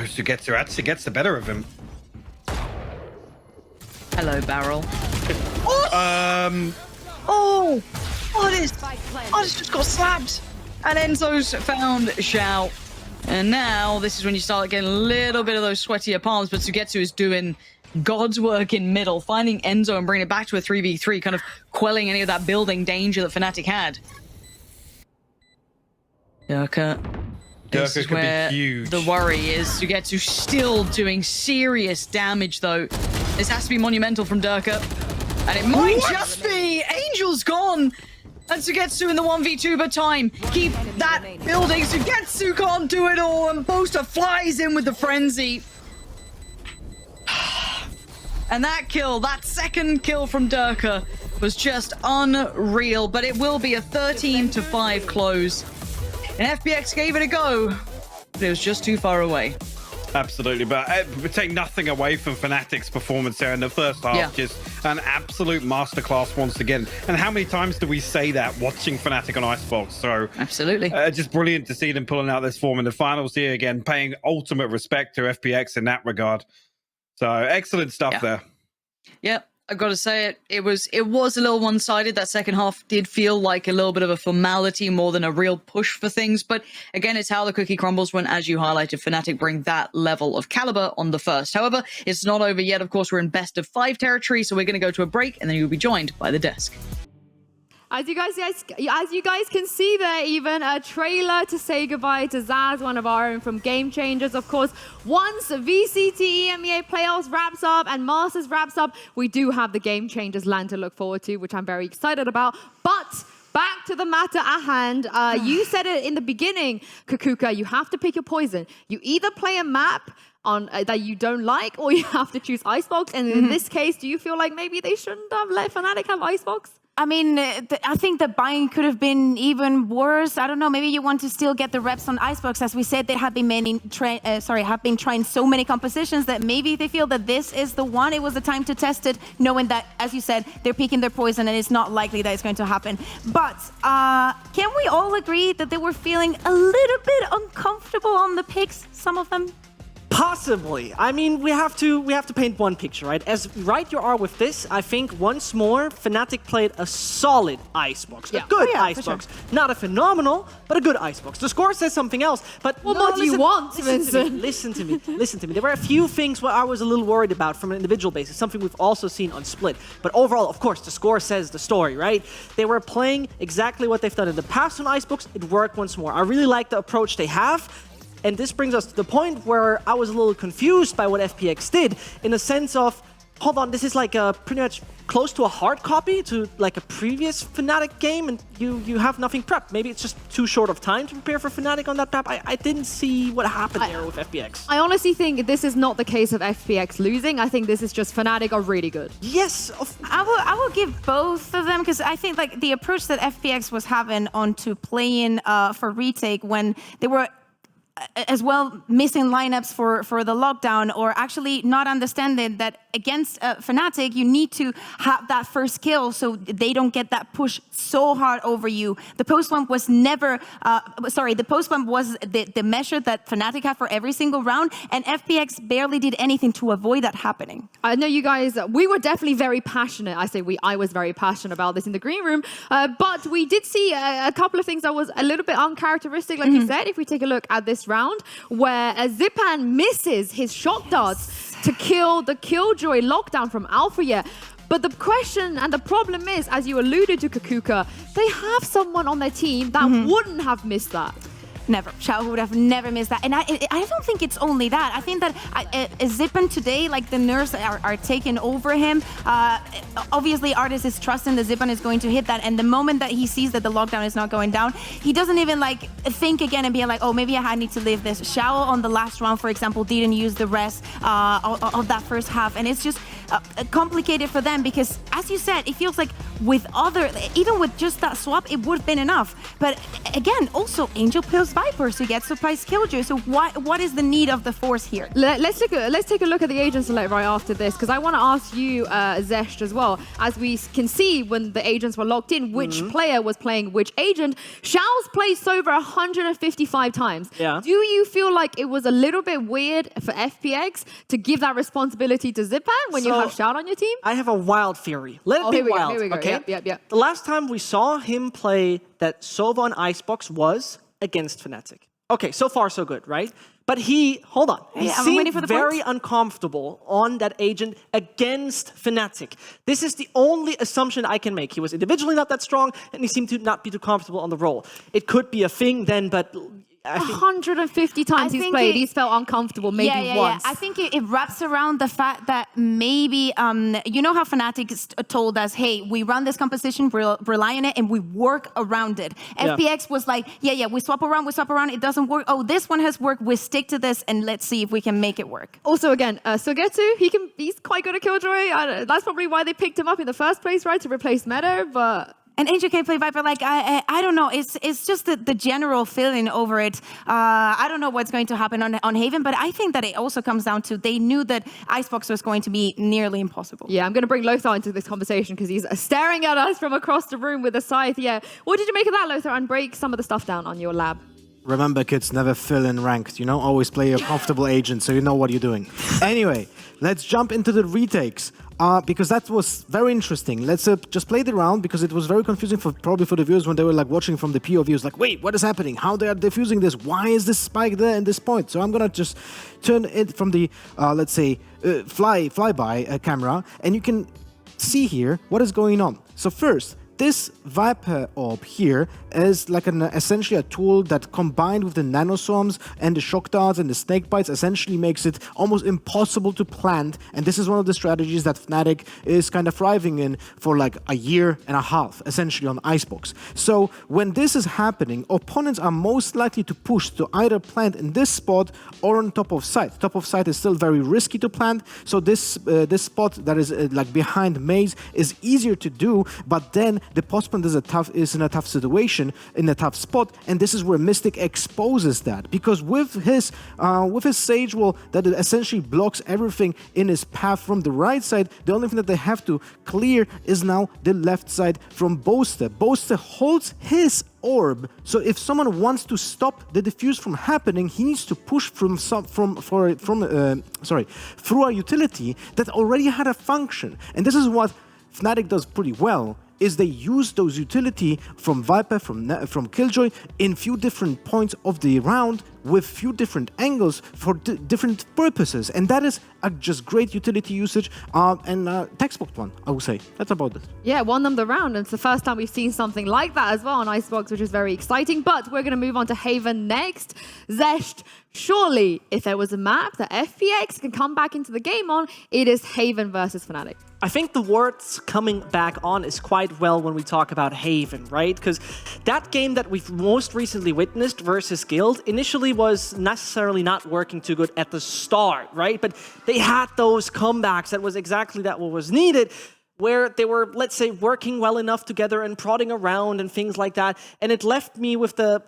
Sugetsu actually gets the better of him. Hello, Barrel. Oh! What is... I just got slapped. And Enzo's found Xiao. And now, this is when you start getting a little bit of those sweatier palms, but Sugetsu is doing God's work in middle, finding Enzo and bringing it back to a 3v3, kind of quelling any of that building danger that FNATIC had. Durka. This is where the worry is. Sugetsu still doing serious damage, though. This has to be monumental from Durka. And it might just be! Angel's gone! And Sugetsu in the 1v2, but time. Keep that building. Sugetsu can't do it all, and Boaster flies in with the frenzy. And that kill, that second kill from Durka, was just unreal. But it will be a 13-5 close. And FPX gave it a go, but it was just too far away. Absolutely, but we take nothing away from FNATIC's performance there in the first half. Just an absolute masterclass once again. And how many times do we say that watching FNATIC on Icebox? So absolutely, just brilliant to see them pulling out this form in the finals here again, paying ultimate respect to FPX in that regard. So excellent stuff there. Yeah, I've got to say it was a little one-sided. That second half did feel like a little bit of a formality more than a real push for things. But again, it's how the cookie crumbles when, as you highlighted, FNATIC bring that level of caliber on the first. However, it's not over yet. Of course, we're in best of 5 territory, so we're going to go to a break, and then you'll be joined by the desk. As you guys can see there, even a trailer to say goodbye to Zaz, one of our own from Game Changers. Of course, once VCT EMEA playoffs wraps up and Masters wraps up, we do have the Game Changers land to look forward to, which I'm very excited about. But back to the matter at hand. You said it in the beginning, Kakuka, you have to pick your poison. You either play a map on that you don't like, or you have to choose Icebox. And in this case, do you feel like maybe they shouldn't have let FNATIC have Icebox? I mean, I think the buying could have been even worse. I don't know. Maybe you want to still get the reps on Icebox. As we said, they have been trying so many compositions that maybe they feel that this is the one. It was the time to test it, knowing that, as you said, they're picking their poison, and it's not likely that it's going to happen. But can we all agree that they were feeling a little bit uncomfortable on the picks? Some of them. Possibly. I mean, we have to paint one picture, right? As right you are with this, I think once more, FNATIC played a solid icebox. A good icebox. Sure. Not a phenomenal, but a good icebox. The score says something else, but what more do you want, Vincent? Listen to me. Listen to me. There were a few things where I was a little worried about from an individual basis, something we've also seen on Split. But overall, of course, the score says the story, right? They were playing exactly what they've done in the past on icebox. It worked once more. I really like the approach they have. And this brings us to the point where I was a little confused by what FPX did, in the sense of, hold on, this is like a pretty much close to a hard copy to like a previous FNATIC game, and you have nothing prepped. Maybe it's just too short of time to prepare for FNATIC on that map. I didn't see what happened there with FPX. I honestly think this is not the case of FPX losing. I think this is just FNATIC are really good. Yes. I will give both of them, because I think like the approach that FPX was having onto playing for retake when they were as well missing lineups for the lockdown, or actually not understanding that against FNATIC, you need to have that first kill so they don't get that push so hard over you. The post pump was never, the post pump was the measure that FNATIC had for every single round, and FPX barely did anything to avoid that happening. I know you guys, we were definitely very passionate. I was very passionate about this in the green room, but we did see a couple of things that was a little bit uncharacteristic, like you said. If we take a look at this round, where Zipan misses his shock darts to kill the Killjoy lockdown from Alpha. But the question and the problem is, as you alluded to, Kakuka, they have someone on their team that wouldn't have missed that. Never. Xiao would have never missed that. And I don't think it's only that. I think that Zipan today, like the nerves are taking over him. Obviously, Artis is trusting that Zipan is going to hit that. And the moment that he sees that the lockdown is not going down, he doesn't even like think again and be like, oh, maybe I need to leave this. Xiao on the last round, for example, didn't use the rest of that first half. And it's just complicated for them because, as you said, it feels like even with just that swap, it would have been enough. But again, also Angel pills Vipers to get surprise Killjoy. So what is the need of the Force here? Let's take a look at the agent select right after this, because I want to ask you, Zesht, as well. As we can see, when the agents were locked in, which player was playing which agent. Xiao's played Sova 155 times. Yeah. Do you feel like it was a little bit weird for FPX to give that responsibility to Zipan when you have Xiao on your team? I have a wild theory. Let it be wild. Here we go. Okay? Yep. The last time we saw him play that Sova on Icebox was against FNATIC. Okay, so far so good, right? But he seemed very uncomfortable on that agent against FNATIC. This is the only assumption I can make. He was individually not that strong, and he seemed to not be too comfortable on the role. It could be a thing then, but 150 times he's played, he's felt uncomfortable maybe once. I think it wraps around the fact that maybe, you know how FNATIC told us, hey, we run this composition, rely on it, and we work around it. FPX was like, we swap around, it doesn't work. Oh, this one has worked, we stick to this, and let's see if we can make it work. Also, again, Sogetu, he's quite good at Killjoy. That's probably why they picked him up in the first place, right, to replace Meadow, but... And Angel can play Viper, like, I don't know, it's just the general feeling over it. I don't know what's going to happen on Haven, but I think that it also comes down to they knew that Icebox was going to be nearly impossible. Yeah, I'm going to bring Lothar into this conversation because he's staring at us from across the room with a scythe. Yeah, what did you make of that, Lothar? And break some of the stuff down on your lab. Remember, kids, never fill in ranked, always play your comfortable agent so you know what you're doing. Anyway, let's jump into the retakes. Because that was very interesting. Let's just play the round because it was very confusing probably for the viewers when they were like watching from the POV. It was like, wait, what is happening? How they are defusing this? Why is this spike there in this point? So I'm gonna just turn it from the let's say flyby camera, and you can see here what is going on. So first, this Viper orb here is like essentially a tool that combined with the nanoswarms and the shock darts and the snake bites essentially makes it almost impossible to plant, and this is one of the strategies that FNATIC is kind of thriving in for like a year and a half essentially on Icebox. So when this is happening, opponents are most likely to push to either plant in this spot or on top of site. Top of site is still very risky to plant, so this spot that is like behind maze is easier to do, but then the post plant is in a tough situation position in a tough spot, and this is where Mystic exposes that, because with his Sage wall that essentially blocks everything in his path from the right side, the only thing that they have to clear is now the left side from Boaster. Boaster holds his orb, so if someone wants to stop the defuse from happening, he needs to push through a utility that already had a function. And this is what FNATIC does pretty well, is they use those utility from Viper, from Killjoy in few different points of the round with few different angles for different purposes. And that is a just great utility usage and textbook one, I would say. That's about it. Yeah, won them the round. And it's the first time we've seen something like that as well on Icebox, which is very exciting. But we're going to move on to Haven next. Zesht, surely if there was a map that FPX can come back into the game on, it is Haven versus FNATIC. I think the words coming back on is quite well when we talk about Haven, right? Because that game that we've most recently witnessed versus Guild initially was necessarily not working too good at the start, right? But they had those comebacks. That was exactly what was needed, where they were, let's say, working well enough together and prodding around and things like that. And it left me with the,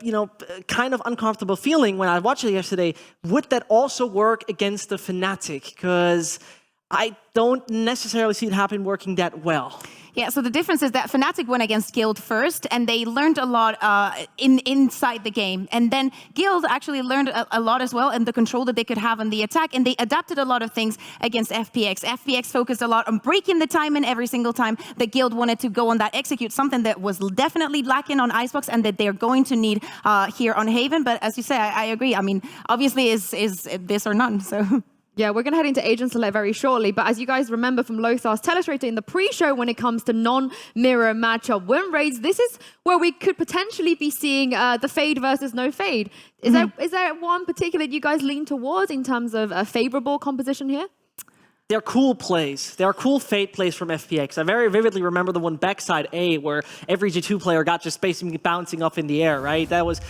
kind of uncomfortable feeling when I watched it yesterday. Would that also work against the FNATIC? Because I don't necessarily see it happen working that well. Yeah, so the difference is that FNATIC went against Guild first, and they learned a lot inside the game. And then Guild actually learned a lot as well, and the control that they could have on the attack, and they adapted a lot of things against FPX. FPX focused a lot on breaking the time in every single time. The Guild wanted to go on that execute, something that was definitely lacking on Icebox, and that they're going to need here on Haven. But as you say, I agree. I mean, obviously, is this or none, so... Yeah, we're going to head into Agent Select very shortly, but as you guys remember from Lothar's Telestrator in the pre-show, when it comes to non-mirror matchup win rates, this is where we could potentially be seeing the fade versus no fade. Is there one particular that you guys lean towards in terms of a favorable composition here? They're cool plays. They're cool fade plays from FPX. I very vividly remember the one backside A where every G2 player got just basically bouncing up in the air, right? That was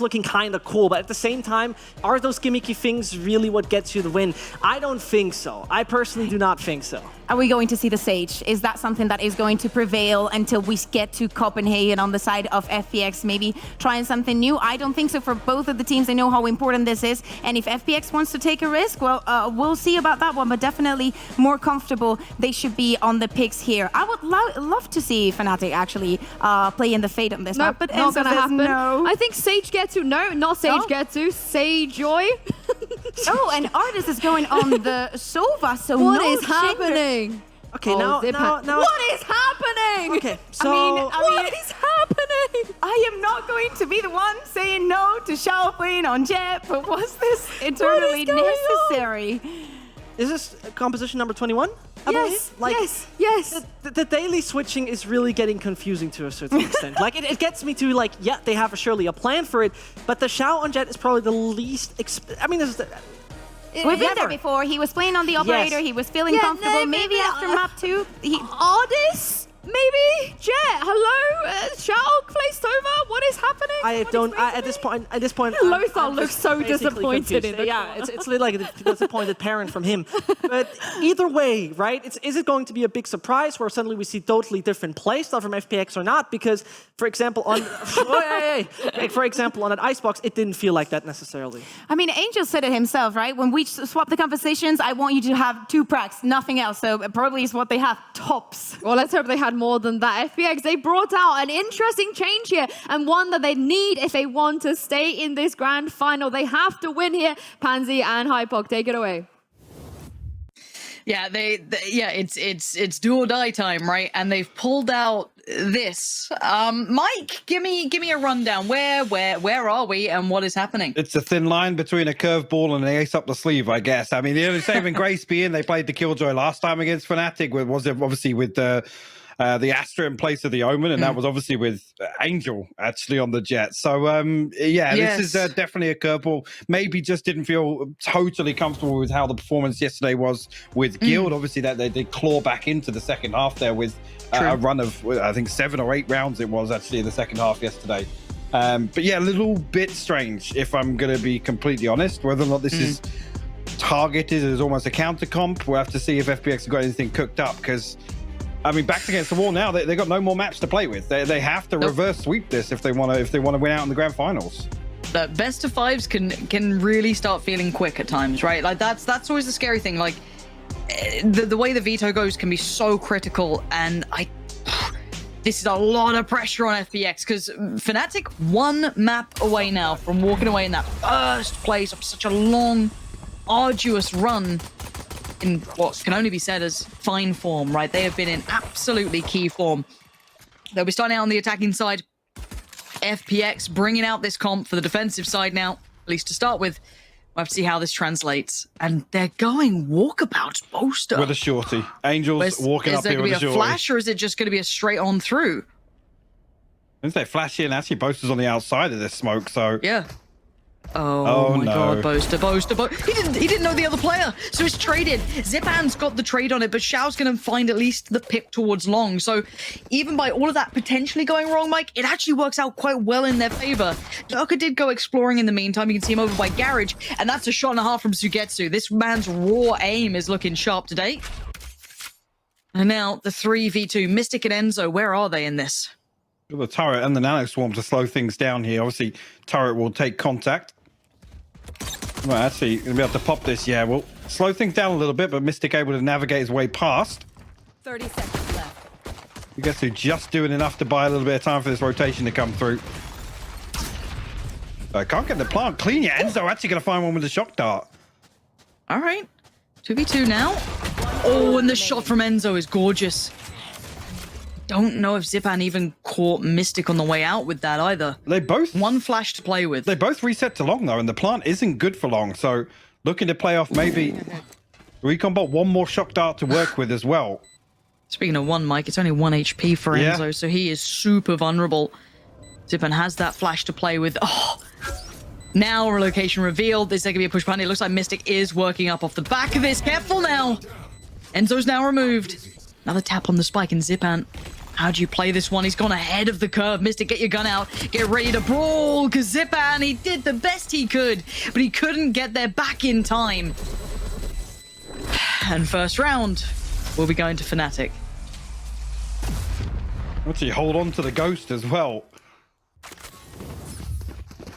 looking kind of cool, but at the same time, are those gimmicky things really what gets you the win? I don't think so. I personally do not think so. Are we going to see the Sage? Is that something that is going to prevail until we get to Copenhagen on the side of FPX, maybe trying something new? I don't think so for both of the teams. They know how important this is. And if FPX wants to take a risk, well, we'll see about that one, but definitely more comfortable they should be on the picks here. I would love to see FNATIC actually play in the fade on this map, but not going to happen. No. I think Sage Getsu, no, not Sage Getsu, Sage Joy. Oh, and Artis is going on the Sova, so what is happening? Okay, now, what is happening? Okay, so... what is happening? I am not going to be the one saying no to Xiaoquin on Jet, but was this eternally necessary? Is this composition number 21? Yes, yes. The daily switching is really getting confusing to a certain extent. Like, it gets me to, like, yeah, they have surely a plan for it, but the Xiao on Jet is probably the least... this is We've been there before. He was playing on the operator. Yes. He was feeling comfortable. Maybe after map 2. Artis? Maybe? Jet, hello? Shao placed over? What is happening? At this point, Lothar looks so disappointed in it. Yeah, it's like a disappointed parent from him. But either way, right? Is it going to be a big surprise where suddenly we see totally different playstyle from FPX or not? Because, for example, on on an Icebox, it didn't feel like that necessarily. I mean, Angel said it himself, right? When we swap the compositions, I want you to have 2 pracs, nothing else. So probably is what they have, tops. Well, let's hope they have more than that. FPX, they brought out an interesting change here and one that they need if they want to stay in this grand final. They have to win here. Pansy and Hypok, take it away. Yeah, it's do or die time, right? And they've pulled out this. Mike, give me a rundown. Where are we and what is happening? It's a thin line between a curveball and an ace up the sleeve, I guess. I mean, the only saving grace being they played the Killjoy last time against FNATIC, was obviously with the Astra in place of the Omen, and that was obviously with Angel actually on the Jet. So this is definitely a curveball. Maybe just didn't feel totally comfortable with how the performance yesterday was with Guild. Obviously that they did claw back into the second half there with a run of I think 7 or 8 rounds it was actually in the second half yesterday. But yeah, a little bit strange if I'm going to be completely honest. Whether or not this is targeted as almost a counter comp, we'll have to see if FPX have got anything cooked up, because I mean, back's against the wall now. They got no more maps to play with. They have to reverse sweep this if they want to win out in the grand finals. The best of fives can really start feeling quick at times, right? Like that's always the scary thing. Like the way the veto goes can be so critical, and this is a lot of pressure on FPX because FNATIC 1 map away now from walking away in that first place of such a long, arduous run in what can only be said as fine form, right? They have been in absolutely key form. They'll be starting out on the attacking side. FPX bringing out this comp for the defensive side now, at least to start with. We'll have to see how this translates. And they're going walkabout Boaster. With a shorty. Angels walking up here with a shorty. Is there going to be a flash, or is it just going to be a straight on through? If they flash in, actually Boaster's on the outside of this smoke, so... Yeah. Oh my god, Boaster. He didn't know the other player, so it's traded. Zipan's got the trade on it, but Xiao's going to find at least the pick towards long. So even by all of that potentially going wrong, Mike, it actually works out quite well in their favor. Durka did go exploring in the meantime. You can see him over by Garage, and that's a shot and a half from Sugetsu. This man's raw aim is looking sharp today. And now the 3v2. Mystic and Enzo, where are they in this? The turret and the nano swarm to slow things down here. Obviously, turret will take contact. Well, actually, gonna be able to pop this. Yeah, we'll slow things down a little bit, but Mystic able to navigate his way past. 30 seconds left. You get to just doing enough to buy a little bit of time for this rotation to come through. Can't get the plant clean yet. Enzo actually gonna find one with the shock dart. All right, 2v2 now. Oh, and the shot from Enzo is gorgeous. Don't know if Zipan even caught Mystic on the way out with that either. They both... One flash to play with. They both reset to long, though, and the plant isn't good for long, so looking to play off maybe... Recon bot one more shock dart to work with as well. Speaking of one, Mike, it's only 1 HP for Enzo, so he is super vulnerable. Zipan has that flash to play with. Oh! Now a location revealed. Is there going to be a push behind? It looks like Mystic is working up off the back of this. Careful now! Enzo's now removed. Another tap on the spike, and Zipan... How do you play this one? He's gone ahead of the curve. Mystic, get your gun out. Get ready to brawl, because Zipan, he did the best he could, but he couldn't get there back in time. And first round, we'll be going to FNATIC. Actually, hold on to the ghost as well.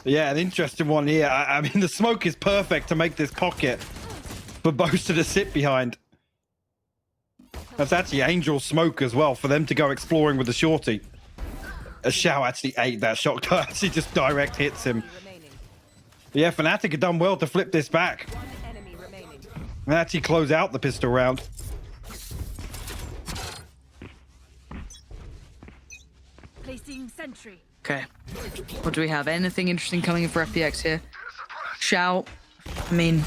Yeah, an interesting one here. I mean, the smoke is perfect to make this pocket for Boaster to sit behind. That's actually Angel smoke as well for them to go exploring with the shorty. Xiao actually ate that shot. Actually just direct hits him. Yeah, FNATIC have done well to flip this back. And actually close out the pistol round. Placing sentry. Okay. What do we have? Anything interesting coming in for FPX here? Xiao. I mean,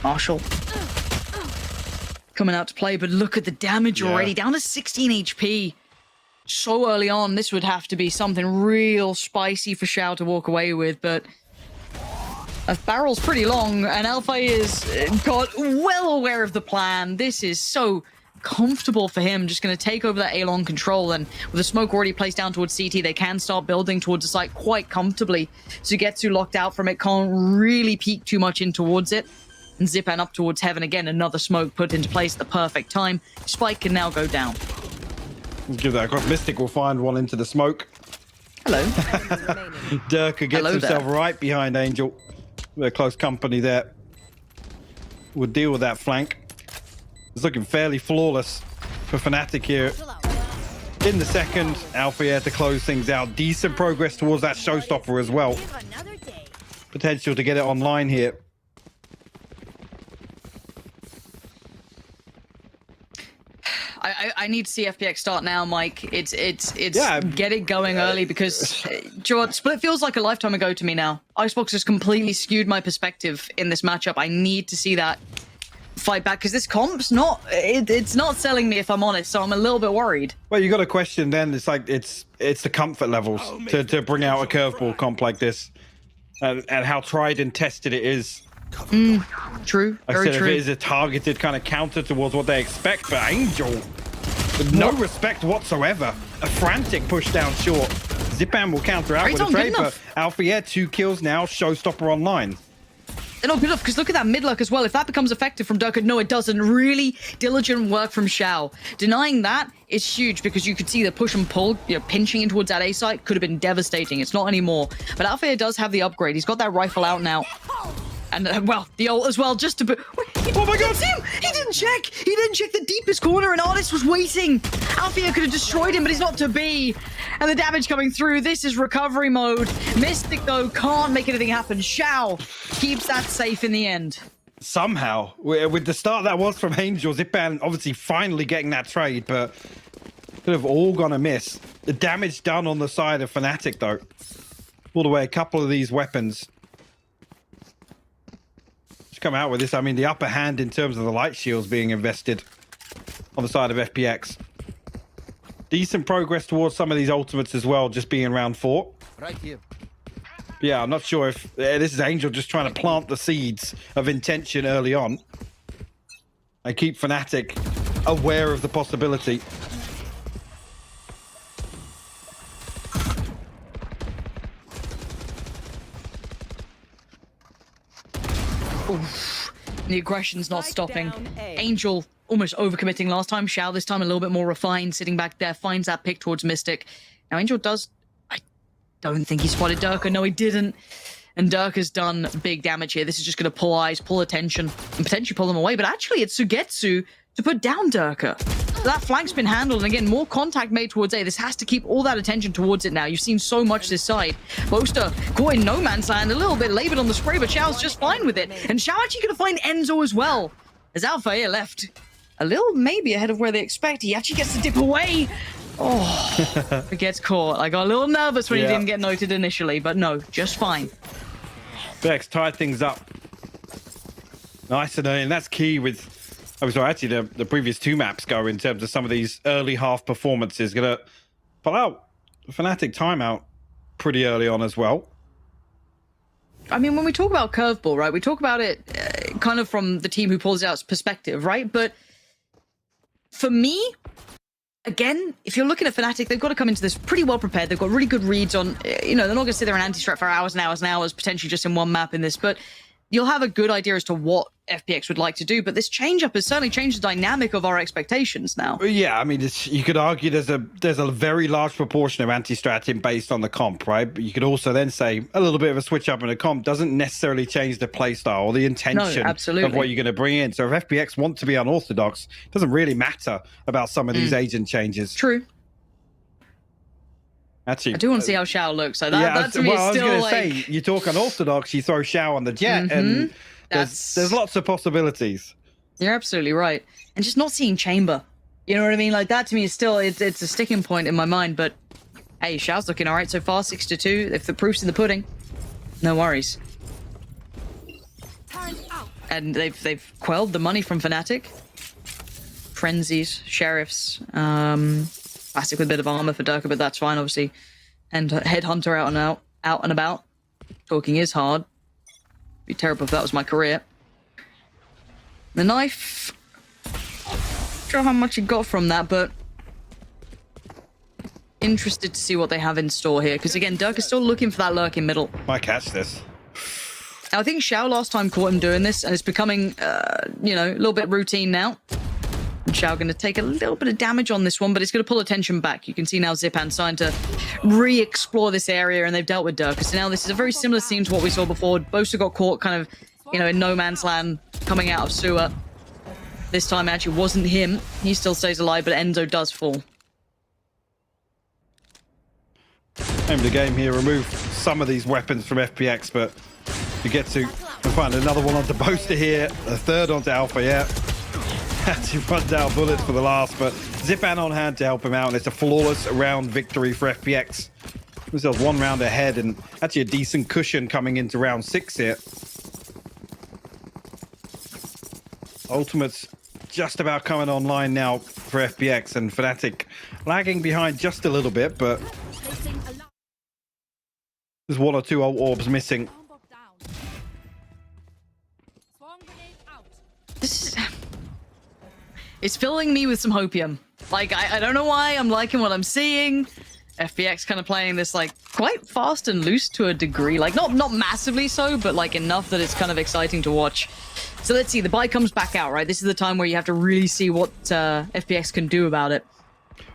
Marshall. Coming out to play, but look at the damage already. Down to 16 HP. So early on, this would have to be something real spicy for Xiao to walk away with, but a barrel's pretty long, and Alpha is got well aware of the plan. This is so comfortable for him, just going to take over that A-long control, and with the smoke already placed down towards CT, they can start building towards the site quite comfortably. Sugetsu locked out from it, can't really peek too much in towards it. And Zipan up towards heaven again, another smoke put into place at the perfect time. Spike can now go down. Give that a quick. Mystic will find one into the smoke. Hello. Durka gets himself right behind Angel. They're close company there. We'll deal with that flank. It's looking fairly flawless for FNATIC here. In the second, Alpha here to close things out. Decent progress towards that showstopper as well. Potential to get it online here. I need to see FPX start now, Mike. It's get it going early, because Split feels like a lifetime ago to me now. Icebox has completely skewed my perspective in this matchup. I need to see that fight back, because this comp's not it's not selling me, if I'm honest, so I'm a little bit worried. Well, you got a question then. It's like it's the comfort levels to bring out a curveball comp like this, and how tried and tested it is. True. Very true. If it is a targeted kind of counter towards what they expect, but Angel, with no respect whatsoever, a frantic push down short. Zipan will counter out with a trade, but Alpha, 2 kills now, showstopper online. They're not good enough, because look at that mid lurk as well. If that becomes effective from Durka, no, it doesn't. Really diligent work from Xiao. Denying that is huge, because you could see the push and pull, you know, pinching in towards that A site could have been devastating. It's not anymore. But Alpha does have the upgrade. He's got that rifle out now. And, well, the ult as well, just to... Oh my god! He didn't check! He didn't check the deepest corner, and Artist was waiting! Alfia could have destroyed him, but he's not to be. And the damage coming through. This is recovery mode. Mystic, though, can't make anything happen. Xiao keeps that safe in the end. Somehow, with the start that was from Angel, Zipan obviously finally getting that trade, but could have all gone amiss. The damage done on the side of FNATIC, though. Pulled away a couple of these weapons. Come out with this. I mean, the upper hand in terms of the light shields being invested on the side of FPX. Decent progress towards some of these ultimates as well, just being round 4. Right here. Yeah, I'm not sure if this is Angel just trying to plant the seeds of intention early on and keep FNATIC aware of the possibility. Oof. The aggression's not stopping. Angel almost overcommitting last time. Xiao this time a little bit more refined, sitting back there, finds that pick towards Mystic. Now Angel does... I don't think he spotted Durka. No, he didn't. And Durka's done big damage here. This is just going to pull eyes, pull attention, and potentially pull them away. But actually, it's Sugetsu to put down Durka. So that flank's been handled, and again, more contact made towards A. This has to keep all that attention towards it now. You've seen so much this side. Boaster caught in no man's land, a little bit labored on the spray, but Xiao's just fine with it. And Xiao actually going to find Enzo as well. As Alpha here left a little maybe ahead of where they expect. He actually gets to dip away. Oh, it gets caught. I got a little nervous when he didn't get noted initially, but no, just fine. Bex tied things up. Nice and early, and that's key with... Oh, sorry, actually, the previous 2 maps go in terms of some of these early half performances. Gonna pull out FNATIC timeout pretty early on as well. I mean, when we talk about curveball, right, we talk about it kind of from the team who pulls out's perspective, right? But for me, again, if you're looking at FNATIC, they've got to come into this pretty well prepared. They've got really good reads on, you know, they're not going to sit there and anti-strat for hours and hours and hours, potentially just in one map in this, but you'll have a good idea as to what FPX would like to do, but this change-up has certainly changed the dynamic of our expectations now. Yeah, I mean, you could argue there's a very large proportion of anti-stratting based on the comp, right? But you could also then say a little bit of a switch up in the comp doesn't necessarily change the playstyle or the intention of what you're going to bring in. So if FPX want to be unorthodox, it doesn't really matter about some of these agent changes. True. Actually, I do want to see how Xiao looks. So that to me is still I was going to say, you talk unorthodox, you throw Xiao on the jet, and there's lots of possibilities. You're absolutely right. And just not seeing Chamber. You know what I mean? Like, that to me is still, it's a sticking point in my mind. But, hey, Xiao's looking all right so far, 6-2. If the proof's in the pudding, no worries. And they've quelled the money from FNATIC. Frenzies, Sheriffs, Classic with a bit of armor for Durka, but that's fine, obviously. And Headhunter out and about. Talking is hard. Be terrible if that was my career. The knife. Not sure how much he got from that, but interested to see what they have in store here. Because again, Durka's still looking for that lurk in middle. Might catch this. Now, I think Xiao last time caught him doing this, and it's becoming, you know, a little bit routine now. And Xiao going to take a little bit of damage on this one, but it's going to pull attention back. You can see now Zipan starting to re-explore this area, and they've dealt with Durka. So now this is a very similar scene to what we saw before. Boaster got caught kind of, you know, in no man's land coming out of sewer. This time actually wasn't him. He still stays alive, but Enzo does fall. Aim the game here, remove some of these weapons from FPX, but you get to find another one onto Boaster here, a third onto Alpha, yeah. Had to run down bullets for the last, but Zipan on hand to help him out, and it's a flawless round victory for FPX. Themselves 1 round ahead, and actually a decent cushion coming into round 6 here. Ultimate's just about coming online now for FPX, and FNATIC lagging behind just a little bit, but there's 1 or 2 orbs missing. This is... It's filling me with some hopium. Like, I don't know why I'm liking what I'm seeing. FPX kind of playing this like quite fast and loose to a degree, like not massively so, but like enough that it's kind of exciting to watch. So let's see, the buy comes back out, right? This is the time where you have to really see what FPX can do about it.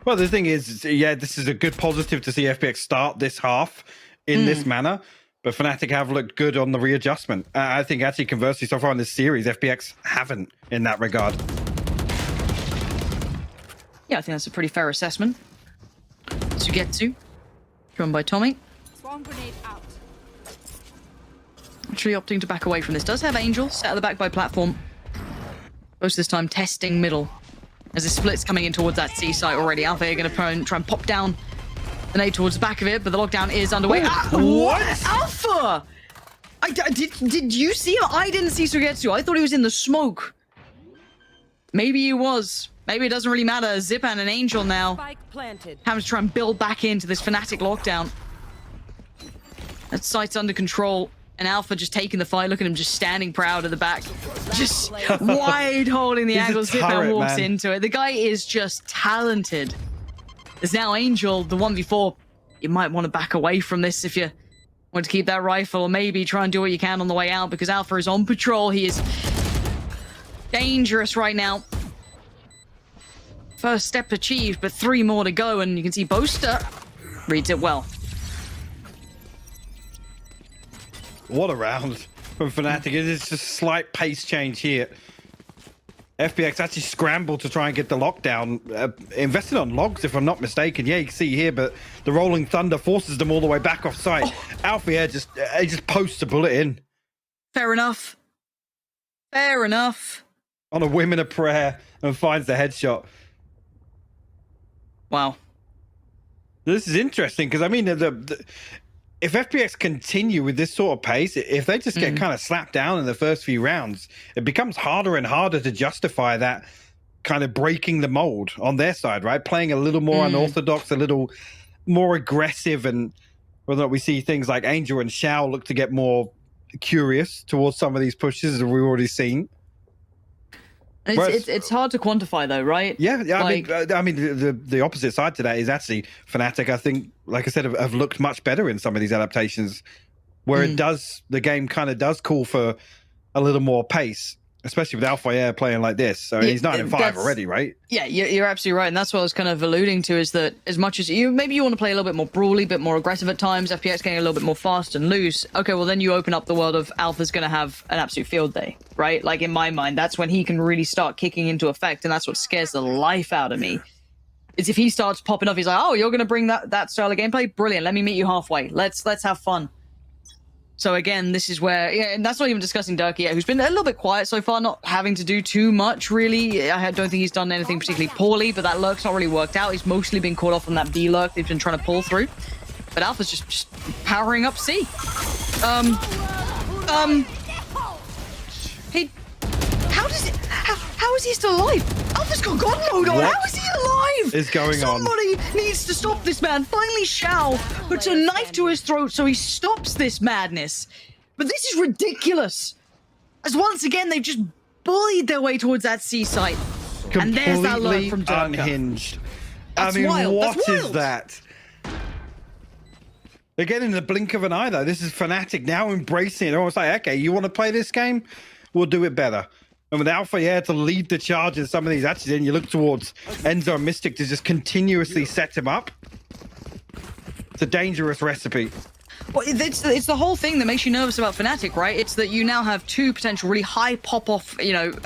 Well, the thing is, yeah, this is a good positive to see FPX start this half in this manner, but FNATIC have looked good on the readjustment. I think actually conversely so far in this series, FPX haven't in that regard. Yeah, I think that's a pretty fair assessment. Stage2, joined by Tommy. Swarm grenade out. Actually opting to back away from this. Does have Angel set at the back by platform. Most of this time testing middle. As the split's coming in towards that C site already. Alpha are going to try and pop down an A towards the back of it, but the lockdown is underway. What? Alpha! Did you see him? I didn't see Stage2. I thought he was in the smoke. Maybe he was. Maybe it doesn't really matter. Zipan and Angel now Spike planted. having to try and build back into this FNATIC lockdown. That site's under control. And Alpha just taking the fight. Look at him just standing proud at the back. Just wide holding the angle. Zipan walks into it. The guy is just talented. There's now Angel, the 1v4. You might want to back away from this if you want to keep that rifle, or maybe try and do what you can on the way out, because Alpha is on patrol. He is dangerous right now. First step achieved, but 3 more to go, and you can see Boaster reads it well. What a round from FNATIC. It is just a slight pace change here. FPX actually scrambled to try and get the lockdown. Invested on logs, if I'm not mistaken. Yeah, you can see here, but the Rolling Thunder forces them all the way back off site. Alpha Air just posts a bullet in. Fair enough. Fair enough. On a whim and a prayer, and finds the headshot. Wow. This is interesting, because I mean, if FPX continue with this sort of pace, if they just get kind of slapped down in the first few rounds, it becomes harder and harder to justify that kind of breaking the mold on their side, right? Playing a little more unorthodox, a little more aggressive, and whether or not we see things like Angel and Shao look to get more curious towards some of these pushes, as we've already seen. It's hard to quantify though, right? Yeah, like, I mean, the opposite side to that is actually FNATIC. I think, like I said, have looked much better in some of these adaptations, where the game kind of does call for a little more pace, especially with Alpha Air playing like this. So he's 9-5 already, right? Yeah, you're absolutely right, and that's what I was kind of alluding to, is that as much as maybe you want to play a little bit more brawly, a bit more aggressive at times, FPX getting a little bit more fast and loose. Okay, well then you open up the world of Alpha's going to have an absolute field day, right? Like in my mind, that's when he can really start kicking into effect, and that's what scares the life out of me. Is if he starts popping off, he's like, oh, you're going to bring that style of gameplay? Brilliant. Let me meet you halfway. Let's have fun. So again, this is where, and that's not even discussing Durkee yet, who's been a little bit quiet so far, not having to do too much, really. I don't think he's done anything particularly poorly, but that lurk's not really worked out. He's mostly been caught off on that B lurk they've been trying to pull through. But Alpha's just powering up C. Hey, how is he still alive? Alpha's got God mode on. How is he alive? Is going on? Somebody needs to stop this man. Finally, Shao puts a knife to his throat so he stops this madness. But this is ridiculous. As once again, they've just bullied their way towards that C site. And there's that lurk from Durka. Unhinged. That's I mean, wild. what That's is wild. that? Again, in the blink of an eye, though, this is FNATIC now embracing it. They're almost like, okay, you want to play this game? We'll do it better. And with Alpha Air to lead the charge in some of these actions, then you look towards Enzo and Mystic to just continuously set him up. It's a dangerous recipe. Well, it's the whole thing that makes you nervous about FNATIC, right? It's that you now have 2 potential really high pop-off,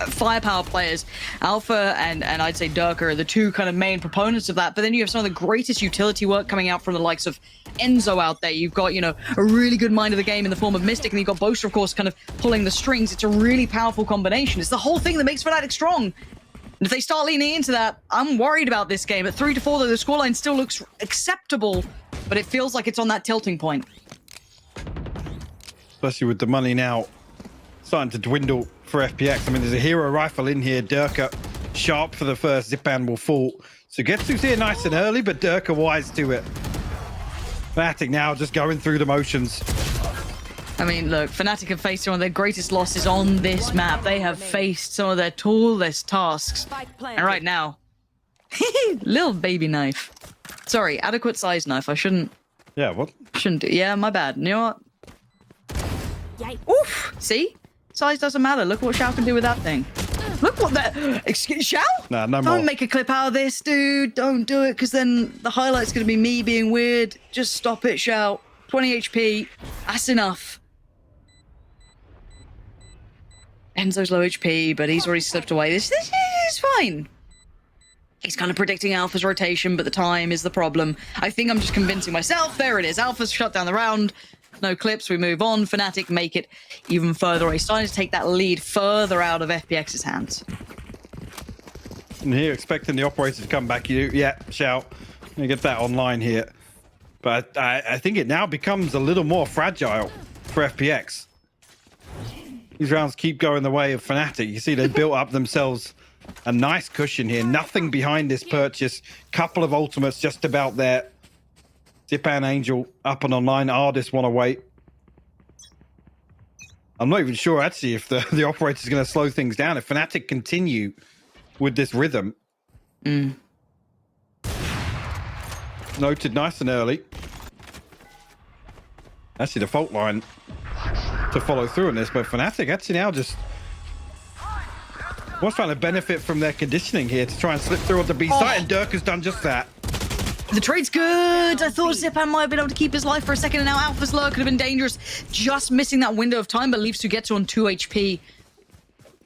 firepower players. Alpha and I'd say Durka are the 2 kind of main proponents of that. But then you have some of the greatest utility work coming out from the likes of Enzo out there. You've got, a really good mind of the game in the form of Mystic, and you've got Boaster, of course, kind of pulling the strings. It's a really powerful combination. It's the whole thing that makes FNATIC strong. And if they start leaning into that, I'm worried about this game. At 3-4, though, the scoreline still looks acceptable, but it feels like it's on that tilting point. Especially with the money now starting to dwindle for FPX. I mean, there's a hero rifle in here. Durka sharp for the first. Zipan will fall. So Getsu's here nice and early, but Durka wise to it. FNATIC now just going through the motions. I mean, look, FNATIC have faced one of their greatest losses on this map. They have faced some of their tallest tasks. And right now, little baby knife. Sorry, adequate size knife. I shouldn't. Yeah, what? Shouldn't do. Yeah, my bad. You know what? Oof! See? Size doesn't matter. Look what Shao can do with that thing. Look what that... Excuse... Shao? Nah, no more. Don't make a clip out of this, dude. Don't do it, because then the highlight's going to be me being weird. Just stop it, Shao. 20 HP. That's enough. Enzo's low HP, but he's already slipped away. This is fine. He's kind of predicting Alpha's rotation, but the time is the problem. I think I'm just convincing myself. There it is. Alpha's shut down the round. No clips. We move on. FNATIC make it even further away. Starting to take that lead further out of FPX's hands. And here, expecting the operator to come back. Yeah, Shao. You get that online here. But I think it now becomes a little more fragile for FPX. These rounds keep going the way of FNATIC. You see they built up themselves a nice cushion here. Nothing behind this purchase. Couple of ultimates just about there. Zipan Angel up and online. Ardis want to wait. I'm not even sure actually if the operator's going to slow things down. If FNATIC continue with this rhythm. Noted nice and early. Actually the fault line to follow through on this, but FNATIC actually now just was trying to benefit from their conditioning here to try and slip through on the B side, and Dirk has done just that. The trade's good. I thought Zipan might have been able to keep his life for a second, and now Alpha's lure could have been dangerous. Just missing that window of time, but leaves Sugetsu on 2 HP.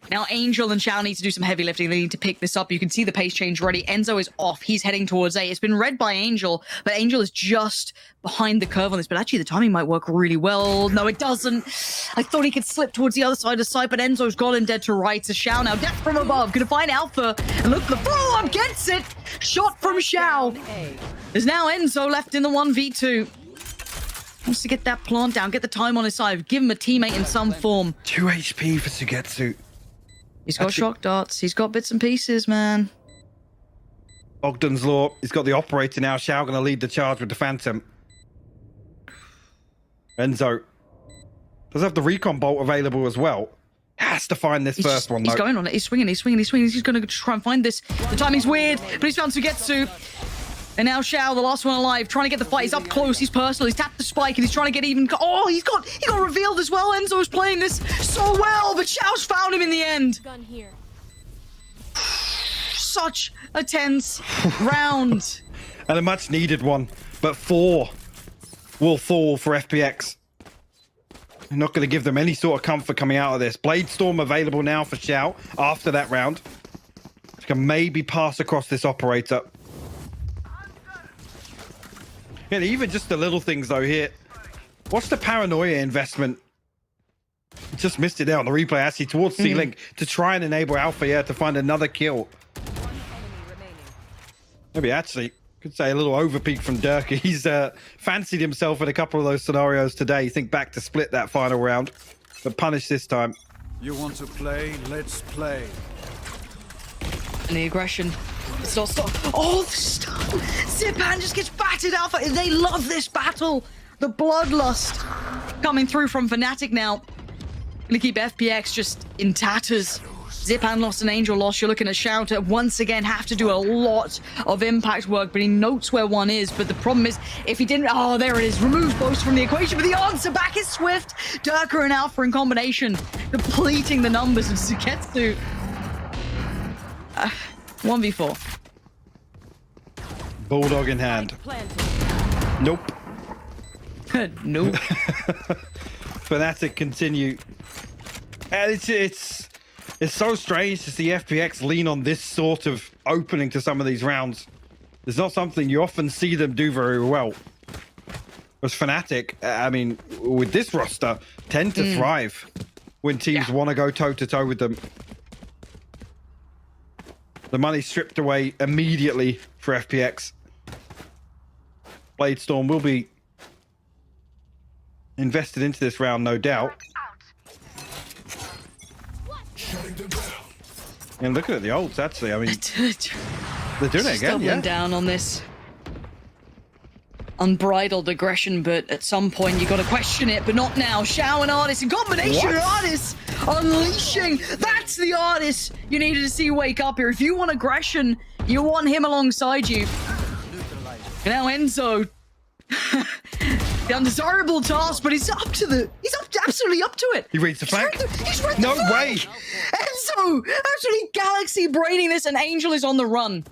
Now Angel and Shao need to do some heavy lifting. They need to pick this up. You can see the pace change already. Enzo is off. He's heading towards A. It's been read by Angel, but Angel is just behind the curve on this. But actually, the timing might work really well. No, it doesn't. I thought he could slip towards the other side of the site, but Enzo's got him dead to right. So Shao now, death from above. Gonna find Alpha. And look, the follow-up gets it. Shot from Shao. There's now Enzo left in the 1v2. Wants to get that plant down, get the time on his side, give him a teammate in some form. 2 HP for Sugetsu. He's got shock darts. He's got bits and pieces, man. Ogden's Law. He's got the operator now. Shao going to lead the charge with the Phantom. Enzo does have the recon bolt available as well. Has to find this first one, though. He's going on it. He's swinging. He's swinging. He's swinging. He's going to try and find this. The timing's weird, but he's found Sugetsu. And now Shao, the last one alive, trying to get the fight. He's up close. He's personal. He's tapped the spike, and he's trying to get even. Oh, he got revealed as well. Enzo's playing this so well, but Shao's found him in the end. Gun here. Such a tense round. And a much needed one, but 4 will fall for FPX. They're not going to give them any sort of comfort coming out of this. Blade Storm available now for Shao after that round. He can maybe pass across this operator. Yeah, even just the little things though here. What's the paranoia investment? Just missed it there on the replay actually towards C-Link to try and enable Alpha to find another kill. Maybe actually could say a little overpeak from Dirk. He's fancied himself in a couple of those scenarios today. Think back to split that final round, but punished this time. You want to play? Let's play. And the aggression. Stop. Oh, the stun. Zipan just gets battered. Alpha. They love this battle. The bloodlust coming through from FNATIC now. Gonna keep FPX just in tatters. Zipan lost an Angel loss. You're looking at Shao to once again have to do a lot of impact work, but he notes where one is. But the problem is, if he didn't... Oh, there it is. Removes both from the equation, but the answer back is Swift. Durka and Alpha in combination, depleting the numbers of Sugetsu. 1v4. Bulldog in hand. Nope. Nope. FNATIC continue. And it's so strange to see FPX lean on this sort of opening to some of these rounds. It's not something you often see them do very well. Whereas FNATIC, I mean, with this roster, tend to thrive when teams want to go toe-to-toe with them. The money stripped away immediately for FPX. Blade Storm will be invested into this round, no doubt. And looking at the ults, actually, I mean, they're doing it again, doubling down on this unbridled aggression, but at some point you got to question it, but not now. Shao and Ardis in combination. Ardis unleashing. That's the Ardis you needed to see wake up here. If you want aggression, you want him alongside you. And now Enzo, the undesirable task, but he's absolutely up to it. He reads the flank. He's read the No flank. way. Enzo, actually galaxy braining this, and Angel is on the run.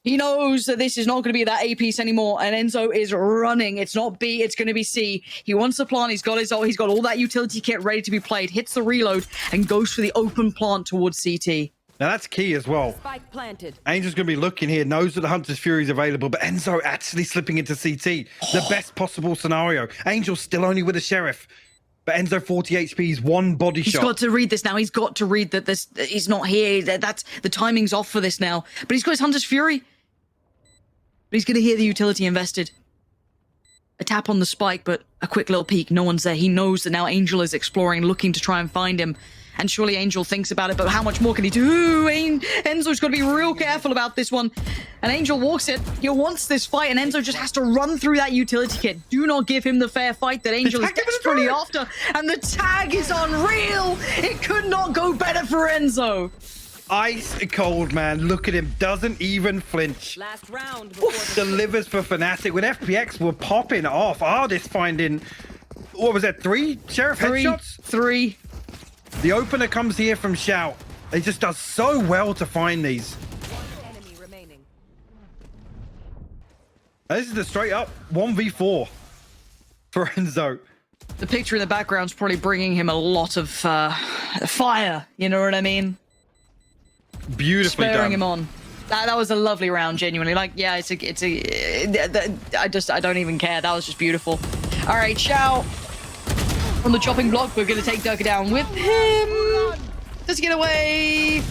He knows that this is not going to be that A piece anymore, and Enzo is running. It's not B, it's going to be C. He wants the plant. He's got his ult. He's got all that utility kit ready to be played. Hits the reload and goes for the open plant towards CT. Now that's key as well. Spike planted. Angel's going to be looking here, knows that the Hunter's Fury is available, but Enzo actually slipping into CT. The best possible scenario. Angel's still only with the Sheriff, but Enzo 40 HP, he's one body shot. He's got to read this now. He's got to read that he's not here. That's the timing's off for this now. But he's got his Hunter's Fury. But he's going to hear the utility invested. A tap on the spike, but a quick little peek. No one's there. He knows that now Angel is exploring, looking to try and find him. And surely Angel thinks about it, but how much more can he do? Enzo's got to be real careful about this one. And Angel walks it. He wants this fight, and Enzo just has to run through that utility kit. Do not give him the fair fight that Angel is desperately after. And the tag is unreal. It could not go better for Enzo. Ice cold, man. Look at him. Doesn't even flinch. Last round. Delivers for FNATIC. With FPX, we're popping off. Artist finding, what was that, 3 Sheriff headshots? 3. The opener comes here from Shout. He just does so well to find these. Enemy remaining. This is the straight up 1v4 for Enzo. The picture in the background's probably bringing him a lot of fire. You know what I mean? Beautifully Spurring done. him on. That was a lovely round, genuinely. Like, yeah, I don't even care. That was just beautiful. All right, Shao. On the chopping block, we're going to take Durka down with him. Does he get away?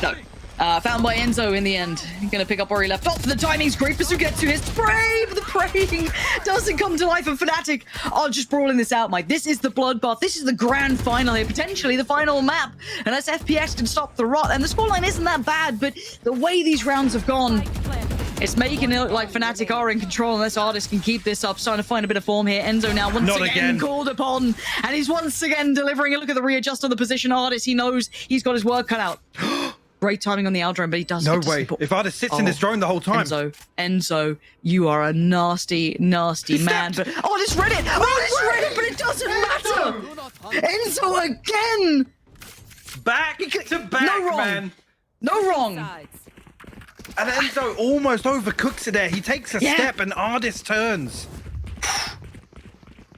No. Found by Enzo in the end. Going to pick up where he left off. The timing's great for Sugetsu. His spray, but the praying doesn't come to life. And FNATIC are just brawling this out, Mike. This is the bloodbath. This is the grand final here. Potentially the final map. Unless FPX can stop the rot. And the scoreline isn't that bad, but the way these rounds have gone, it's making it look like FNATIC are in control unless Artist can keep this up. Starting to find a bit of form here. Enzo now once again called upon. And he's once again delivering. And look at the readjust on the position. Artist, he knows he's got his work cut out. Great timing on the out drone, but he does No way. If Artist sits in this drone the whole time. Enzo, you are a nasty, nasty man. But Artist read it. Artist read it, but it doesn't matter. Enzo again. Back to back, No wrong. man. No wrong. And Enzo almost overcooks it there. He takes a step and Artist turns.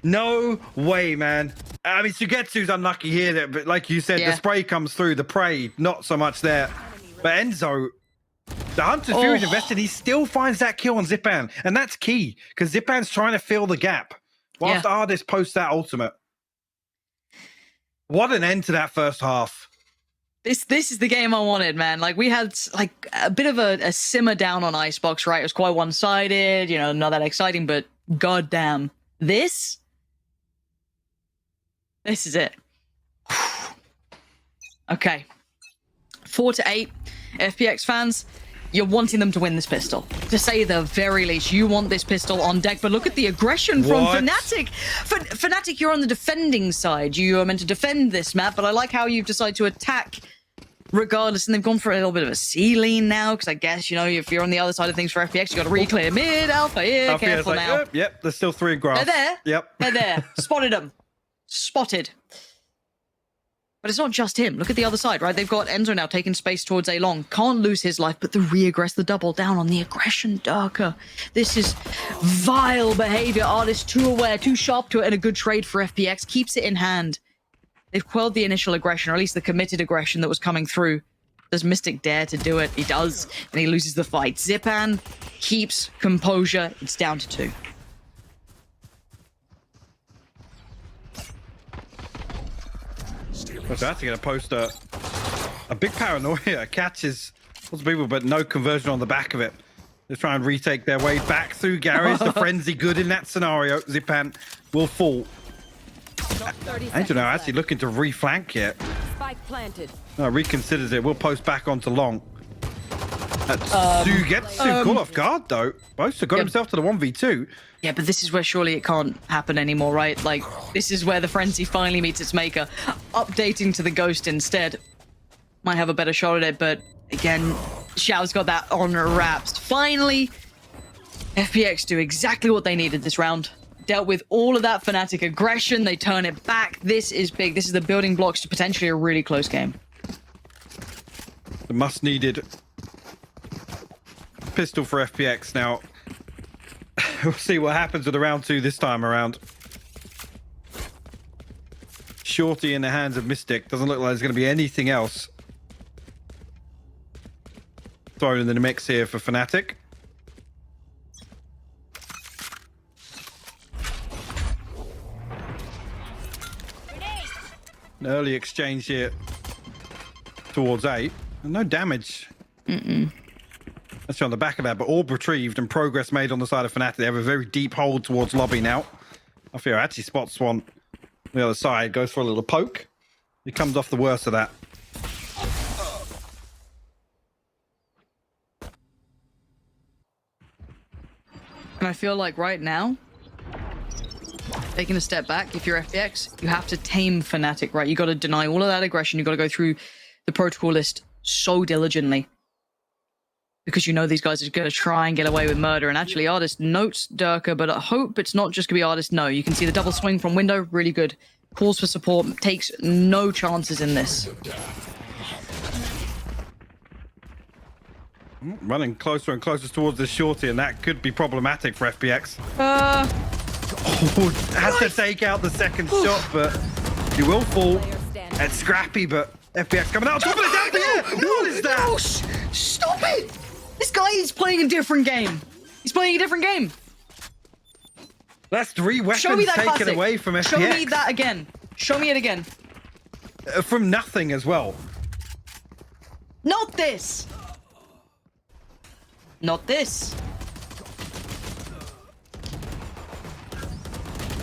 No way, man. I mean, Sugetsu's unlucky here, but like you said, the spray comes through, the prey, not so much there. But Enzo, the Hunter's Fury's invested, he still finds that kill on Zipan. And that's key, because Zipan's trying to fill the gap whilst Artist posts that ultimate. What an end to that first half. This is the game I wanted, man. Like, we had like a bit of a simmer down on Icebox, right? It was quite one-sided, you know, not that exciting, but goddamn, this is it. Okay. 4-8. FPX fans, you're wanting them to win this pistol. To say the very least, you want this pistol on deck. But look at the aggression from FNATIC. FNATIC, you're on the defending side. You are meant to defend this map, but I like how you've decided to attack regardless. And they've gone for a little bit of a C-lean now, because I guess, you know, if you're on the other side of things for FPX, you got to re-clear mid, alpha here, careful like, now. Yep, there's still 3 in grass. They're there. Yep. They're there. Spotted them. Spotted. But it's not just him. Look at the other side, right? They've got Enzo now taking space towards A long. Can't lose his life, but the re-aggress, the double down on the aggression, Durka. This is vile behavior. Artist too aware, too sharp to it, and a good trade for FPX. Keeps it in hand. They've quelled the initial aggression, or at least the committed aggression that was coming through. Does Mystic dare to do it? He does, and he loses the fight. Zipan keeps composure. It's down to 2. So that's going to post a big paranoia. Catches lots of people, but no conversion on the back of it. They try and retake their way back through Garage. The frenzy good in that scenario. Zipan will fall. Angel now actually looking to reflank here. Spike planted. No, reconsiders it. We'll post back onto long. Sugetsu caught off guard though. Boaster got himself to the 1v2. Yeah, but this is where surely it can't happen anymore, right? Like, this is where the frenzy finally meets its maker. Updating to the Ghost instead. Might have a better shot at it, but again, Xiao's got that on wraps. Finally, FPX do exactly what they needed this round. Dealt with all of that FNATIC aggression. They turn it back. This is big. This is the building blocks to potentially a really close game. The much-needed pistol for FPX. Now, we'll see what happens with the round 2 this time around. Shorty in the hands of Mystic. Doesn't look like there's going to be anything else thrown in the mix here for FNATIC. An early exchange here towards A. No damage. That's on the back of that, but orb retrieved and progress made on the side of FNATIC. They have a very deep hold towards lobby now. I feel actually spots one on the other side, goes for a little poke. He comes off the worst of that. And I feel like right now, taking a step back, if you're FPX, you have to tame FNATIC, right? You got to deny all of that aggression. You got to go through the protocol list so diligently. Because you know these guys are going to try and get away with murder. And actually, Artist notes Durka, but I hope it's not just going to be Artist. No, you can see the double swing from window. Really good. Calls for support. Takes no chances in this. Running closer and closer towards this Shorty, and that could be problematic for FPX. Has to take out the second shot, but he will fall. It's scrappy, but FPX coming out. Top of it down here. What is that? No, stop it! This guy is playing a different game. He's playing a different game. That's 3 weapons Show me that taken classic. away from FPX. Show me that again. Show me it again. From nothing as well. Not this. Not this.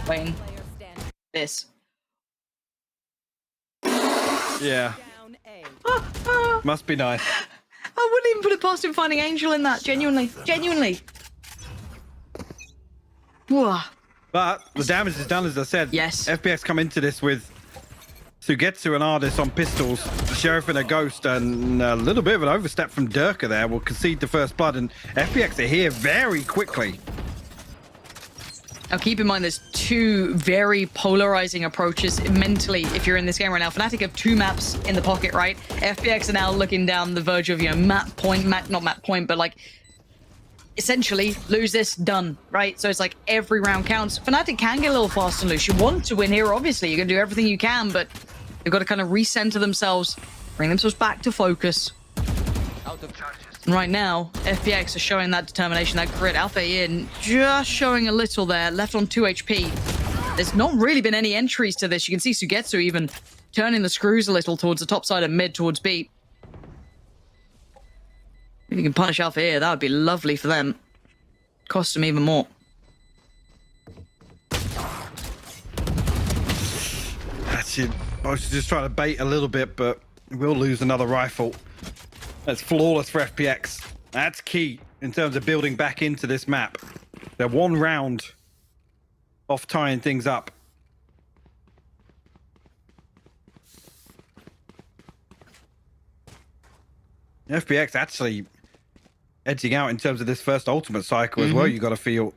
Wayne. This. Yeah. Down A. Must be nice. I wouldn't even put it past him finding Angel in that. Genuinely. Genuinely. Whoa. But the damage is done, as I said. Yes. FPX come into this with Sugetsu and Ardis on pistols, Sheriff and a Ghost, and a little bit of an overstep from Durka there. Will concede the first blood, and FPX are here very quickly. Now keep in mind there's 2 very polarizing approaches mentally if you're in this game right now. FNATIC have 2 maps in the pocket, right? FPX are now looking down the verge of, map point, not map point, but like essentially lose this, done, right? So it's like every round counts. FNATIC can get a little fast and loose. You want to win here, obviously. You're going to do everything you can, but they've got to kind of recenter themselves, bring themselves back to focus. And right now, FPX are showing that determination, that grit. Alpha in just showing a little there, left on 2 HP. There's not really been any entries to this. You can see Sugetsu even turning the screws a little towards the top side of mid, towards B. If you can punish Alpha here, that would be lovely for them. Cost them even more. That's it. I was just trying to bait a little bit, but we'll lose another rifle. That's flawless for FPX. That's key in terms of building back into this map. They're 1 round off tying things up. FPX actually edging out in terms of this first ultimate cycle as well, you got to feel.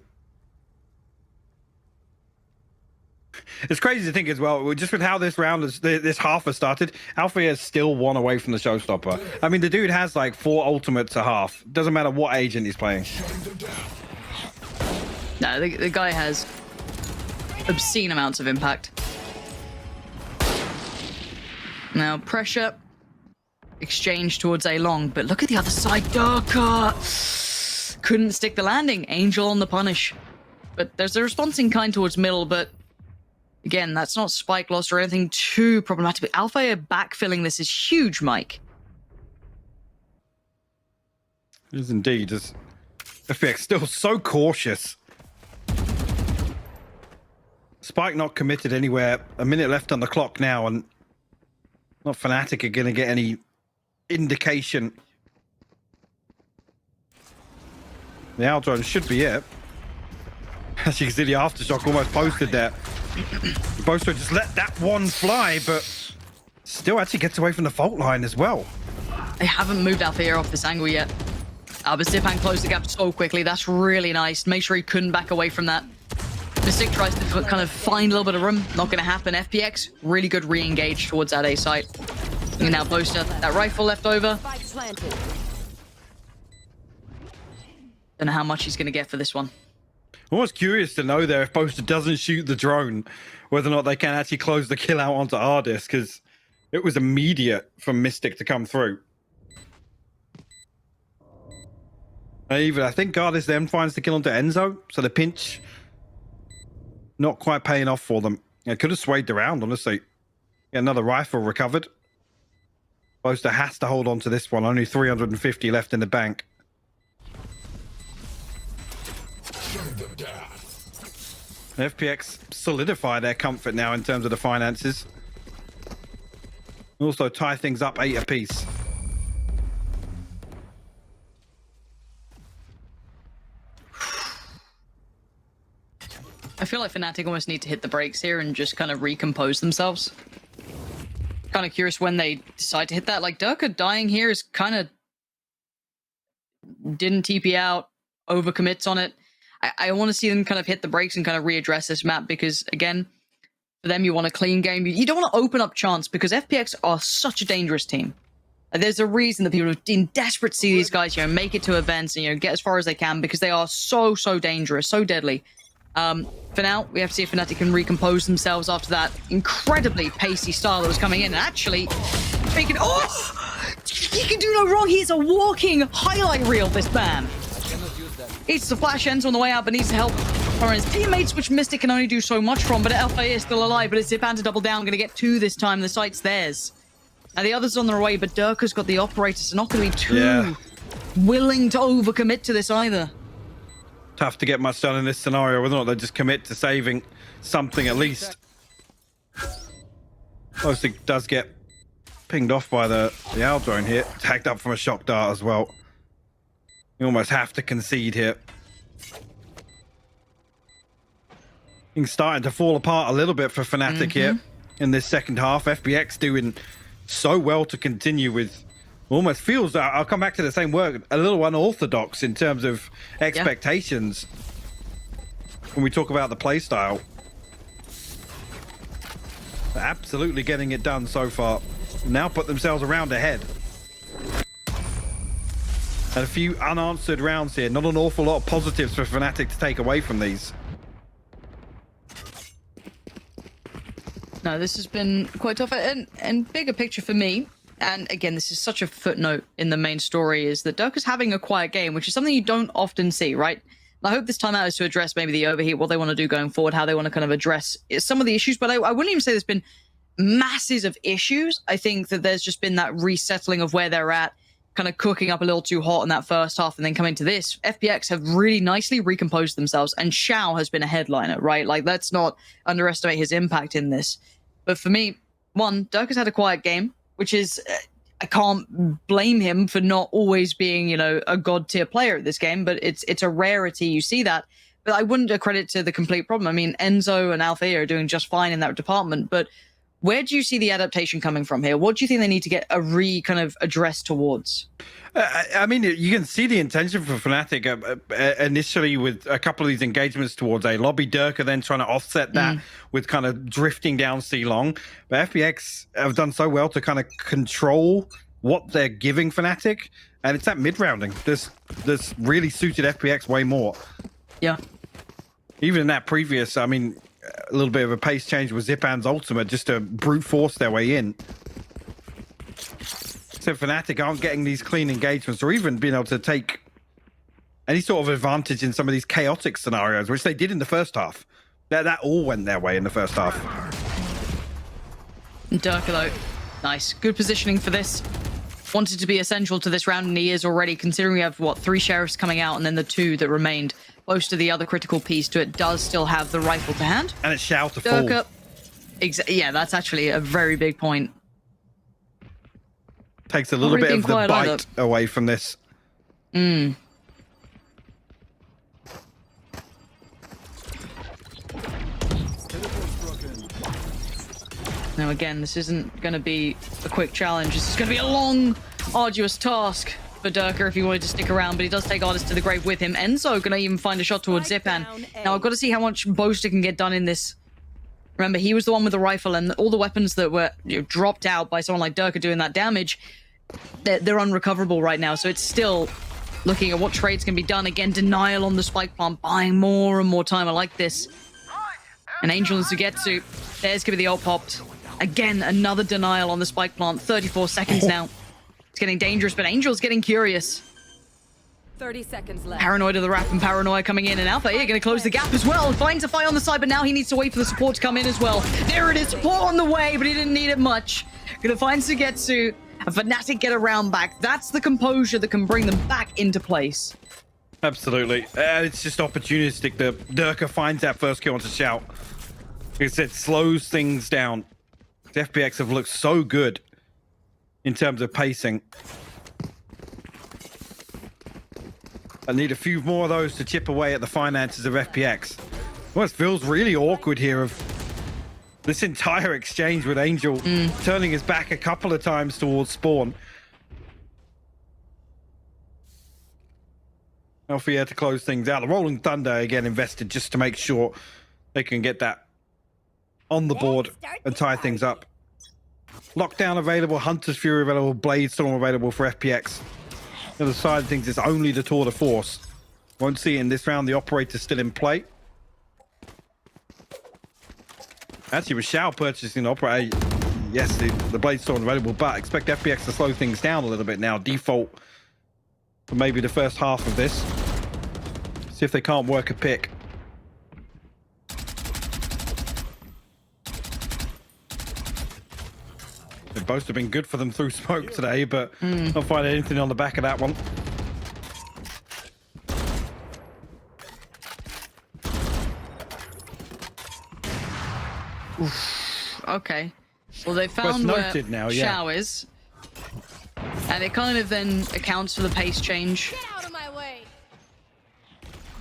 It's crazy to think as well, just with how this round, this half has started, Alpha is still 1 away from the showstopper. I mean, the dude has like 4 ultimates a half. Doesn't matter what agent he's playing. No, the guy has obscene amounts of impact. Now, pressure. Exchange towards A long, but look at the other side. Durka couldn't stick the landing. Angel on the punish. But there's a response in kind towards middle, but again, that's not spike loss or anything too problematic. But Alpha backfilling this is huge, Mike. It is indeed. FPX still so cautious. Spike not committed anywhere. A minute left on the clock now, and not FNATIC are going to get any indication. The outrun should be it. As you can see, the aftershock almost posted there. Boaster just let that one fly, but still actually gets away from the fault line as well. They haven't moved Alpha off this angle yet. But Zipan closed the gap so quickly. That's really nice. Make sure he couldn't back away from that. Mystic tries to kind of find a little bit of room. Not going to happen. FPX, really good re-engage towards that A site. And now Boaster, that rifle left over. Spike planted. Don't know how much he's going to get for this one. I'm almost curious to know there if Boaster doesn't shoot the drone, whether or not they can actually close the kill out onto Ardis, because it was immediate for Mystic to come through. I think Ardis then finds the kill onto Enzo, so the pinch not quite paying off for them. It could have swayed the round, honestly. Get another rifle recovered. Boaster has to hold on to this one. Only 350 left in the bank. FPX solidify their comfort now in terms of the finances. Also tie things up 8 apiece. I feel like FNATIC almost need to hit the brakes here and just kind of recompose themselves. Kind of curious when they decide to hit that. Like, Durka dying here is kind of... didn't TP out, overcommits on it. I want to see them kind of hit the brakes and kind of readdress this map because, again, for them, you want a clean game. You don't want to open up chance because FPX are such a dangerous team. There's a reason that people have been desperate to see these guys, make it to events and, get as far as they can because they are so, so dangerous, so deadly. For now, we have to see if FNATIC can recompose themselves after that incredibly pacey style that was coming in. And actually, making... Oh! He can do no wrong. He is a walking highlight reel, this man. It's the flash ends on the way out, but needs help from his teammates, which Mystic can only do so much from. But Alpha is still alive, but it's Zipan to double down. Going to get 2 this time. The site's theirs. Now the others on their way, but Durka's got the operators. They're not going to be too willing to overcommit to this either. Tough to get much done in this scenario, whether or not they just commit to saving something at least. Mostly does get pinged off by the owl drone here. Tagged up from a shock dart as well. You almost have to concede here. Things starting to fall apart a little bit for FNATIC here in this second half. FPX doing so well to continue with almost feels, I'll come back to the same word, a little unorthodox in terms of expectations when we talk about the play style. They're absolutely getting it done so far. Now put themselves around ahead. And a few unanswered rounds here. Not an awful lot of positives for FNATIC to take away from these. No, this has been quite tough. And bigger picture for me, and again, this is such a footnote in the main story, is that Durka's having a quiet game, which is something you don't often see, right? And I hope this time out is to address maybe the overheat, what they want to do going forward, how they want to kind of address some of the issues. But I wouldn't even say there's been masses of issues. I think that there's just been that resettling of where they're at, kind of cooking up a little too hot in that first half and then coming to this. FPX have really nicely recomposed themselves, and Xiao has been a headliner, right? Like, let's not underestimate his impact in this. But for me, one, Durka's had a quiet game, which is, I can't blame him for not always being, a god tier player at this game, but it's a rarity you see that. But I wouldn't accredit to the complete problem. I mean, Enzo and Althea are doing just fine in that department, but where do you see the adaptation coming from here? What do you think they need to get a kind of address towards? I mean, you can see the intention for FNATIC initially with a couple of these engagements towards A lobby. Durka then trying to offset that with kind of drifting down C long. But FPX have done so well to kind of control what they're giving FNATIC, and it's that mid-rounding. This really suited FPX way more. Yeah. Even in that previous, I mean, a little bit of a pace change with Zipan's ultimate just to brute force their way in. So FNATIC aren't getting these clean engagements or even being able to take any sort of advantage in some of these chaotic scenarios, which they did in the first half. That all went their way in the first half. Durka, though, nice. Good positioning for this. Wanted to be essential to this round, and he is already, considering we have, 3 sheriffs coming out and then the 2 that remained. Most of the other critical piece to it does still have the rifle to hand. And it's Xiao to Durka, fall. Yeah, that's actually a very big point. Takes a little bit of the bite away from this. Now again, this isn't going to be a quick challenge. This is going to be a long, arduous task. for Durka if he wanted to stick around, but he does take Artist to the grave with him. Enzo gonna even find a shot towards Zipan. Now I've got to see how much Boaster can get done in this. Remember, he was the one with the rifle, and all the weapons that were dropped out by someone like Durka doing that damage, they're unrecoverable right now. So it's still looking at what trades can be done. Again, denial on the spike plant, buying more and more time. I like this. And Angel and Sugetsu, there's gonna be the ult popped. Again, another denial on the spike plant. 34 seconds now. It's getting dangerous, but Angel's getting curious. 30 seconds left. Paranoid of the Wrap and Paranoia coming in, and Alpha here going to close the gap as well. Finds a fight on the side, but now he needs to wait for the support to come in as well. There it is, support on the way, but he didn't need it much. Going to find Sugetsu, and FNATIC get around back. That's the composure that can bring them back into place. Absolutely. It's just opportunistic. The Durka finds that first kill onto Shout. Like I said, slows things down. The FPX have looked so good in terms of pacing. I need a few more of those to chip away at the finances of FPX. Well, it feels really awkward here of this entire exchange with Angel turning his back a couple of times towards Spawn. Alpha here to close things out. The Rolling Thunder again invested just to make sure they can get that on the board and tie things up. Lockdown available, Hunter's Fury available, Blade Storm available for FPX. The other side of things is only the Tour de Force. Won't see it in this round. The Operator's still in play. Actually, with Shao purchasing the Operator, yes, the Blade Storm available, but expect FPX to slow things down a little bit now. Default for maybe the first half of this. See if they can't work a pick. They both have been good for them through smoke today, but not finding anything on the back of that one. Oof. Okay. Well, they found where now, Shao is. And it kind of then accounts for the pace change. Get out of my way.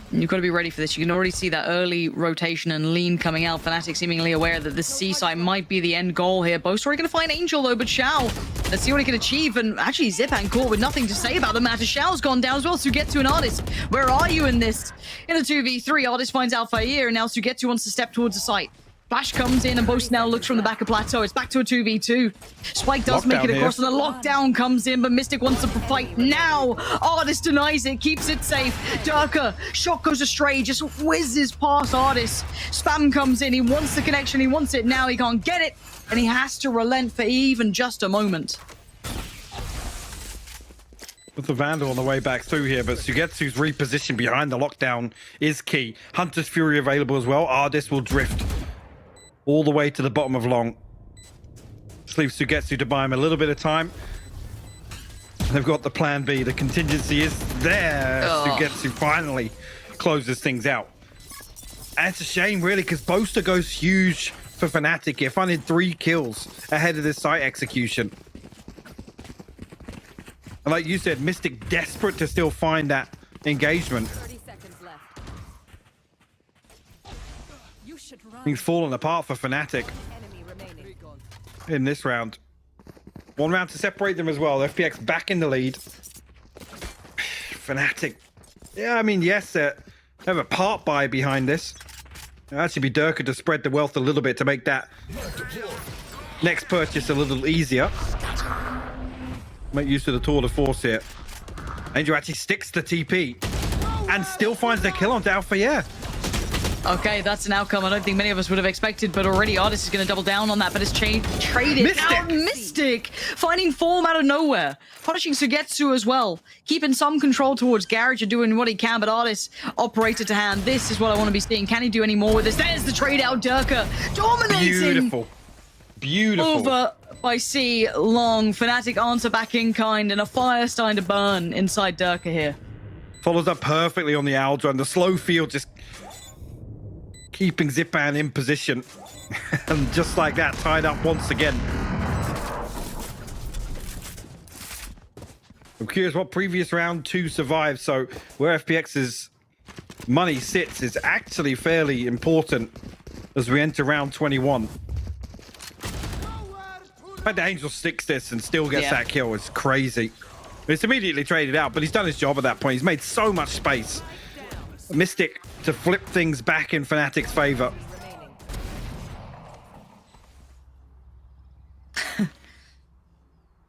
You've got to be ready for this. You can already see that early rotation and lean coming out. FNATIC seemingly aware that the C site might be the end goal here. Boaster going to find Angel though, but Shao, let's see what he can achieve. And actually Zipan caught with nothing to say about the matter. Shao's gone down as well. Sugetsu and Artist, where are you in this? In a 2v3, Artist finds Alpha here, and now Sugetsu wants to step towards the site. Flash comes in and Boast now looks from the back of Plateau. It's back to a 2v2. Spike does make it across and the lockdown comes in, but Mystic wants to fight now. Artist denies it, keeps it safe. Durka, shot goes astray, just whizzes past Artist. Spam comes in, he wants the connection, he wants it now, he can't get it, and he has to relent for even just a moment. With the Vandal on the way back through here, but Sugetsu's reposition behind the lockdown is key. Hunter's Fury available as well. Artist will drift all the way to the bottom of long. Just leave Sugetsu to buy him a little bit of time. They've got the plan B. The contingency is there. Sugetsu finally closes things out. And it's a shame, really, because Boaster goes huge for FNATIC here, finding 3 kills ahead of this site execution. And like you said, Mystic desperate to still find that engagement. 30 seconds left. You should run. He's fallen apart for FNATIC Enemy remaining. in this round. 1 round to separate them as well. FPX back in the lead. FNATIC. Yeah, I mean, yes, they have a part buy behind this. It'll actually be Durka to spread the wealth a little bit to make that next purchase a little easier. Make use of the Tour de Force here. Angel actually sticks the TP and still finds the kill on Alpha, yeah. Okay, that's an outcome I don't think many of us would have expected, but already Artist is going to double down on that, but it's traded. Mystic! Mystic! Finding form out of nowhere. Punishing Sugetsu as well. Keeping some control towards Garage and doing what he can, but Artist Operator to hand. This is what I want to be seeing. Can he do any more with this? There's the trade out, Durka. Dominating! Beautiful. Beautiful. Over by C, long. FNATIC answer back in kind, and a fire starting to burn inside Durka here. Follows up perfectly on the Aldra, and the slow field just keeping Zipan in position. And just like that, tied up once again. I'm curious what previous round 2 survived, so where FPX's money sits is actually fairly important as we enter round 21. The fact that Angel sticks this and still gets that kill is crazy. It's immediately traded out, but he's done his job at that point. He's made so much space. Mystic to flip things back in FNATIC's favor.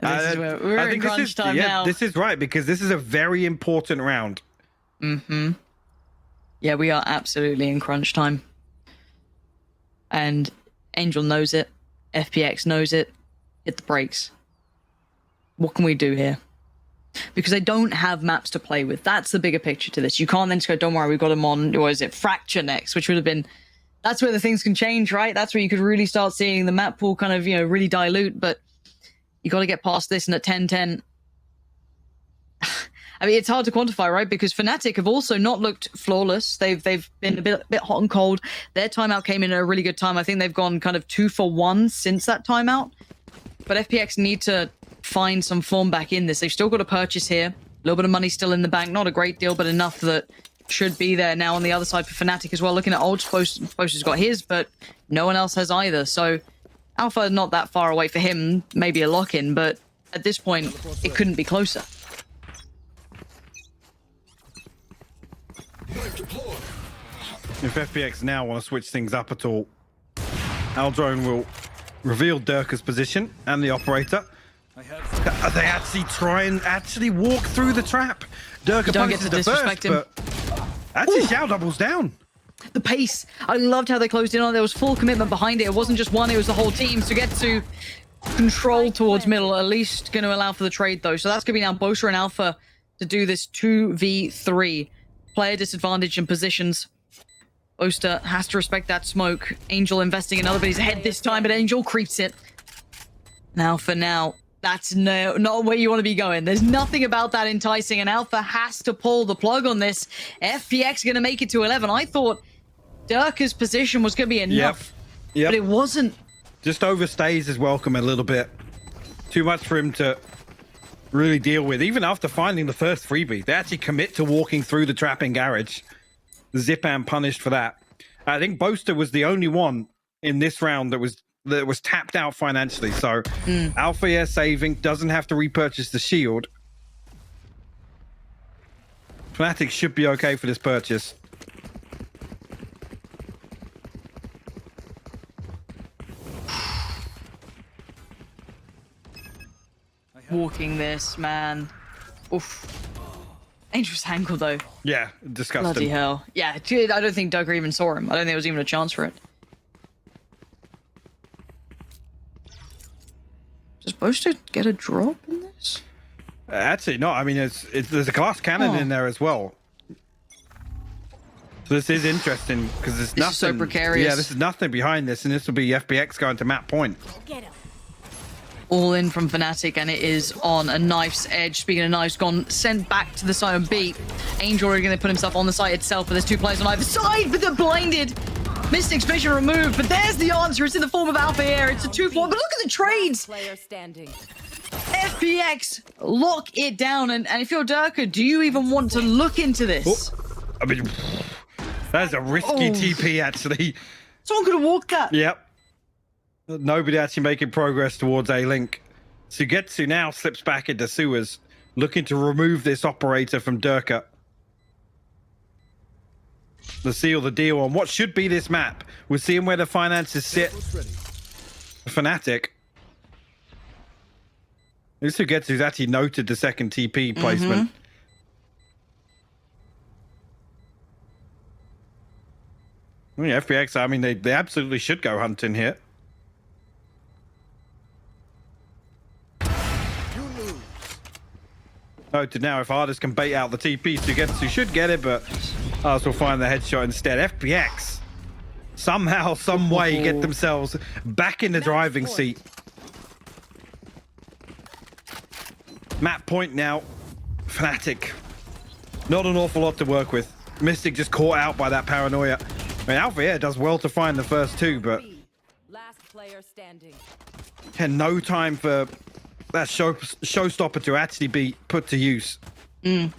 This is where we're in crunch time now. This is right, because this is a very important round. Mm-hmm. Yeah, we are absolutely in crunch time. And Angel knows it. FPX knows it. Hit the brakes. What can we do here? Because they don't have maps to play with. That's the bigger picture to this. You can't then just go, don't worry, we've got them on, or is it Fracture next, which would have been... That's where the things can change, right? That's where you could really start seeing the map pool kind of, you know, really dilute, but you got to get past this, and at 10-10... I mean, it's hard to quantify, right? Because FNATIC have also not looked flawless. They've been a bit hot and cold. Their timeout came in at a really good time. I think they've gone kind of 2 for 1 since that timeout. But FPX need to find some form back in this. They've still got a purchase here. A little bit of money still in the bank. Not a great deal, but enough that should be there. Now on the other side for FNATIC as well. Looking at Old, Sposter's got his, but no one else has either. So Alpha not that far away for him. Maybe a lock-in, but at this point, it couldn't be closer. If FPX now want to switch things up at all, Aldrone will reveal Durka's position and the operator. They actually try and walk through the trap. Durka punishes the first, but actually Xiao doubles down. The pace. I loved how they closed in on it. There was full commitment behind it. It wasn't just one, it was the whole team. So get to control towards middle, at least going to allow for the trade though. So that's going to be now Bosa and Alpha to do this 2v3. Player disadvantage and positions. Oster has to respect that smoke. Angel investing another, but he's ahead this time, but Angel creeps it. Now for now, that's not where you want to be going. There's nothing about that enticing, and Alpha has to pull the plug on this. FPX going to make it to 11. I thought Durka's position was going to be enough, but it wasn't. Just overstays his welcome a little bit. Too much for him to really deal with. Even after finding the first freebie, they actually commit to walking through the trapping garage. Zipan punished for that. I think Boaster was the only one in this round that was tapped out financially. So Alpha saving, doesn't have to repurchase the shield. FNATIC should be okay for this purchase. Walking this, man. Oof. Dangerous angle, though. Yeah, disgusting. Bloody hell. Yeah, dude, I don't think Durka even saw him. I don't think there was even a chance for it. Does Boaster get a drop in this? Actually, no. I mean, there's a glass cannon in there as well. So this is interesting because there's nothing. Is so precarious. Yeah, this is nothing behind this, and this will be FPX going to map point. Get him. All in from FNATIC, and it is on a knife's edge. Speaking of knives, gone sent back to the side on B. Angel already going to put himself on the site itself, but there's 2 players on either side, but they're blinded. Mystic's vision removed, but there's the answer. It's in the form of Alpha here. It's a 2-4, but look at the trades. Player standing. FPX lock it down, and if you're Durka, do you even want to look into this? Oh, I mean, that's a risky TP, actually. Someone could have walked that. Yep. Nobody actually making progress towards A-Link. Sugetsu now slips back into sewers, looking to remove this operator from Durka. To seal the deal on what should be this map. We're seeing where the finances sit. FNATIC. This Sugetsu's actually noted the second TP placement. I mean, FPX, I mean, they absolutely should go hunting here. Noted now, if Artis can bait out the TP, Sugetsu should get it, but Artis will find the headshot instead. FPX somehow, some way get themselves back in the driving seat. Map point now. FNATIC. Not an awful lot to work with. Mystic just caught out by that paranoia. I mean, Alpha here does well to find the first 2, but Last player standing. no time for that showstopper to actually be put to use. 12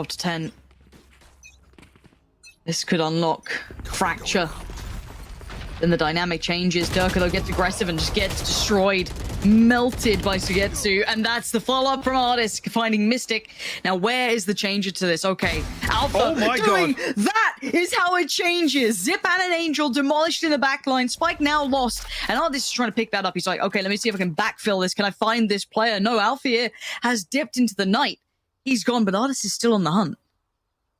to 10. This could unlock Fracture. Then the dynamic changes. Durka, though, gets aggressive and just gets destroyed. melted by Sugetsu, and that's the follow-up from Artis finding Mystic. Now, where is the changer to this? Okay, Alpha Oh my doing God. that is how it changes. Zipan and Angel demolished in the backline. Spike now lost, and Artis is trying to pick that up. He's like, okay, let me see if I can backfill this. Can I find this player? No, Alpha here has dipped into the night. He's gone, but Artis is still on the hunt.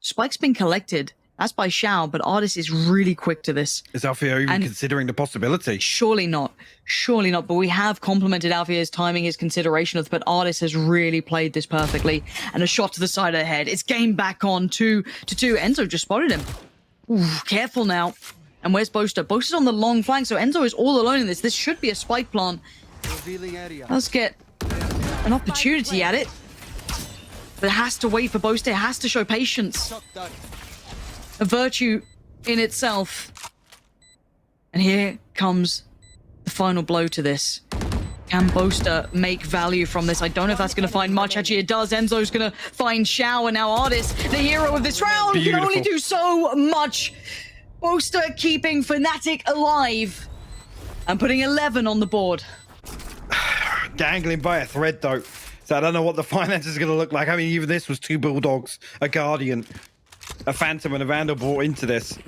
Spike's been collected. That's by Xiao, but Artis is really quick to this. Is Alfio even And- considering the possibility? Surely not. Surely not. But we have complimented Alfia's timing, his consideration of, but Artis has really played this perfectly. And a shot to the side of the head. It's game back on 2-2. Enzo just spotted him. Ooh, careful now. And where's Boaster? Boaster's on the long flank, so Enzo is all alone in this. This should be a spike plant. Let's get an opportunity at it. But it has to wait for Boaster. It has to show patience. A virtue in itself. And here comes the final blow to this. Can Boaster make value from this? I don't know if that's going to find much. Actually, it does. Enzo's going to find Xiao, and now Artis, the hero of this round, can only do so much. Boaster keeping FNATIC alive and putting 11 on the board. Dangling by a thread, though. So I don't know what the finances are going to look like. I mean, even this was 2 Bulldogs, a Guardian, a Phantom, and a Vandal brought into this.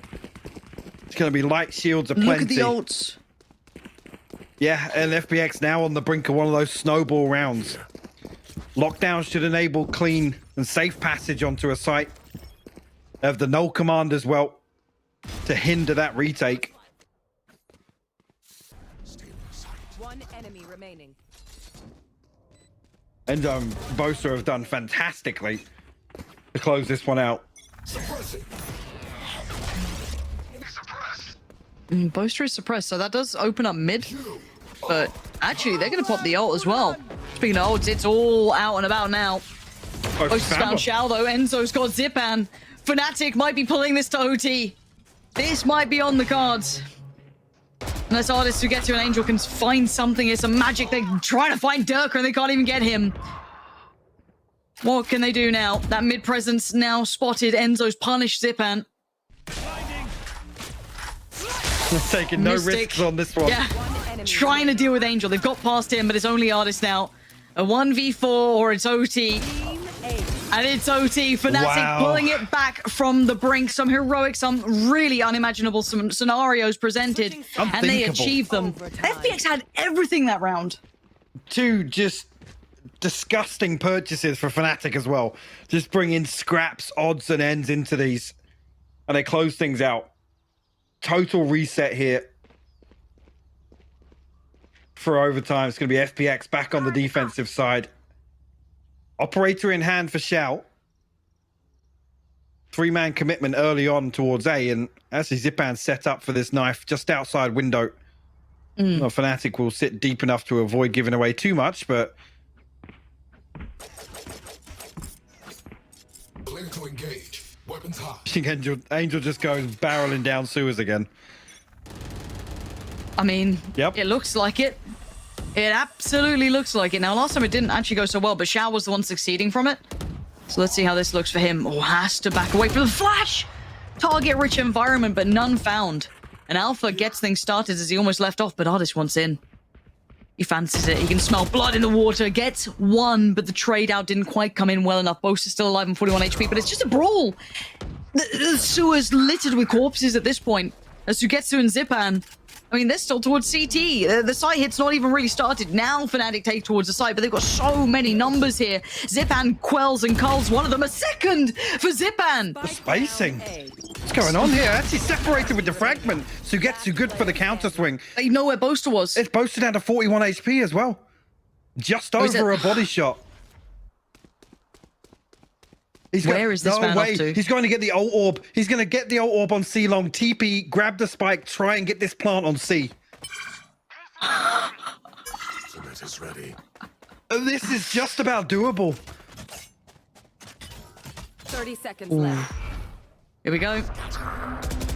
It's going to be light shields aplenty. Look at the ults. Yeah, and FPX now on the brink of one of those snowball rounds. Lockdown should enable clean and safe passage onto a site of the null command as well to hinder that retake. One enemy remaining. And Boaster have done fantastically to close this one out. Boaster is suppressed, so that does open up mid. But actually, they're going to pop the ult as well. Speaking of ults, it's all out and about now. Boaster's found Xiao, though. Enzo's got Zipan. FNATIC might be pulling this to OT. This might be on the cards. Unless Artis who gets to an Angel can find something. It's some magic. They're trying to find Durka and they can't even get him. What can they do now? That mid presence now spotted. Enzo's punished Zipan. Taking no Mystic. risks on this one. Yeah, trying to deal with Angel. They've got past him, but it's only Artis now. A 1v4 or it's OT. And it's OT. FNATIC pulling it back from the brink. Some heroic, some really unimaginable scenarios presented. And they achieved them. FPX had everything that round. 2 just disgusting purchases for FNATIC as well. Just bring in scraps, odds, and ends into these. And they close things out. Total reset here for overtime. It's going to be FPX back on the defensive side. Operator in hand for Xiao. 3-man commitment early on towards A, and actually Zipan set up for this knife just outside window. Well, FNATIC will sit deep enough to avoid giving away too much, but Clear to engage. Weapons hot. I think Angel just goes barreling down sewers again. I mean, Yep. It looks like it. It absolutely looks like it. Now, last time it didn't actually go so well, but Xiao was the one succeeding from it. So let's see how this looks for him. Oh, has to back away from the flash. Target-rich environment, but none found. And Alpha gets things started as he almost left off, but Artis wants in. He fancies it. He can smell blood in the water. Gets one, but the trade out didn't quite come in well enough. Boast is still alive on 41 HP, but it's just a brawl. The sewer's littered with corpses at this point. As Sugetsu and Zipan, I mean, they're still towards CT. The site hit's not even really started. Now FNATIC take towards the site, but they've got so many numbers here. Zipan quells and culls one of them. A second for Zipan. The spacing. What's going on here? Actually separated with the fragment. Sugetsu good for the counter swing. They know where Boaster was. It's boasted down to 41 HP as well. Just over a body shot. Where is this man off to? He's going to get the ult orb. He's going to get the ult orb on C long. TP, grab the spike, try and get this plant on C. Ultimate is ready. This is just about doable. 30 seconds left. Here we go.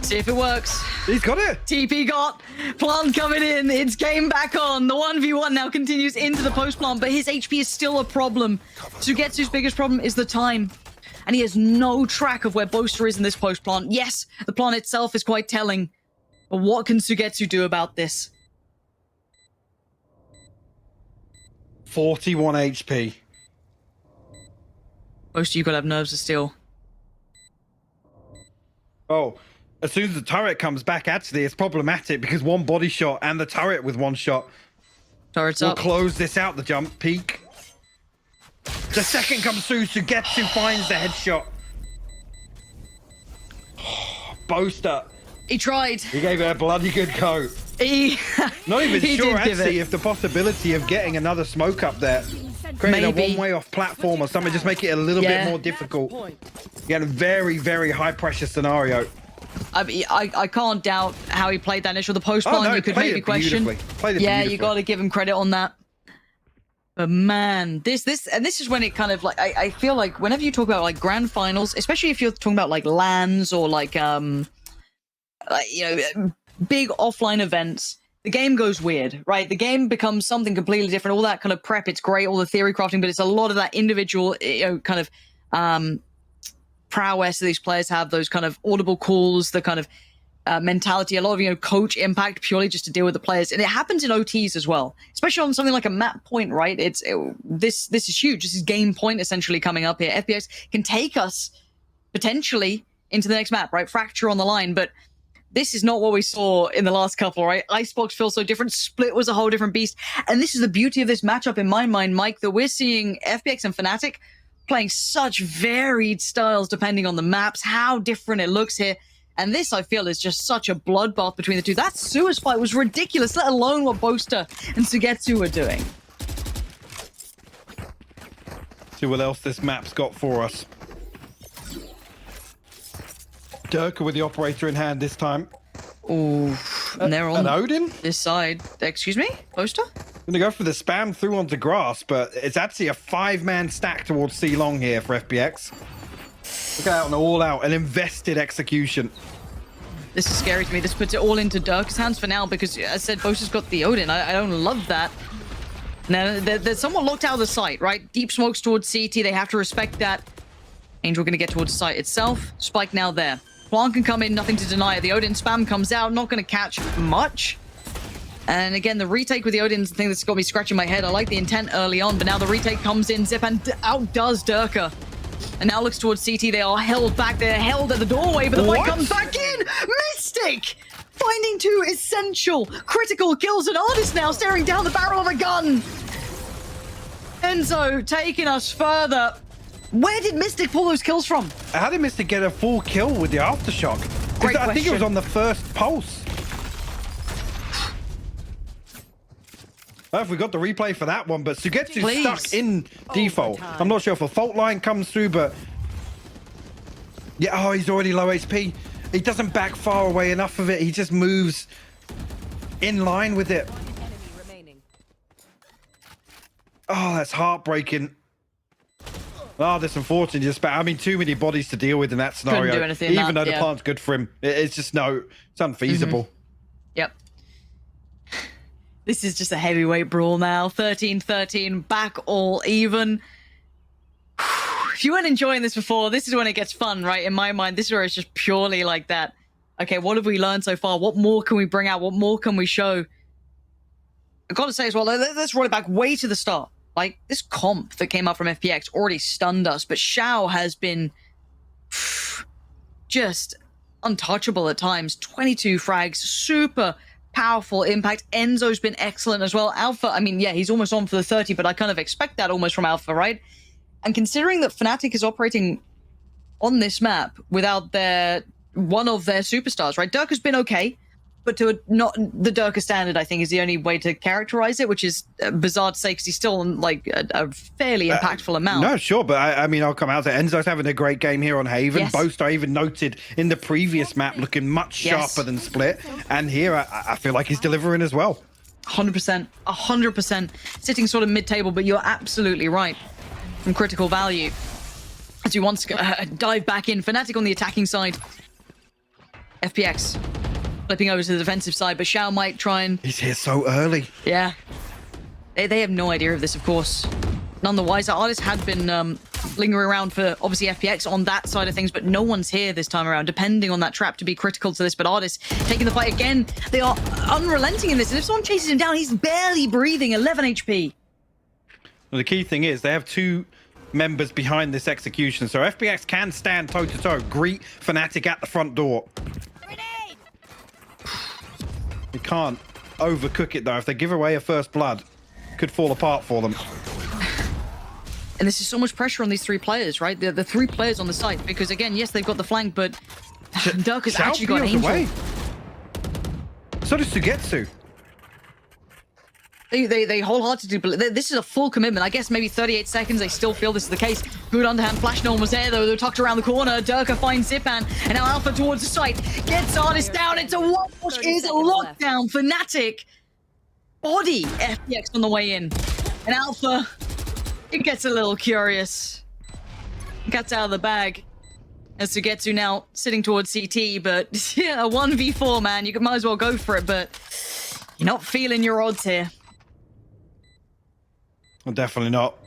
See if it works. He's got it. TP got. Plant coming in. It's game back on. The 1v1 now continues into the post plant, but his HP is still a problem. Sugetsu's biggest problem is the time. And he has no track of where Boaster is in this post plant. Yes, the plant itself is quite telling. But what can Sugetsu do about this? 41 HP. Most of you gotta have nerves of steel. Oh, as soon as the turret comes back, actually, it's problematic because one body shot and the turret with one shot Turret's will up. close this out, the jump peak. The second comes through, Sugetsu finds the headshot. Boaster. He tried. He gave it a bloody good go. He Not even he sure, did give actually, it. if the possibility of getting another smoke up there. Creating a Maybe. one-way off platform or something, just make it a little bit more difficult. Again, a very, very high-pressure scenario. I mean, I can't doubt how he played that initial. The post Oh, plan no, you could played maybe it question. beautifully. Played it Yeah, you beautifully. got to give him credit on that. But man, this is when it kind of like I feel like whenever you talk about like grand finals, especially if you're talking about like LANs or like big offline events, the game goes weird, right? The game becomes something completely different. All that kind of prep, it's great, all the theory crafting, but it's a lot of that individual, kind of prowess that these players have, those kind of audible calls, the kind of mentality, a lot of, coach impact purely just to deal with the players. And it happens in OTs as well, especially on something like a map point, right? This is huge. This is game point essentially coming up here. FPX can take us potentially into the next map, right? Fracture on the line, but this is not what we saw in the last couple, right? Icebox feels so different. Split was a whole different beast. And this is the beauty of this matchup in my mind, Mike, that we're seeing FPX and FNATIC playing such varied styles depending on the maps, how different it looks here. And this, I feel, is just such a bloodbath between the two. That Suez fight was ridiculous, let alone what Boaster and Sugetsu were doing. See what else this map's got for us. Durka with the operator in hand this time. Oh, and they're on Odin? this side. Excuse me? Boaster? Gonna go for the spam through onto grass, but it's actually a 5-man stack towards C long here for FPX. Look out on the all-out, an invested execution. This is scary to me. This puts it all into Dirk's hands for now because, as I said, Boaster's got the Odin. I don't love that. Now, they're somewhat locked out of the site, right? Deep smokes towards CT. They have to respect that. Angel going to get towards the site itself. Spike now there. Plan can come in, nothing to deny it. The Odin spam comes out, not going to catch much. And again, the retake with the Odin's the thing that's got me scratching my head. I like the intent early on, but now the retake comes in. Zip and outdoes Durka. And now looks towards CT. They are held back. They're held at the doorway, but the fight comes back in. Mystic! Finding two essential, critical kills. An artist now staring down the barrel of a gun. Enzo taking us further. Where did Mystic pull those kills from? How did Mystic get a full kill with the aftershock? Great I think it was question. on the first pulse. Well, if we got the replay for that one, but Sugetsu's Please. stuck in default. I'm not sure if a fault line comes through, but yeah, he's already low HP. He doesn't back far away enough of it. He just moves in line with it. Enemy remaining. Oh, that's heartbreaking. Oh, that's unfortunate. Just, I mean, too many bodies to deal with in that scenario. Couldn't do anything in Even that, though the yeah. plant's good for him, it's just it's unfeasible. Yep. This is just a heavyweight brawl now. 13-13, back all even. If you weren't enjoying this before, this is when it gets fun, right? In my mind, this is where it's just purely like that. Okay, what have we learned so far? What more can we bring out? What more can we show? I've got to say as well, let's roll it back way to the start. Like, this comp that came out from FPX already stunned us, but Shao has been just untouchable at times. 22 frags, super powerful impact. Enzo's been excellent as well. Alpha, I mean, yeah, he's almost on for the 30, but I kind of expect that almost from Alpha, right? And considering that FNATIC is operating on this map without one of their superstars, right? Durka's been okay, but to not the Durka standard, I think, is the only way to characterize it, which is bizarre to say because he's still on like a fairly impactful amount. No, sure, but I mean, I'll come out to Enzo's having a great game here on Haven. Yes. Boast, I even noted in the previous map, looking much sharper than Split. And here, I feel like he's delivering as well. 100%, 100%. Sitting sort of mid-table, but you're absolutely right. From critical value. As we once dive back in, FNATIC on the attacking side. FPX flipping over to the defensive side, but Shao might try and... He's here so early. Yeah. They have no idea of this, of course. None the wiser. Artist had been lingering around for, obviously, FPX on that side of things, but no one's here this time around, depending on that trap to be critical to this. But Artist taking the fight again. They are unrelenting in this, and if someone chases him down, he's barely breathing, 11 HP. Well, the key thing is they have 2 members behind this execution, so FPX can stand toe-to-toe, greet FNATIC at the front door. Grenade! They can't overcook it, though. If they give away a first blood, it could fall apart for them. And this is so much pressure on these 3 players, right? The 3 players on the site, because again, yes, they've got the flank, but Dirk has actually got Angel. Away. So does Sugetsu. They wholeheartedly believe this is a full commitment. I guess maybe 38 seconds. They still feel this is the case. Good underhand flash. No one was there though. They're tucked around the corner. Durka finds Zipan, and now Alpha towards the site. Gets Artist down. It's a wash. Is a lockdown. FNATIC body FPX on the way in, and Alpha, it gets a little curious. Gets out of the bag. As Sugetsu now sitting towards CT, but yeah, a 1v4, man. You might as well go for it, but you're not feeling your odds here. Well, definitely not.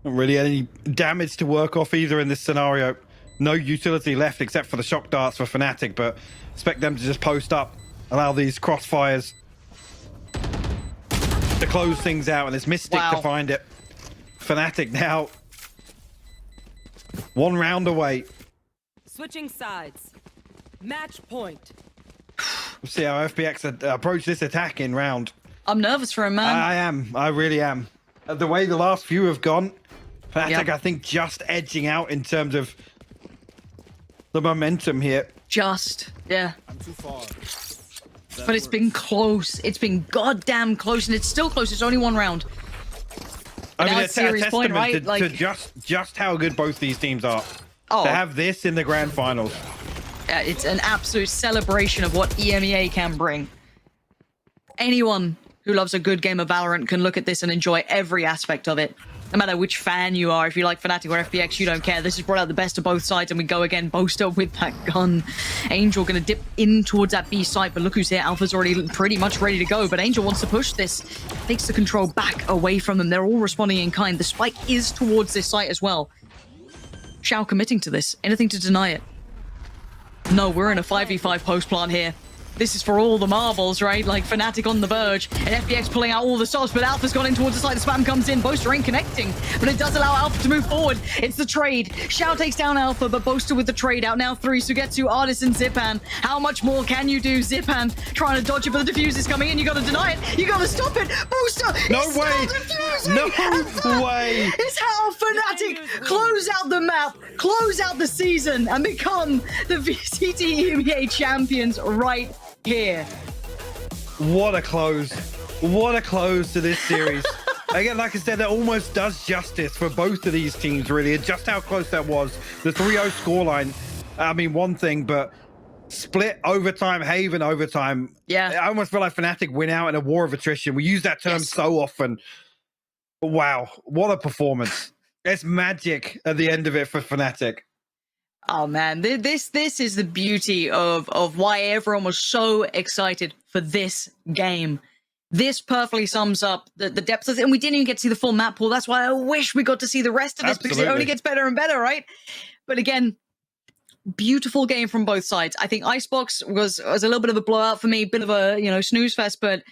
Not really any damage to work off either in this scenario. No utility left except for the shock darts for FNATIC, but expect them to just post up, allow these crossfires to close things out, and it's Mystic to find it. FNATIC now 1 round away. Switching sides. Match point. We'll see how FPX approach this attack in round. I'm nervous for him, man. I am. I really am. The way the last few have gone, FNATIC, I think, just edging out in terms of the momentum here. Yeah. I'm too far. But it's been close. It's been goddamn close, and it's still close. It's only 1 round. I mean, it's a serious point, right? to just how good both these teams are. To have this in the grand finals. It's an absolute celebration of what EMEA can bring. Anyone who loves a good game of Valorant can look at this and enjoy every aspect of it. No matter which fan you are, if you like FNATIC or FPX, you don't care. This has brought out the best of both sides, and we go again. Boaster with that gun. Angel going to dip in towards that B site, but look who's here. Alpha's already pretty much ready to go, but Angel wants to push this. Takes the control back away from them. They're all responding in kind. The spike is towards this site as well. Xiao committing to this. Anything to deny it? No, we're in a 5v5 post plant here. This is for all the marbles, right? Like FNATIC on the verge, and FPX pulling out all the stops, but Alpha's gone in towards the side. The spam comes in. Boaster ain't connecting, but it does allow Alpha to move forward. It's the trade. Xiao takes down Alpha, but Boaster with the trade out now 3. Sugetsu, Artist, and Zipan. How much more can you do? Zipan trying to dodge it, but the diffuse is coming in. You got to deny it. You got to stop it. Boaster, no way. No way. It's how FNATIC close out the map, close out the season, and become the VCT EMEA champions right here. What a close. What a close to this series. Again, like I said, that almost does justice for both of these teams, really, and just how close that was. The 3-0 scoreline, I mean, one thing, but split overtime, Haven overtime. Yeah. I almost feel like FNATIC win out in a war of attrition. We use that term so often. Wow, what a performance. It's magic at the end of it for FNATIC. Oh man, this is the beauty of why everyone was so excited for this game. This perfectly sums up the depth of it, and we didn't even get to see the full map pool. That's why I wish we got to see the rest of this, because it only gets better and better, right? But again, beautiful game from both sides. I think Icebox was a little bit of a blowout for me, bit of a snooze fest, but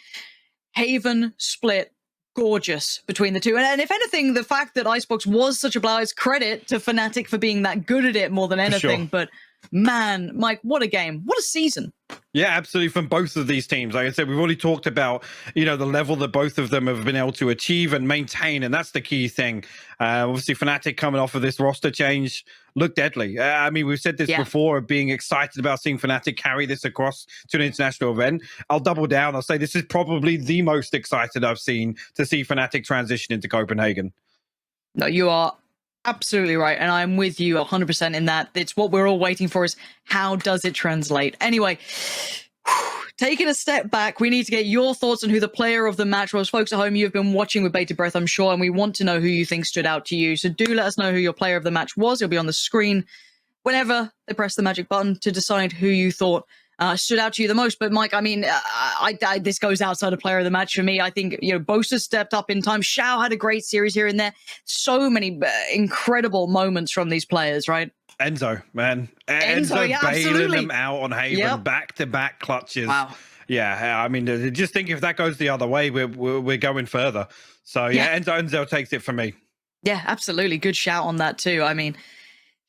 Haven split. Gorgeous between the two, and if anything, the fact that Icebox was such a blowout is credit to FNATIC for being that good at it more than anything. But man, Mike, what a game, what a season. Yeah, absolutely, from both of these teams. Like I said, we've already talked about, the level that both of them have been able to achieve and maintain, and that's the key thing. Obviously, FNATIC coming off of this roster change looked deadly. I mean, we've said this before, being excited about seeing FNATIC carry this across to an international event. I'll double down. I'll say this is probably the most excited I've seen to see FNATIC transition into Copenhagen. No, you are absolutely right, and I'm with you 100% in that. It's what we're all waiting for, is how does it translate? Anyway, taking a step back, we need to get your thoughts on who the player of the match was. Folks at home, you've been watching with bated breath, I'm sure, and we want to know who you think stood out to you. So do let us know who your player of the match was. It'll be on the screen whenever they press the magic button to decide who you thought stood out to you the most. But Mike, I mean, this goes outside of player of the match for me. I think, Boaster stepped up in time. Xiao had a great series here and there. So many incredible moments from these players, right? Enzo, man. Enzo bailing them out on Haven, back-to-back clutches. Wow. Yeah, I mean, just think if that goes the other way, we're going further. So yeah, Enzo takes it from me. Yeah, absolutely. Good shout on that too. I mean,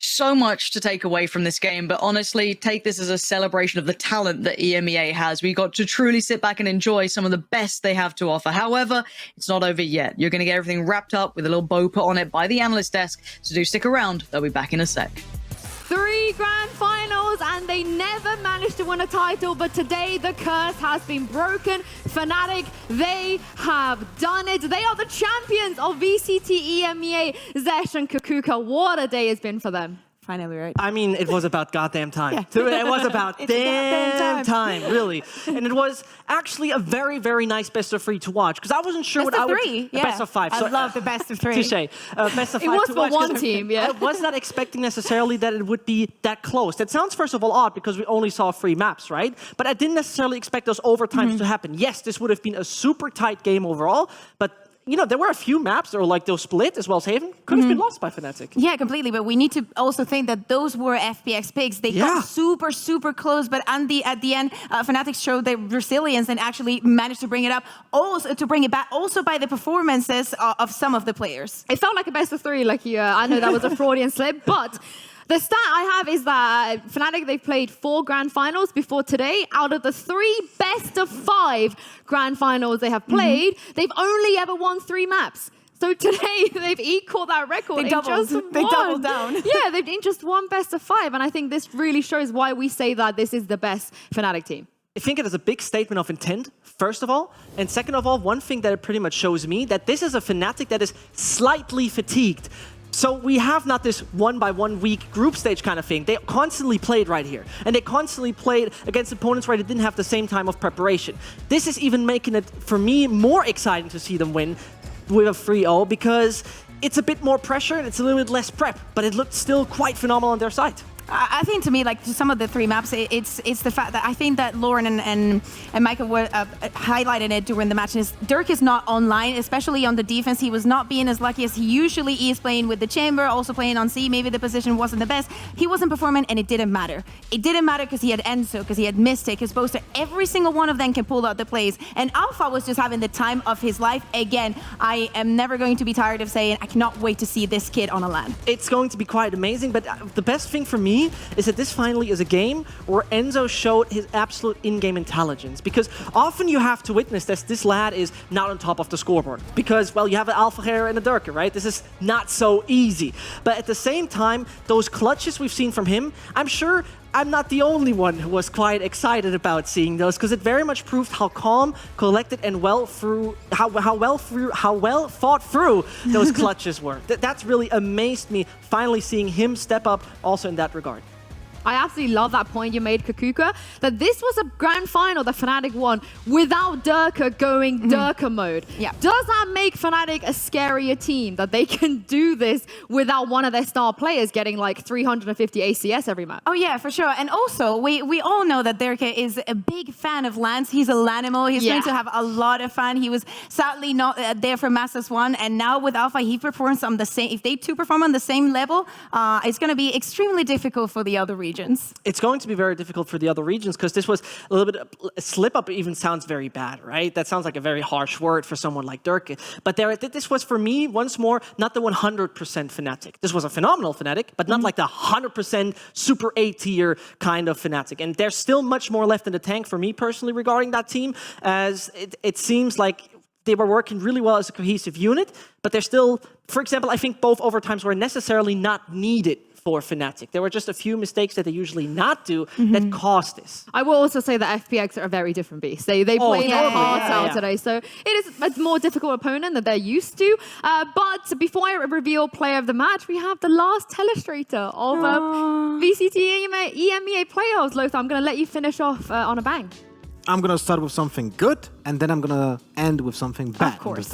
so much to take away from this game, but honestly, take this as a celebration of the talent that EMEA has. We got to truly sit back and enjoy some of the best they have to offer. However, it's not over yet. You're going to get everything wrapped up with a little bow put on it by the analyst desk, so do stick around. They'll be back in a sec. 3 grand finals and they never managed to win a title, but today the curse has been broken. FNATIC, they have done it. They are the champions of VCT, EMEA, Zesh and Kakuka. What a day it's been for them. Finally, right? I mean, it was about goddamn time. Yeah. It was about damn time, really. And it was actually a very, very nice best of 3 to watch, because I wasn't sure best what of I would... three, yeah. Best of 5. I love the best of 3. Touche. Best of 5 It was to for watch, one team, yeah. I was not expecting necessarily that it would be that close. That sounds, first of all, odd, because we only saw 3 maps, right? But I didn't necessarily expect those overtimes to happen. Yes, this would have been a super tight game overall, but you know, there were a few maps that were like those split as well as Haven. Could have been lost by FNATIC. Yeah, completely. But we need to also think that those were FPX picks. They got super, super close. But at the end, FNATIC showed their resilience and actually managed to bring it up, also to bring it back, also by the performances of some of the players. It felt like a best of 3, like I know that was a Freudian slip, but the stat I have is that FNATIC, they've played 4 grand finals before today. Out of the 3 best of 5 grand finals they have played, they've only ever won 3 maps. So today, they've equaled that record. They doubled down. Yeah, they've in just 1 best of 5. And I think this really shows why we say that this is the best FNATIC team. I think it is a big statement of intent, first of all. And second of all, one thing that it pretty much shows me, that this is a FNATIC that is slightly fatigued. So we have not this 1-by-1 week group stage kind of thing. They constantly played right here. And they constantly played against opponents where they didn't have the same time of preparation. This is even making it, for me, more exciting to see them win with a 3-0, because it's a bit more pressure and it's a little bit less prep, but it looked still quite phenomenal on their side. I think, to me, like some of the 3 maps, it's the fact that I think that Lauren and Michael were highlighted it during the match. Is Dirk is not online, especially on the defense. He was not being as lucky as he usually is, playing with the chamber, also playing on C. Maybe the position wasn't the best. He wasn't performing, and it didn't matter. It didn't matter because he had Enzo, because he had Mystic, his Boaster. Every single one of them can pull out the plays. And Alpha was just having the time of his life. Again, I am never going to be tired of saying I cannot wait to see this kid on a LAN. It's going to be quite amazing, but the best thing for me is that this finally is a game where Enzo showed his absolute in-game intelligence, because often you have to witness that this lad is not on top of the scoreboard because, well, you have an Alpha here and a Durka, right? This is not so easy. But at the same time, those clutches we've seen from him, I'm sure I'm not the only one who was quite excited about seeing those, because it very much proved how calm, collected, and how well thought through those clutches were. That's really amazed me, finally seeing him step up also in that regard. I absolutely love that point you made, Kakuka, that this was a grand final that FNATIC won without Durka going Durka mode. Yeah. Does that make FNATIC a scarier team, that they can do this without one of their star players getting like 350 ACS every match? Oh yeah, for sure. And also, we all know that Durka is a big fan of LANs. He's a LANimal. He's going to have a lot of fun. He was sadly not there for Masters 1, and now with Alpha, he performs on the same. If they two perform on the same level, it's going to be extremely difficult for the other regions. It's going to be very difficult for the other regions, because this was a little bit, a slip up even sounds very bad, right? That sounds like a very harsh word for someone like Dirk. But this was, for me, once more, not the 100% FNATIC. This was a phenomenal FNATIC, but not like the 100% super A tier kind of FNATIC. And there's still much more left in the tank for me personally regarding that team, as it seems like they were working really well as a cohesive unit, but they're still, for example, I think both overtimes were necessarily not needed for FNATIC. There were just a few mistakes that they usually not do that caused this. I will also say that FPX are a very different beast. They play their hearts out today, so it is a more difficult opponent that they're used to. But before I reveal player of the match, we have the last telestrator of VCT EMEA playoffs. Lothar, I'm going to let you finish off on a bang. I'm going to start with something good and then I'm going to end with something bad. Of course.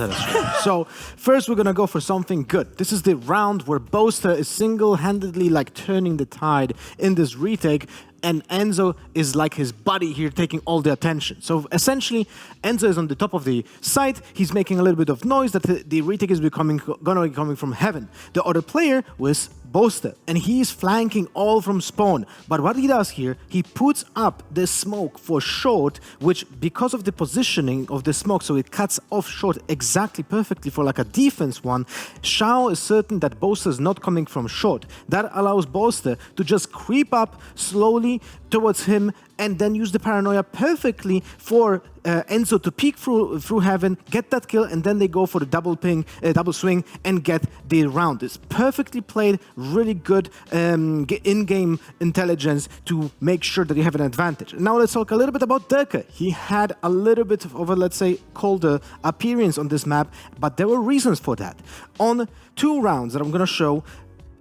So first, we're going to go for something good. This is the round where Boaster is single-handedly like turning the tide in this retake, and Enzo is like his buddy here taking all the attention. So essentially, Enzo is on the top of the site. He's making a little bit of noise that the retake is gonna be coming from heaven. The other player was Boaster, and he's flanking all from spawn. But what he does here, he puts up the smoke for short, which because of the positioning of the smoke, so it cuts off short exactly perfectly for like a defense one, Shao is certain that Boaster is not coming from short. That allows Boaster to just creep up slowly towards him and then use the paranoia perfectly for Enzo to peek through heaven, get that kill, and then they go for the double swing and get the round. It's perfectly played, really good in-game intelligence to make sure that you have an advantage. Now let's talk a little bit about Durka. He had a little bit of a, let's say, colder appearance on this map, but there were reasons for that. On 2 rounds that I'm going to show,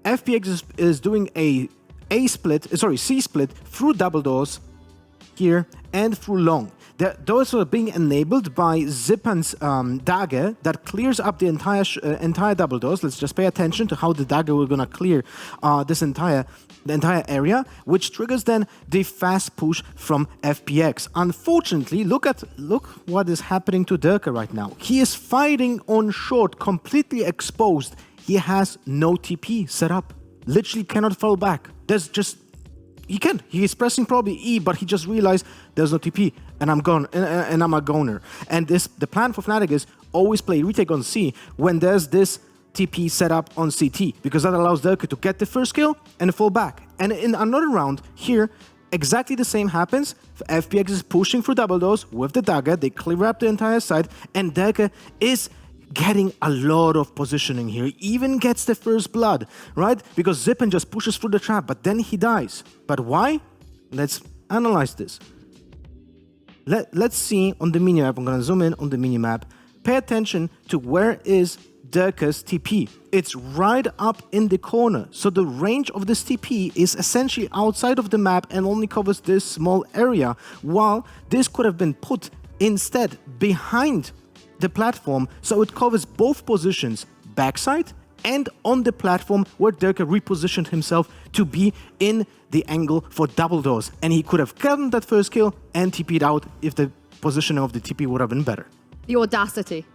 FPX is doing a C-split through double doors here and through long. Those are being enabled by Zipan's dagger that clears up the entire double doors. Let's just pay attention to how the dagger will gonna clear the entire area, which triggers then the fast push from FPX. Unfortunately, look what is happening to Durka right now. He is fighting on short, completely exposed. He has no TP set up. Literally cannot fall back. There's just he is pressing probably E, but he just realized there's no TP, and I'm gone, and I'm a goner. And the plan for FNATIC is always play retake on C when there's this TP set up on CT, because that allows Durka to get the first kill and fall back. And in another round here, exactly the same happens. FPX is pushing through double doors with the dagger. They clear up the entire side, and Durka is getting a lot of positioning here, even gets the first blood, right? Because Zipan just pushes through the trap, but then he dies. But why? Let's analyze this. Let's see on the minimap. I'm gonna zoom in on the minimap. Pay attention to where is Durka's TP. It's right up in the corner. So the range of this TP is essentially outside of the map and only covers this small area, while this could have been put instead behind the platform, so it covers both positions, backside and on the platform where Durka repositioned himself to be in the angle for double doors. And he could have gotten that first kill and TP'd out if the positioning of the TP would have been better. The audacity.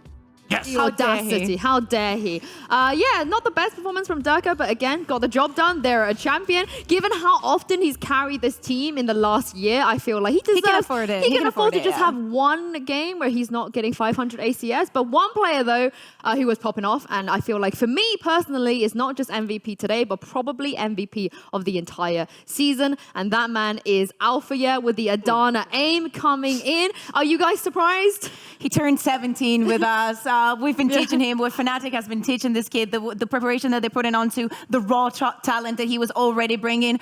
Yes. The audacity. How dare he? Yeah, not the best performance from Durka, but again, got the job done. They're a champion. Given how often he's carried this team in the last year, I feel like he deserves... He can afford it. He can afford to just have one game where he's not getting 500 ACS. But one player, though, who was popping off, and I feel like for me personally, is not just MVP today, but probably MVP of the entire season. And that man is Alpha with the Adana aim coming in. Are you guys surprised? He turned 17 with us. We've been teaching him what FNATIC has been teaching this kid, the preparation that they're putting onto the raw talent that he was already bringing.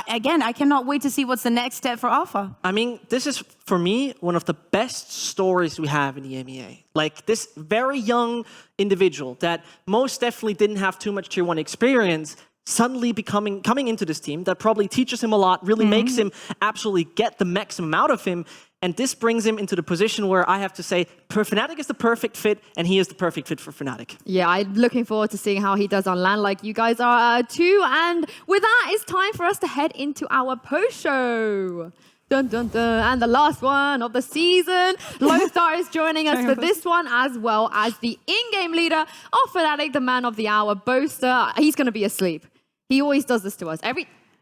Again, I cannot wait to see what's the next step for Alpha. I mean, this is, for me, one of the best stories we have in the EMEA. Like, this very young individual that most definitely didn't have too much Tier 1 experience, suddenly coming into this team that probably teaches him a lot, really makes him absolutely get the maximum out of him. And this brings him into the position where I have to say, FNATIC is the perfect fit, and he is the perfect fit for FNATIC. Yeah, I'm looking forward to seeing how he does on LAN, like you guys are too. And with that, it's time for us to head into our post-show. Dun, dun, dun. And the last one of the season. Lothar is joining us for this one, as well as the in-game leader of FNATIC, the man of the hour, Boaster. He's going to be asleep. He always does this to us.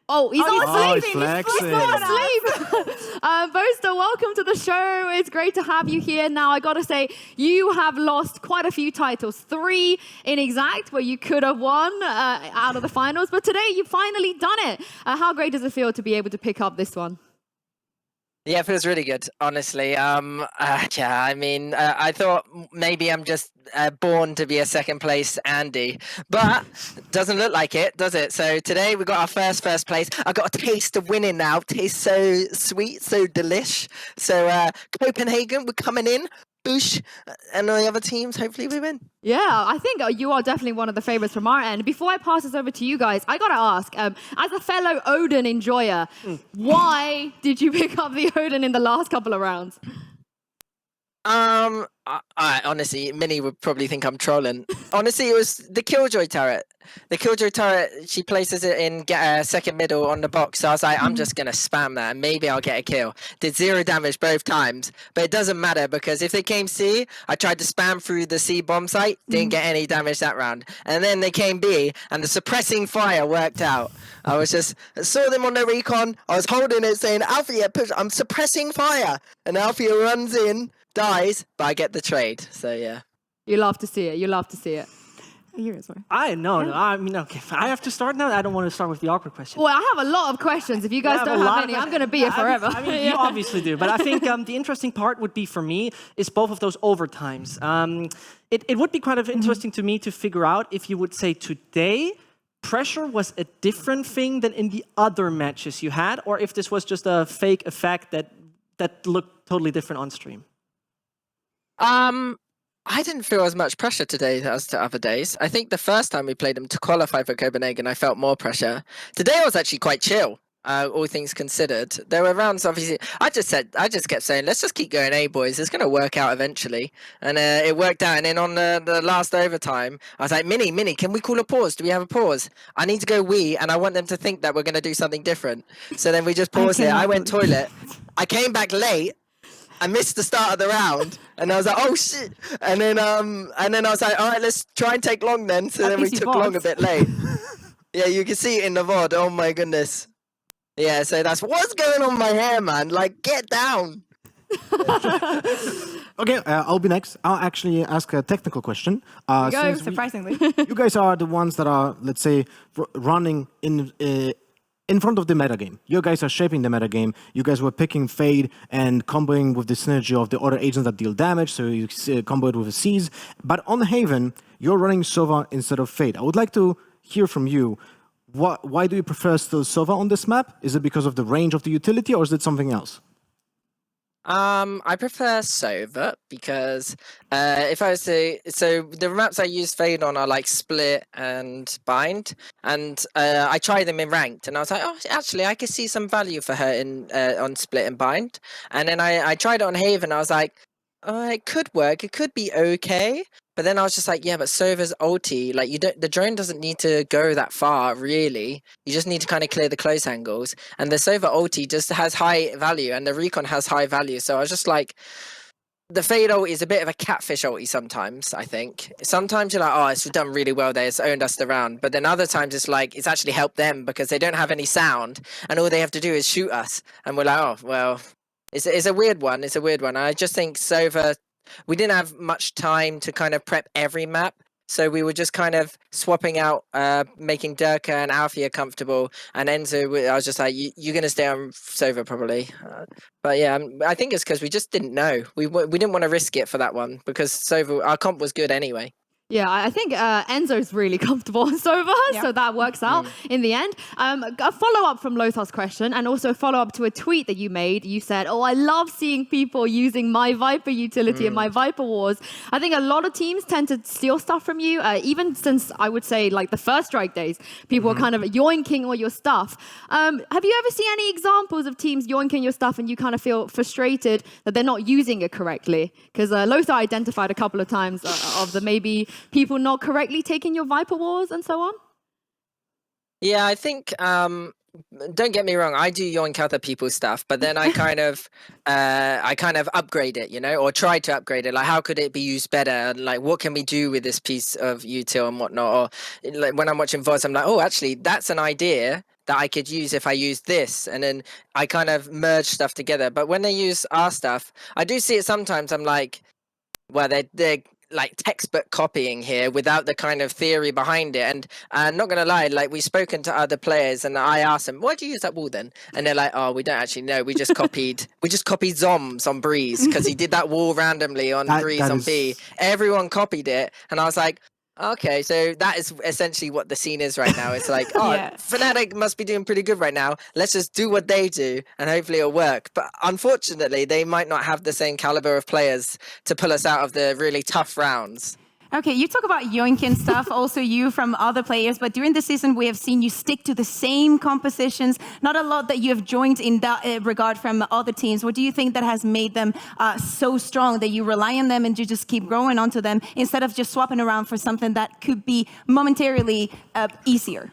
Oh, he's not asleep. He's not asleep. Boaster, welcome to the show. It's great to have you here. Now, I got to say, you have lost quite a few titles. 3 in exact, where you could have won out of the finals. But today, you've finally done it. How great does it feel to be able to pick up this one? Yeah, it feels really good, honestly. Yeah, I mean, I thought maybe I'm just born to be a second place Andy, but doesn't look like it, does it? So today we got our first place. I got a taste of winning now. Tastes so sweet, so delish. So Copenhagen, we're coming in. Boosh, and all the other teams, hopefully we win. Yeah, I think you are definitely one of the favorites from our end. Before I pass this over to you guys, I gotta ask, as a fellow Odin enjoyer, why did you pick up the Odin in the last couple of rounds? I honestly, Minnie would probably think I'm trolling. Honestly, it was the Killjoy turret. The Killjoy turret, she places it in second middle on the box. So I was like, I'm just going to spam that and maybe I'll get a kill. Did 0 damage both times, but it doesn't matter because if they came C, I tried to spam through the C bomb site, didn't get any damage that round. And then they came B and the suppressing fire worked out. I was just, saw them on the recon. I was holding it saying, Althea, push, I'm suppressing fire. And Althea runs in, dies, but I get the trade. So yeah. You love to see it. You love to see it. I mean, okay. I have to start now. I don't want to start with the awkward question. Well, I have a lot of questions. If you guys don't have any, I'm going to be here forever. I mean, you obviously do. But I think the interesting part would be for me is both of those overtimes. It would be kind of interesting to me to figure out if you would say today pressure was a different thing than in the other matches you had, or if this was just a fake effect that looked totally different on stream. I didn't feel as much pressure today as to other days. I think the first time we played them to qualify for Copenhagen, I felt more pressure. Today I was actually quite chill, all things considered. There were rounds, obviously. I just kept saying, let's just keep going, boys. It's going to work out eventually. And it worked out. And then on the last overtime, I was like, Minnie, can we call a pause? Do we have a pause? I need to go wee, and I want them to think that we're going to do something different. So then we just paused it. I went toilet. I came back late. I missed the start of the round, and I was like, "Oh shit!" And then I was like, "All right, let's try and take long then." So then we took long a bit late. Yeah, you can see it in the VOD. Oh my goodness. Yeah, so that's what's going on with my hair, man. Like, get down. Okay, I'll be next. I'll actually ask a technical question. Go, surprisingly. You guys are the ones that are, let's say, running in front of the metagame. You guys are shaping the metagame. You guys were picking Fade and comboing with the synergy of the other agents that deal damage, so you combo it with a Seize. But on Haven, you're running Sova instead of Fade. I would like to hear from you, why do you prefer still Sova on this map? Is it because of the range of the utility, or is it something else? I prefer Sova because if I was to, so the maps I use Fade on are like Split and Bind, and I tried them in Ranked, and I was like, oh, actually, I could see some value for her in on Split and Bind, and then I tried it on Haven. I was like, oh, it could work, it could be okay. But then I was just like, yeah, but Sova's ulti, like the drone doesn't need to go that far, really. You just need to kind of clear the close angles. And the Sova ulti just has high value, and the recon has high value. So I was just like, the Fade ulti is a bit of a catfish ulti sometimes, I think. Sometimes you're like, oh, it's done really well there, it's owned us the round. But then other times it's like, it's actually helped them because they don't have any sound, and all they have to do is shoot us. And we're like, oh, well, it's a weird one. It's a weird one. I just think Sova, we didn't have much time to kind of prep every map, so we were just kind of swapping out, making Durka and Althea comfortable, and Enzo, I was just like, you're going to stay on Sova probably. But yeah, I think it's because we just didn't know. We didn't want to risk it for that one, because Sova, our comp was good anyway. Yeah, I think Enzo's really comfortable on Sova, so that works out in the end. A follow-up from Lothar's question, and also a follow-up to a tweet that you made. You said, oh, I love seeing people using my Viper utility and my Viper Wars. I think a lot of teams tend to steal stuff from you, even since, I would say, like the first Strike days, people were kind of yoinking all your stuff. Have you ever seen any examples of teams yoinking your stuff and you kind of feel frustrated that they're not using it correctly? Because Lothar identified a couple of times of the maybe people not correctly taking your Viper Wars and so on? Yeah, I think, don't get me wrong, I do yoink other people's stuff, but then I kind of upgrade it, you know, or try to upgrade it. Like, how could it be used better? And like, what can we do with this piece of util and whatnot? Or like, when I'm watching VODs, I'm like, oh, actually, that's an idea that I could use if I use this. And then I kind of merge stuff together. But when they use our stuff, I do see it sometimes. I'm like, well, they're like textbook copying here without the kind of theory behind it. And I'm not gonna lie, like, we've spoken to other players and I asked them, why do you use that wall then? And they're like, oh, we don't actually know, we just copied Zoms on Breeze because he did that wall randomly on Breeze on B. Everyone copied it, and I was like, okay, so that is essentially what the scene is right now. It's like, oh, FNATIC must be doing pretty good right now. Let's just do what they do, and hopefully it'll work. But unfortunately, they might not have the same caliber of players to pull us out of the really tough rounds. Okay, you talk about yoinking stuff, also you from other players, but during the season we have seen you stick to the same compositions. Not a lot that you have joined in that regard from other teams. What do you think that has made them so strong that you rely on them and you just keep growing onto them instead of just swapping around for something that could be momentarily easier?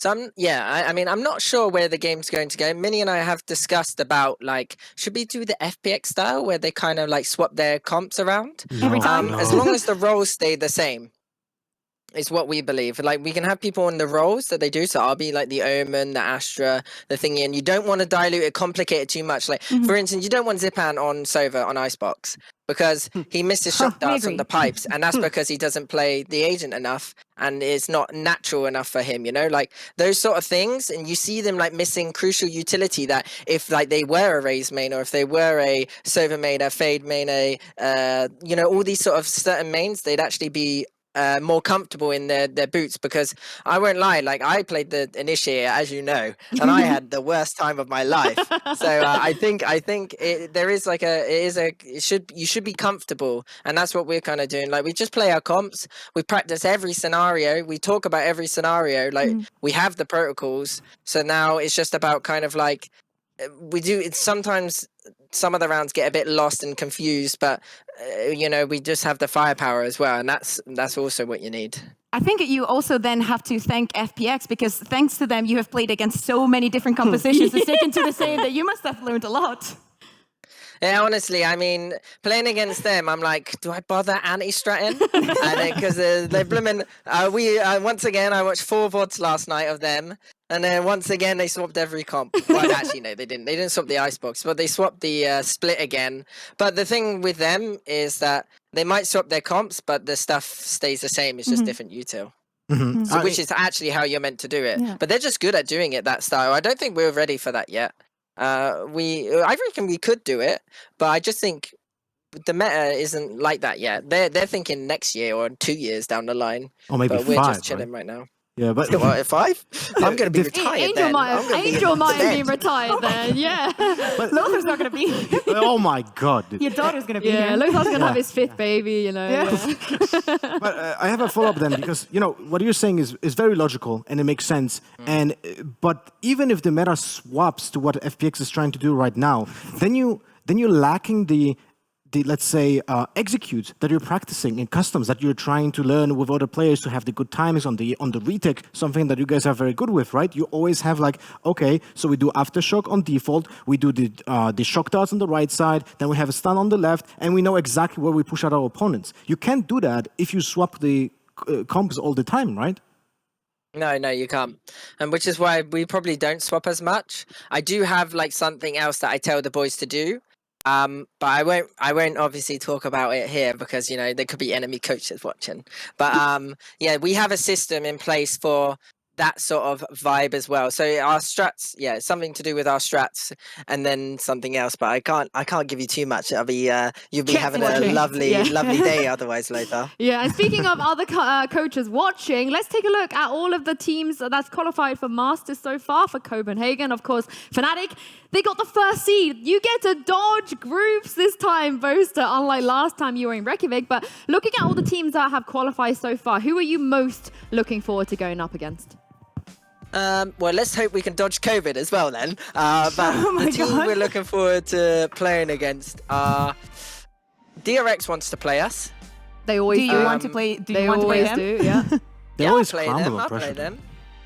I mean, I'm not sure where the game's going to go. Minnie and I have discussed about, like, should we do the FPX style where they kind of like swap their comps around? Every time? As long as the roles stay the same. Is what we believe. Like, we can have people in the roles that they do. So I'll be like the Omen, the Astra, the thingy, and you don't want to dilute it, complicate it too much. Like, for instance, you don't want Zipan on Sova on Icebox because he misses shot darts on the pipes, and that's because he doesn't play the agent enough and it's not natural enough for him, you know, like those sort of things. And you see them like missing crucial utility that if like they were a Raze main or if they were a Sova main, a Fade main, you know, all these sort of certain mains, they'd actually be more comfortable in their boots. Because I won't lie, like I played the Initiator, as you know, and I had the worst time of my life. So I think there is like you should be comfortable, and that's what we're kind of doing. Like we just play our comps, we practice every scenario, we talk about every scenario, like we have the protocols. So now it's just about kind of like sometimes some of the rounds get a bit lost and confused, but you know, we just have the firepower as well, and that's also what you need. I think you also then have to thank FPX, because thanks to them you have played against so many different compositions and sticking to the same that you must have learned a lot. Yeah, honestly, I mean, playing against them, I'm like, do I bother anti-stratting? Because they're blooming. Once again, I watched 4 VODs last night of them, and then once again they swapped every comp. Well, actually, no, they didn't. They didn't swap the Icebox, but they swapped the split again. But the thing with them is that they might swap their comps, but the stuff stays the same. It's just different util. So, which is actually how you're meant to do it. Yeah. But they're just good at doing it, that style. I don't think we're ready for that yet. I reckon we could do it, but I just think the meta isn't like that yet. They're thinking next year or 2 years down the line. Or maybe but 5, we're just chilling right now. Yeah, but what, 5? I'm going to be retired. Angel might have been retired then. Yeah, but Lothar's not going to be. Oh my God! Your daughter's going to be here. Lothar's going to have his 5th baby. You know. Yeah. But I have a follow-up then, because you know what you're saying is very logical and it makes sense. But even if the meta swaps to what FPX is trying to do right now, then you're lacking the let's say execute that you're practicing in customs, that you're trying to learn with other players to have the good timings on the retake, something that you guys are very good with, right? You always have like, okay, so we do aftershock on default, we do the shock darts on the right side, then we have a stun on the left, and we know exactly where we push out our opponents. You can't do that if you swap the comps all the time, right? No, you can't. And which is why we probably don't swap as much. I do have like something else that I tell the boys to do. But I won't obviously talk about it here because, you know, there could be enemy coaches watching. But yeah, we have a system in place for that sort of vibe as well. So our strats, yeah, something to do with our strats, and then something else. But I can't give you too much. I'll be you'll be having a lovely day otherwise, Lothar. Yeah, and speaking of other coaches watching, let's take a look at all of the teams that's qualified for Masters so far. For Copenhagen, of course, FNATIC, they got the first seed. You get to dodge groups this time, Boaster, unlike last time you were in Reykjavik. But looking at all the teams that have qualified so far, who are you most looking forward to going up against? Well, let's hope we can dodge COVID as well then. But the team we're looking forward to playing against DRX wants to play us. They always do. You want to play? Do you want to play them? Do, yeah. They always play them. I'll play them.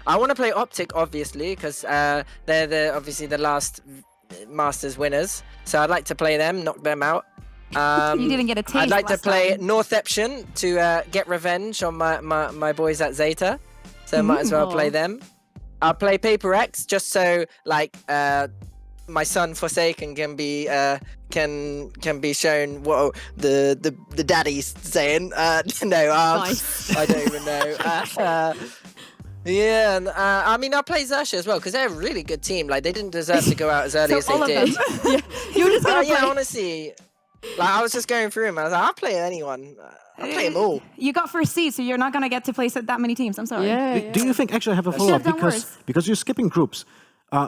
I want to play Optic, obviously, because they're obviously the last Masters winners. So I'd like to play them, knock them out. You didn't get a taste. I'd like to play Northception to get revenge on my boys at Zeta. So might as well play them. I'll play Paper X just so like my son Forsaken can be shown what the daddy's saying. Nice. I don't even know. Yeah, and I mean, I'll play Xerxia as well because they're a really good team. Like they didn't deserve to go out as early as they did. Yeah. You were just gonna play. Honestly, like I was just going through them. I was like, I'll play anyone. I'll play them all. You got first seed, so you're not gonna get to play that many teams. I'm sorry. Yeah. Do you think, actually I have a follow-up, because you're skipping groups,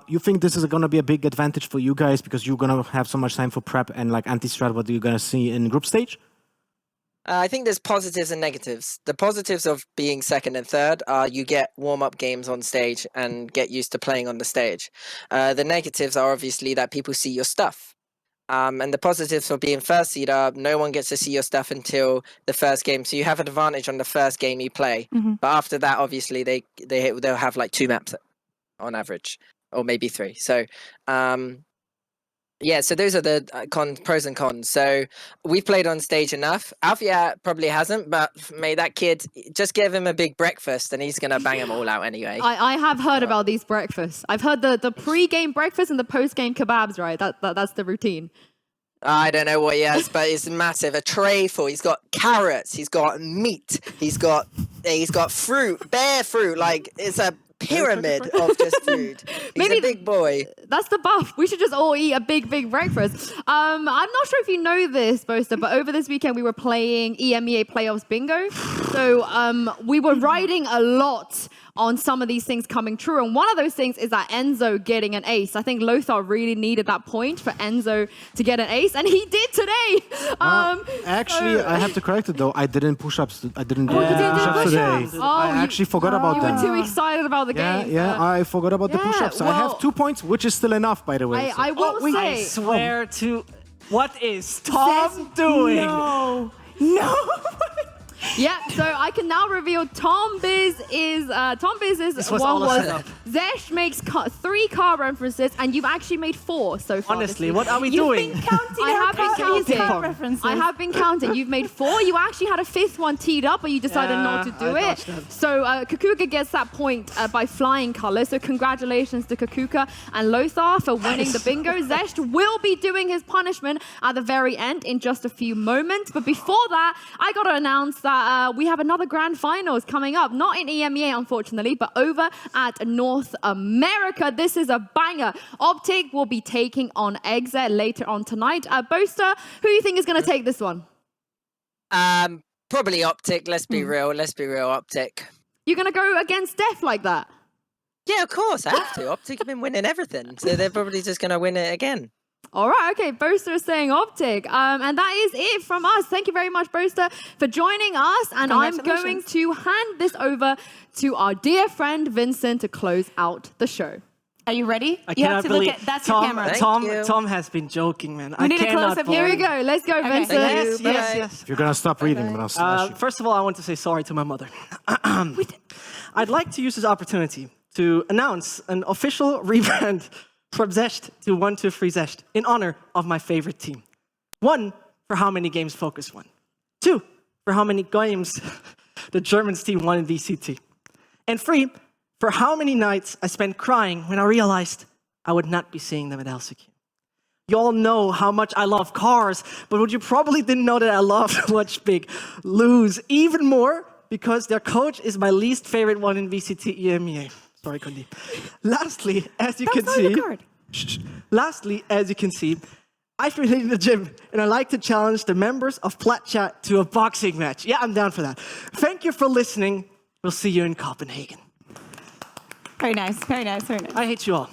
you think this is gonna be a big advantage for you guys because you're gonna have so much time for prep and like anti-strat what you're gonna see in group stage? I think there's positives and negatives. The positives of being second and third are you get warm-up games on stage and get used to playing on the stage. The negatives are obviously that people see your stuff. And the positives for being first seed are no one gets to see your stuff until the first game. So you have an advantage on the first game you play. But after that, obviously, they'll have like 2 maps on average, or maybe 3. So yeah, so those are the pros and cons. So we've played on stage enough. Alfia probably hasn't, but may that kid, just give him a big breakfast and he's going to bang them all out anyway. I have heard about these breakfasts. I've heard the pre-game breakfast and the post-game kebabs, right? That's the routine. I don't know what he has, but it's massive. A tray full. He's got carrots. He's got meat. He's got fruit, bare fruit. Like, it's a pyramid of just food. He's a big boy. That's the buff. We should just all eat a big breakfast. I'm not sure if you know this, Boaster, but over this weekend we were playing EMEA Playoffs Bingo. So we were riding a lot on some of these things coming true. And one of those things is that Enzo getting an ace. I think Lothar really needed that point for Enzo to get an ace, and he did today. Actually, I have to correct it though. I didn't push-ups. I didn't do push-ups today. I actually forgot about them. You were too excited about the game. Yeah, I forgot about the push-ups. Well, I have 2 points, which is still enough, by the way. I will say. I swear to... What is Tom doing? No. Yeah, so I can now reveal Tom Biz's one was Zesh makes 3 car references, and you've actually made 4 so far. Honestly, what are we doing? You've been counting. I have been counting. Car references. I have been counting. You've made 4. You actually had a 5th one teed up, but you decided not to do it. So Kakuka gets that point by flying color. So congratulations to Kakuka and Lothar for winning the bingo. Zesh will be doing his punishment at the very end in just a few moments. But before that, I got to announce that we have another grand finals coming up. Not in EMEA, unfortunately, but over at North America. This is a banger. Optic will be taking on Exit later on tonight. Boaster, who do you think is going to take this one? Probably Optic. Let's be real. Let's be real, Optic. You're going to go against Def like that? Yeah, of course. I have to. Optic have been winning everything, so they're probably just going to win it again. All right, okay, Boaster is saying Optic. And that is it from us. Thank you very much, Boaster, for joining us. And I'm going to hand this over to our dear friend Vincent to close out the show. Are you ready? You have to look at that's Tom, your camera. Tom has been joking, man. We need a close-up. Here we go. Let's go, Vincent. Yes. If you're going to stop reading, then I'll slash you. First of all, I want to say sorry to my mother. I'd like to use this opportunity to announce an official rebrand from Zest to 1-2-3 Zest in honor of my favorite team. 1, for how many games Focus won. 2, for how many games the Germans team won in VCT. And 3, for how many nights I spent crying when I realized I would not be seeing them at LCQ. You all know how much I love cars, but what you probably didn't know that I love to watch Big lose even more because their coach is my least favorite one in VCT EMEA. Sorry, Kondi. Lastly, as you can see, I've been hitting the gym, and I like to challenge the members of Plat Chat to a boxing match. Yeah, I'm down for that. Thank you for listening. We'll see you in Copenhagen. Very nice, very nice, very nice. I hate you all.